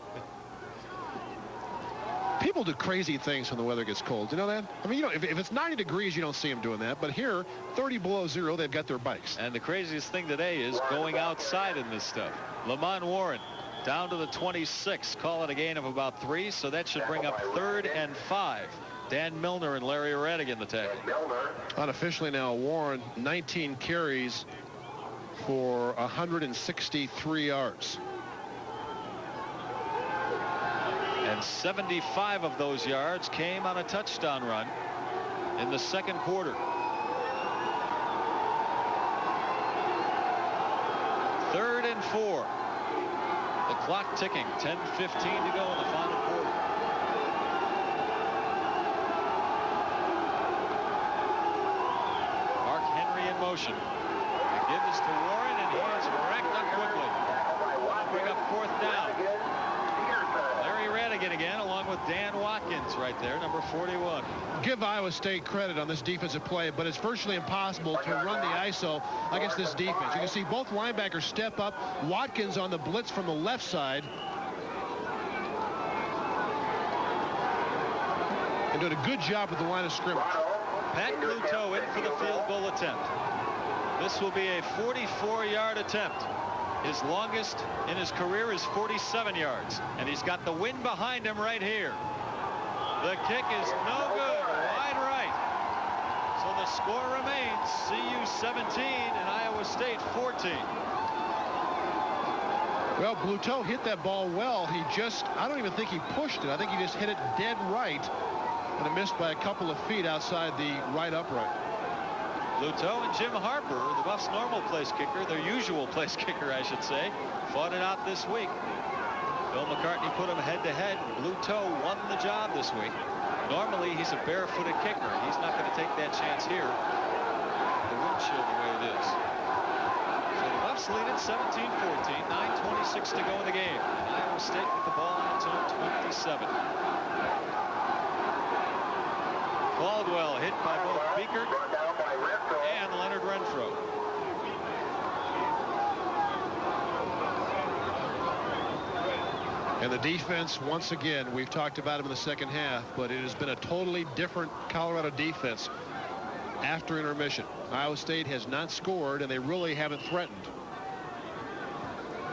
People do crazy things when the weather gets cold. You know that? I mean, you know, if it's 90 degrees, you don't see them doing that. But here, 30 below 0, they've got their bikes. And the craziest thing today is going outside in this stuff. Lamont Warren down to the 26. Call it a gain of about 3, so that should bring up 3rd and 5. Dan Milner and Larry Radigan the tackle. Unofficially now, Warren 19 carries for 163 yards. And 75 of those yards came on a touchdown run in the 2nd quarter. 3rd and 4. The clock ticking. 10:15 to go in the final quarter. Mark Henry in motion. They give this to Warren, and he is racked up quickly. Bring up 4th down. Larry Radigan again, along with Dan Watkins right there, number 41. Give Iowa State credit on this defensive play, but it's virtually impossible to run the ISO against this defense. You can see both linebackers step up. Watkins on the blitz from the left side. And doing a good job with the line of scrimmage. Pat Bluteau in for the field goal attempt. This will be a 44-yard attempt. His longest in his career is 47 yards, and he's got the wind behind him right here. The kick is no good, wide right. So the score remains CU 17 and Iowa State 14. Well, Bluteau hit that ball well. I don't even think he pushed it. I think he just hit it dead right, and it missed by a couple of feet outside the right upright. Bluteau and Jim Harper, the Buffs' normal place kicker, their usual place kicker, I should say, fought it out this week. Bill McCartney put him head-to-head. Bluteau won the job this week. Normally, he's a barefooted kicker. He's not going to take that chance here. The windshield the way it is. So the Buffs lead it 17-14, 9:26 to go in the game. And Iowa State with the ball on its own 27. Caldwell hit by both Biekert and Leonard Renfro. And the defense, once again, we've talked about him in the second half, but it has been a totally different Colorado defense after intermission. Iowa State has not scored, and they really haven't threatened.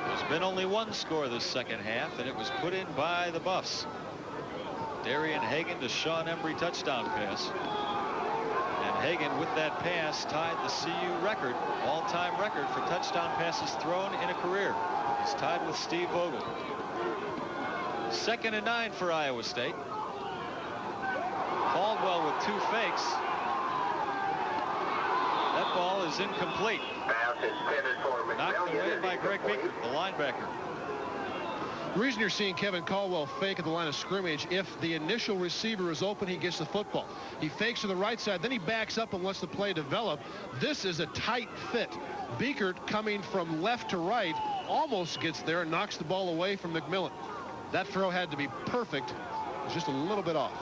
There's been only one score this second half, and it was put in by the Buffs. Darian Hagan to Sean Embry touchdown pass. And Hagan, with that pass, tied the CU record, all-time record for touchdown passes thrown in a career. He's tied with Steve Vogel. 2nd and 9 for Iowa State. Caldwell with 2 fakes. That ball is incomplete. Knocked away by Greg Biekert, the linebacker. The reason you're seeing Kevin Caldwell fake at the line of scrimmage, if the initial receiver is open, he gets the football. He fakes to the right side, then he backs up and lets the play develop. This is a tight fit. Biekert, coming from left to right, almost gets there and knocks the ball away from McMillan. That throw had to be perfect. It was just a little bit off.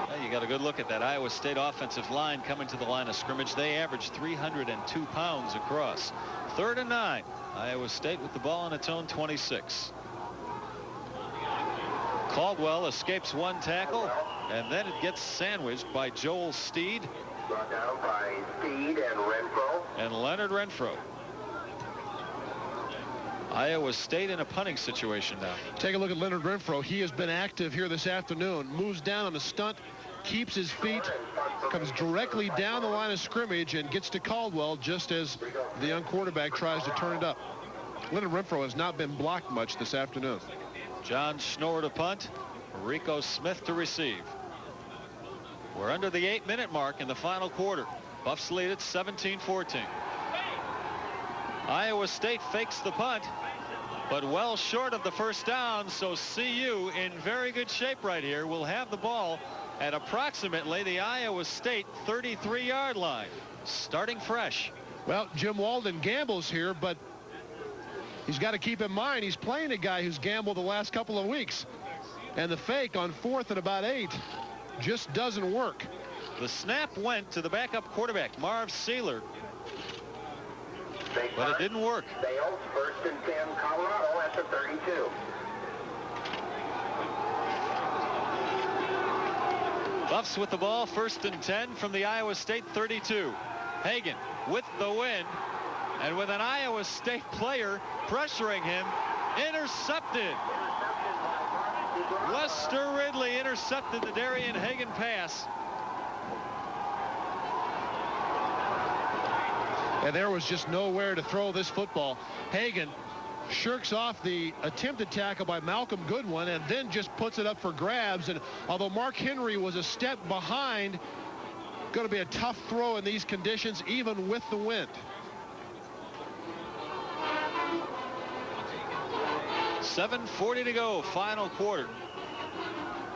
Well, you got a good look at that Iowa State offensive line coming to the line of scrimmage. They averaged 302 pounds across. 3rd and 9. Iowa State with the ball on its own 26. Caldwell escapes one tackle, and then it gets sandwiched by Joel Steed. Brought down by Steed and Renfro. And Leonard Renfro. Iowa State in a punting situation now. Take a look at Leonard Renfro. He has been active here this afternoon. Moves down on the stunt, keeps his feet, comes directly down the line of scrimmage, and gets to Caldwell just as the young quarterback tries to turn it up. Leonard Renfro has not been blocked much this afternoon. John Schnorr to punt. Rico Smith to receive. We're under the 8-minute mark in the final quarter. Buffs lead at 17-14. Iowa State fakes the punt, but well short of the first down, so CU in very good shape right here will have the ball at approximately the Iowa State 33-yard line, starting fresh. Well, Jim Walden gambles here, but he's got to keep in mind he's playing a guy who's gambled the last couple of weeks, and the fake on 4th and about 8 just doesn't work. The snap went to the backup quarterback, Marv Seeler, but it didn't work. Sales, 1st and 10, Colorado at the 32. Buffs with the ball, 1st and 10 from the Iowa State 32. Hagan with the win, and with an Iowa State player pressuring him, intercepted. Lester Ridley intercepted the Darian Hagan pass. And there was just nowhere to throw this football. Hagan shirks off the attempted tackle by Malcolm Goodwin and then just puts it up for grabs. And although Mark Henry was a step behind, going to be a tough throw in these conditions, even with the wind. 7:40 to go, final quarter.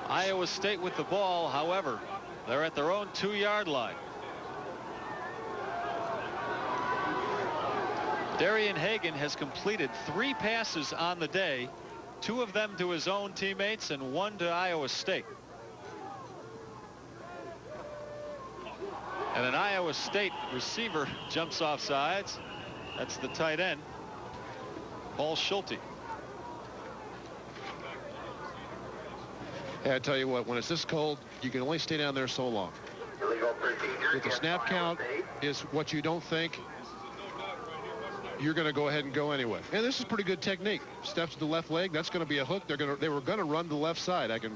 Iowa State with the ball. However, they're at their own 2-yard line. Darian Hagan has completed 3 passes on the day, 2 of them to his own teammates and 1 to Iowa State. And an Iowa State receiver jumps off sides. That's the tight end, Paul Schulte. Yeah, I tell you what, when it's this cold, you can only stay down there so long. If the snap count is what you don't think, you're going to go ahead and go anyway. And this is pretty good technique. Steps to the left leg, that's going to be a hook. They were going to run to the left side, I can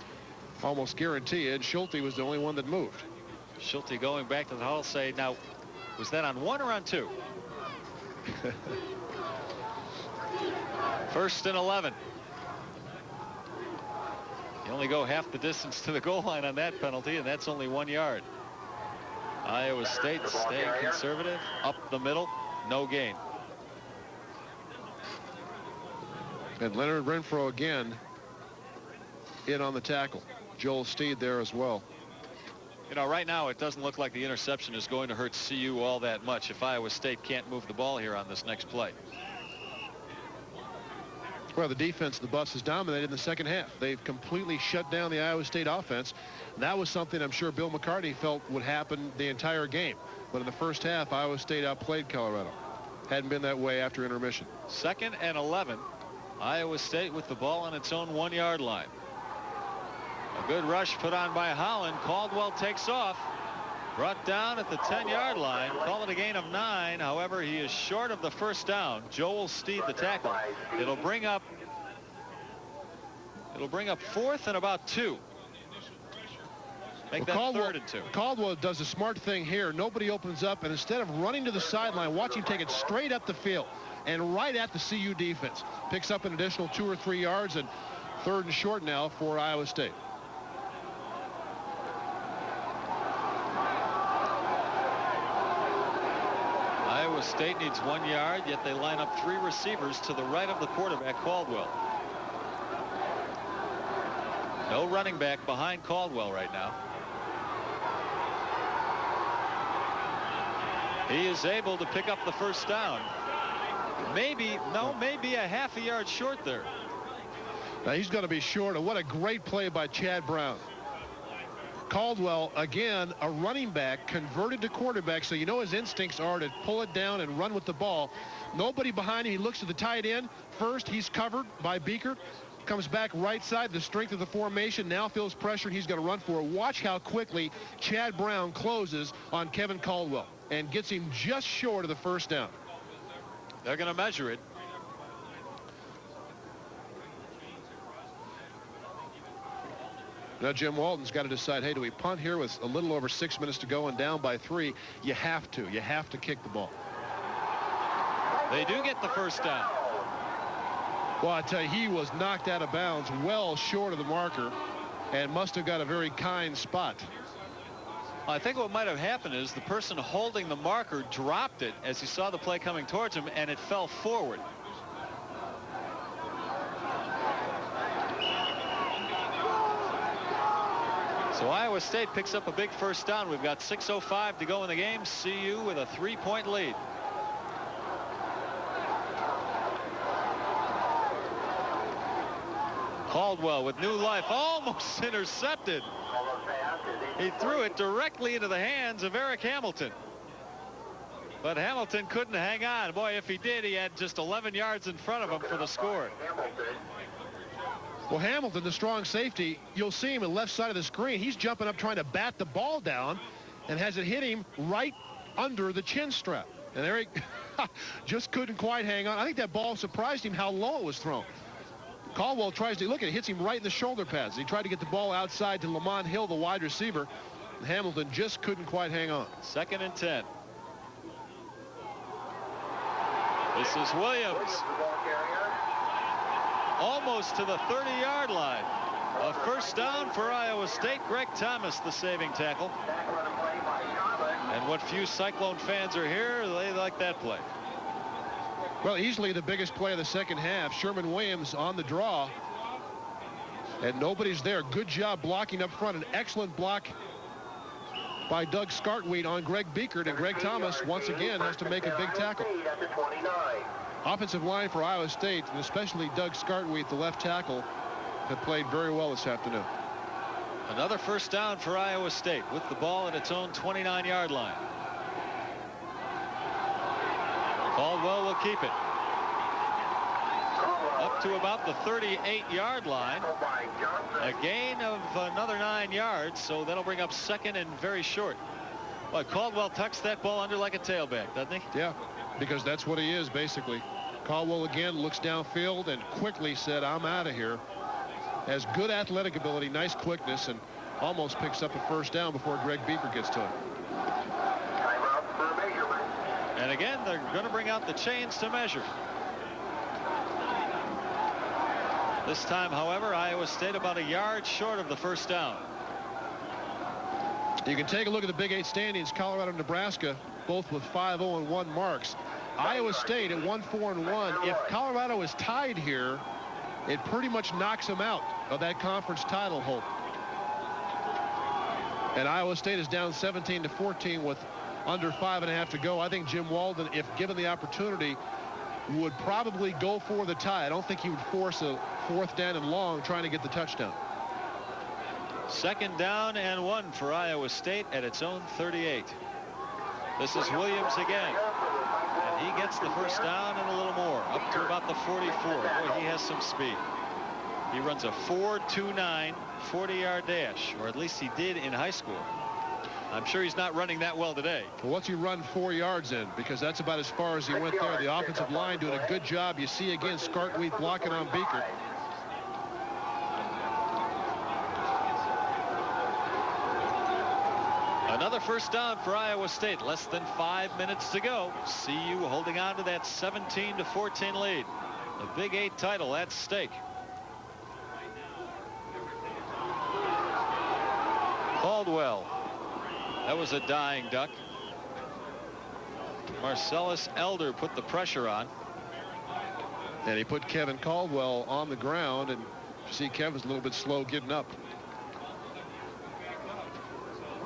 almost guarantee it. Schulte was the only one that moved. Schulte going back to the huddle, say, now, was that on 1 or on 2? 1st and 11. You only go half the distance to the goal line on that penalty, and that's only 1 yard. Iowa State staying conservative, up the middle, no gain. And Leonard Renfro again in on the tackle. Joel Steed there as well. You know, right now it doesn't look like the interception is going to hurt CU all that much if Iowa State can't move the ball here on this next play. Well, the defense of the Buffs has dominated in the second half. They've completely shut down the Iowa State offense. That was something I'm sure Bill McCartney felt would happen the entire game. But in the first half, Iowa State outplayed Colorado. Hadn't been that way after intermission. 2nd and 11. Iowa State with the ball on its own 1-yard line. A good rush put on by Holland. Caldwell takes off. Brought down at the 10-yard line. Call it a gain of 9. However, he is short of the first down. Joel Steed, the tackle. It'll bring up 4th and about 2. Make that Caldwell, 3rd and 2. Caldwell does a smart thing here. Nobody opens up, and instead of running to the sideline, watch him take it straight up the field and right at the CU defense. Picks up an additional 2 or 3 yards, and 3rd and short now for Iowa State. Iowa State needs 1 yard, yet they line up 3 receivers to the right of the quarterback, Caldwell. No running back behind Caldwell right now. He is able to pick up the first down. Maybe a half a yard short there. Now he's going to be short. What a great play by Chad Brown. Caldwell, again, a running back converted to quarterback, so you know his instincts are to pull it down and run with the ball. Nobody behind him. He looks to the tight end. First, he's covered by Beaker. Comes back right side, the strength of the formation. Now feels pressure. He's going to run for it. Watch how quickly Chad Brown closes on Kevin Caldwell and gets him just short of the first down. They're going to measure it. Now Jim Walton's got to decide, hey, do we punt here with a little over 6 minutes to go and down by 3? You have to. You have to kick the ball. They do get the first down. Well, I tell you, he was knocked out of bounds well short of the marker and must have got a very kind spot. I think what might have happened is the person holding the marker dropped it as he saw the play coming towards him, and it fell forward. So Iowa State picks up a big first down. We've got 6:05 to go in the game. CU with a 3-point lead. Caldwell with new life, almost intercepted. He threw it directly into the hands of Eric Hamilton. But Hamilton couldn't hang on. Boy, if he did, he had just 11 yards in front of him for the score. Well, Hamilton, the strong safety, you'll see him on the left side of the screen. He's jumping up trying to bat the ball down and has it hit him right under the chin strap. And Eric just couldn't quite hang on. I think that ball surprised him how low it was thrown. Caldwell tries to look at it, hits him right in the shoulder pads. He tried to get the ball outside to Lamont Hill, the wide receiver. Hamilton just couldn't quite hang on. 2nd and 10. This is Williams. Almost to the 30-yard line. A first down for Iowa State. Greg Thomas, the saving tackle. And what few Cyclone fans are here, they like that play. Well, easily the biggest play of the second half. Sherman Williams on the draw. And nobody's there. Good job blocking up front. An excellent block by Doug Skartweed on Greg Biekert. And Greg Thomas, once again, has to make a big tackle. Offensive line for Iowa State, and especially Doug Skartweed, the left tackle, have played very well this afternoon. Another first down for Iowa State with the ball at its own 29-yard line. Caldwell will keep it. Up to about the 38-yard line. A gain of another 9 yards, so that'll bring up second and very short. Well, Caldwell tucks that ball under like a tailback, doesn't he? Yeah, because that's what he is, basically. Caldwell again looks downfield and quickly said, I'm out of here. Has good athletic ability, nice quickness, and almost picks up a first down before Greg Biekert gets to him. And again, they're going to bring out the chains to measure. This time, however, Iowa State about a yard short of the first down. You can take a look at the Big 8 standings. Colorado and Nebraska both with 5-0-1 marks. Iowa State at 1-4-1. If Colorado is tied here, it pretty much knocks them out of that conference title hope. And Iowa State is down 17-14 with under 5.5 to go. I think Jim Walden, if given the opportunity, would probably go for the tie. I don't think he would force a fourth down and long trying to get the touchdown. Second down and 1 for Iowa State at its own 38. This is Williams again. And he gets the first down and a little more, up to about the 44. Boy, he has some speed. He runs a 4.29 40-yard dash, or at least he did in high school. I'm sure he's not running that well today. Well, what's he run 4 yards in? Because that's about as far as he went there. The offensive line doing a good job. You see again Skartweed blocking on Biekert. Another first down for Iowa State. Less than 5 minutes to go. CU holding on to that 17-14 lead. The Big 8 title at stake. Caldwell. That was a dying duck. Marcellus Elder put the pressure on. And he put Kevin Caldwell on the ground, and you see Kevin's a little bit slow getting up.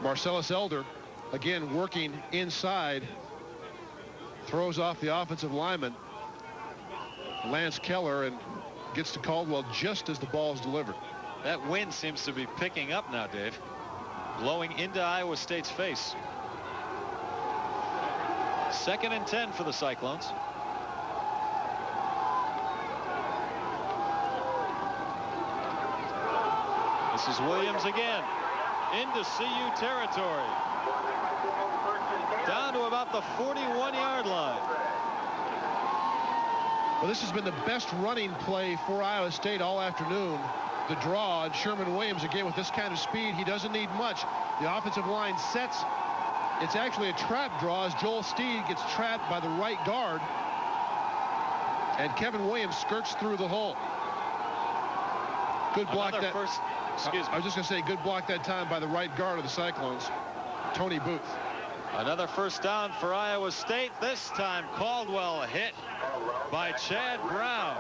Marcellus Elder, again working inside, throws off the offensive lineman, Lance Keller, and gets to Caldwell just as the ball is delivered. That wind seems to be picking up now, Dave. Blowing into Iowa State's face. Second and 10 for the Cyclones. This is Williams again. Into CU territory. Down to about the 41-yard line. Well, this has been the best running play for Iowa State all afternoon. The draw, and Sherman Williams again with this kind of speed, he doesn't need much. The offensive line sets. It's actually a trap draw as Joel Steed gets trapped by the right guard, and Kevin Williams skirts through the hole. Good block. Another that first, excuse me. I was just going to say, good block that time by the right guard of the Cyclones, Tony Booth. Another first down for Iowa State. This time Caldwell hit by Chad Brown.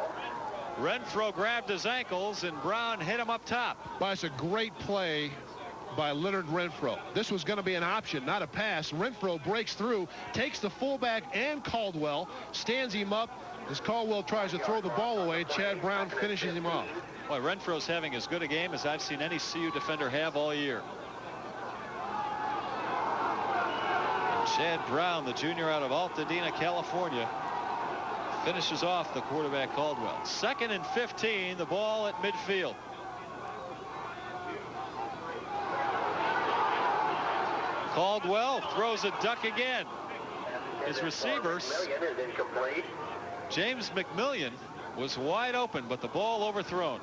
Renfro grabbed his ankles, and Brown hit him up top. Well, it's a great play by Leonard Renfro. This was going to be an option, not a pass. Renfro breaks through, takes the fullback and Caldwell, stands him up. As Caldwell tries to throw the ball away, Chad Brown finishes him off. Boy, Renfro's having as good a game as I've seen any CU defender have all year. Chad Brown, the junior out of Altadena, California, finishes off the quarterback Caldwell. Second and 15, the ball at midfield. Caldwell throws a duck again. His receivers, James McMillian, was wide open, but the ball overthrown.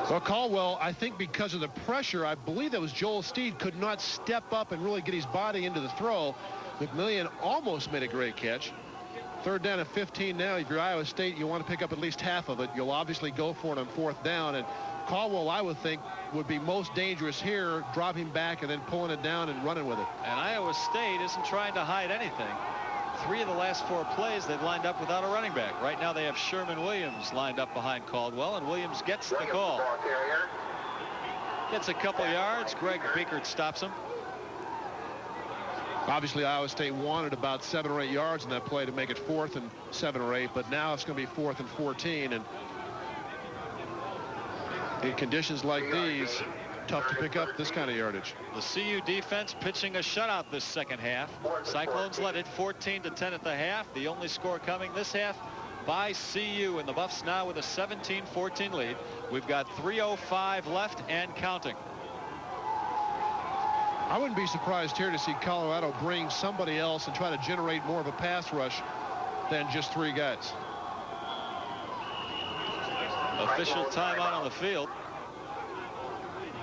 Well, Caldwell, I think because of the pressure, I believe that was Joel Steed, could not step up and really get his body into the throw. McMillian almost made a great catch. Third down and 15 now. If you're Iowa State, you want to pick up at least half of it. You'll obviously go for it on fourth down, and Caldwell, I would think, would be most dangerous here, dropping back and then pulling it down and running with it. And Iowa State isn't trying to hide anything. 3 of the last 4 plays, they've lined up without a running back. Right now they have Sherman Williams lined up behind Caldwell, and Williams gets the call. Gets a couple yards. Greg Biekert stops him. Obviously, Iowa State wanted about 7 or 8 yards in that play to make it 4th and 7 or 8, but now it's going to be 4th and 14, and in conditions like these, tough to pick up this kind of yardage. The CU defense pitching a shutout this second half. Cyclones led it 14-10 at the half. The only score coming this half by CU, and the Buffs now with a 17-14 lead. We've got 3:05 left and counting. I wouldn't be surprised here to see Colorado bring somebody else and try to generate more of a pass rush than just 3 guys. Official timeout on the field.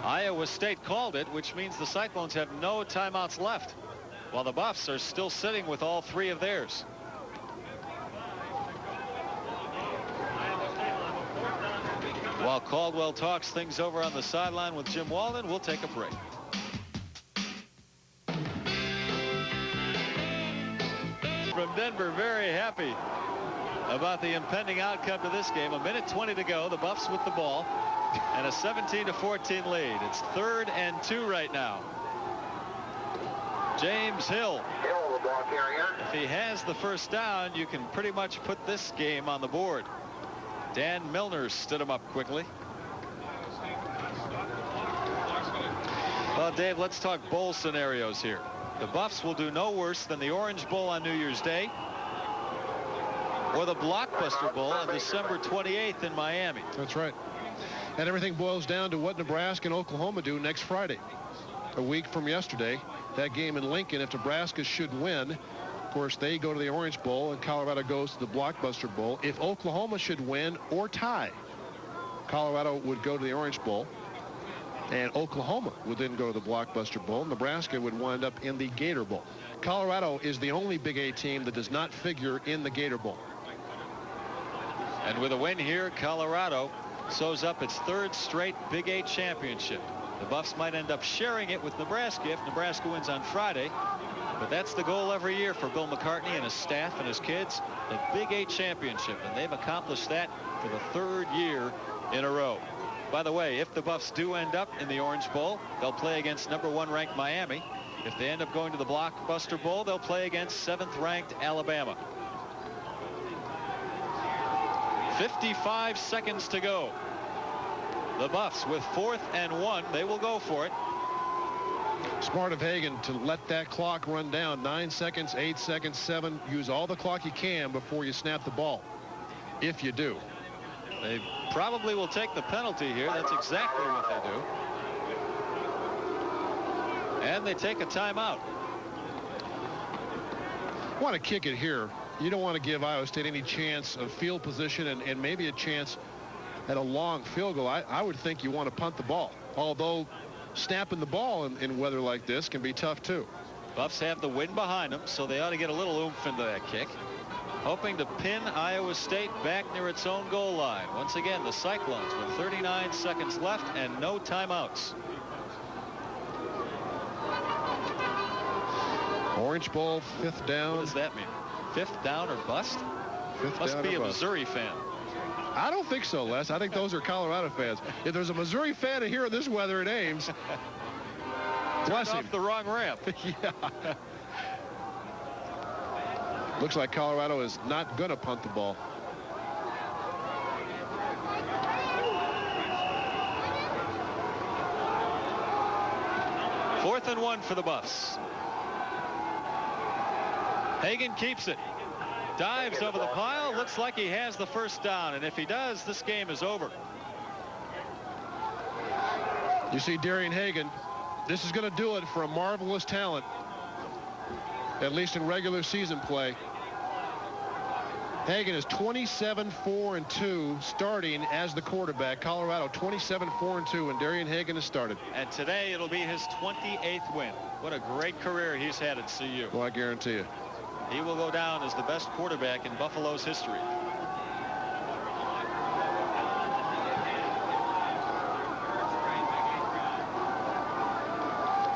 Iowa State called it, which means the Cyclones have no timeouts left, while the Buffs are still sitting with all 3 of theirs. While Caldwell talks things over on the sideline with Jim Walden, we'll take a break. From Denver, very happy about the impending outcome to this game. 1:20 to go. The Buffs with the ball and a 17-14 lead. It's 3rd and 2 right now. James Hill. Hill, the ball carrier. If he has the first down, you can pretty much put this game on the board. Dan Milner stood him up quickly. Well, Dave, let's talk bowl scenarios here. The Buffs will do no worse than the Orange Bowl on New Year's Day or the Blockbuster Bowl on December 28th in Miami. That's right. And everything boils down to what Nebraska and Oklahoma do next Friday, a week from yesterday. That game in Lincoln, if Nebraska should win, of course, they go to the Orange Bowl and Colorado goes to the Blockbuster Bowl. If Oklahoma should win or tie, Colorado would go to the Orange Bowl, and Oklahoma would then go to the Blockbuster Bowl. Nebraska would wind up in the Gator Bowl. Colorado is the only Big 8 team that does not figure in the Gator Bowl. And with a win here, Colorado sews up its 3rd straight Big 8 championship. The Buffs might end up sharing it with Nebraska if Nebraska wins on Friday. But that's the goal every year for Bill McCartney and his staff and his kids, the Big 8 championship. And they've accomplished that for the 3rd year in a row. By the way, if the Buffs do end up in the Orange Bowl, they'll play against #1 ranked Miami. If they end up going to the Blockbuster Bowl, they'll play against 7th ranked Alabama. 55 seconds to go. The Buffs with 4th and 1. They will go for it. Smart of Hagan to let that clock run down. 9 seconds, 8 seconds, 7. Use all the clock you can before you snap the ball, if you do. They probably will take the penalty here. That's exactly what they do. And they take a timeout. Want to kick it here. You don't want to give Iowa State any chance of field position and maybe a chance at a long field goal. I would think you want to punt the ball, although snapping the ball in weather like this can be tough too. Buffs have the wind behind them, so they ought to get a little oomph into that kick, hoping to pin Iowa State back near its own goal line. Once again, the Cyclones with 39 seconds left and no timeouts. Orange Bowl, 5th down. What does that mean? 5th down or bust? Must be a Missouri fan. I don't think so, Les. I think those are Colorado fans. If there's a Missouri fan here in this weather at Ames, bless him. Off the wrong ramp. Yeah. Looks like Colorado is not going to punt the ball. Fourth and 1 for the Buffs. Hagan keeps it. Dives over the pile. Looks like he has the first down. And if he does, this game is over. You see Darian Hagan. This is going to do it for a marvelous talent, at least in regular season play. Hagan is 27-4-2 starting as the quarterback. Colorado 27-4-2 and Darian Hagan has started. And today it'll be his 28th win. What a great career he's had at CU. Well, I guarantee you. He will go down as the best quarterback in Buffalo's history.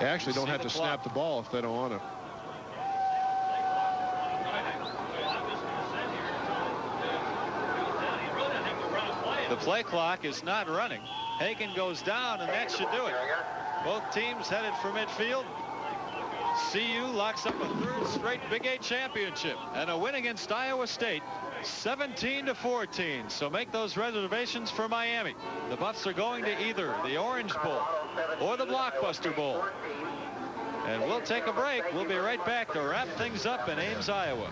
They actually don't have to snap the ball if they don't want to. The play clock is not running. Hagen goes down, and that should do it. Both teams headed for midfield. CU locks up a third straight Big 8 championship and a win against Iowa State, 17-14. So make those reservations for Miami. The Buffs are going to either the Orange Bowl or the Blockbuster Bowl. And we'll take a break. We'll be right back to wrap things up in Ames, Iowa.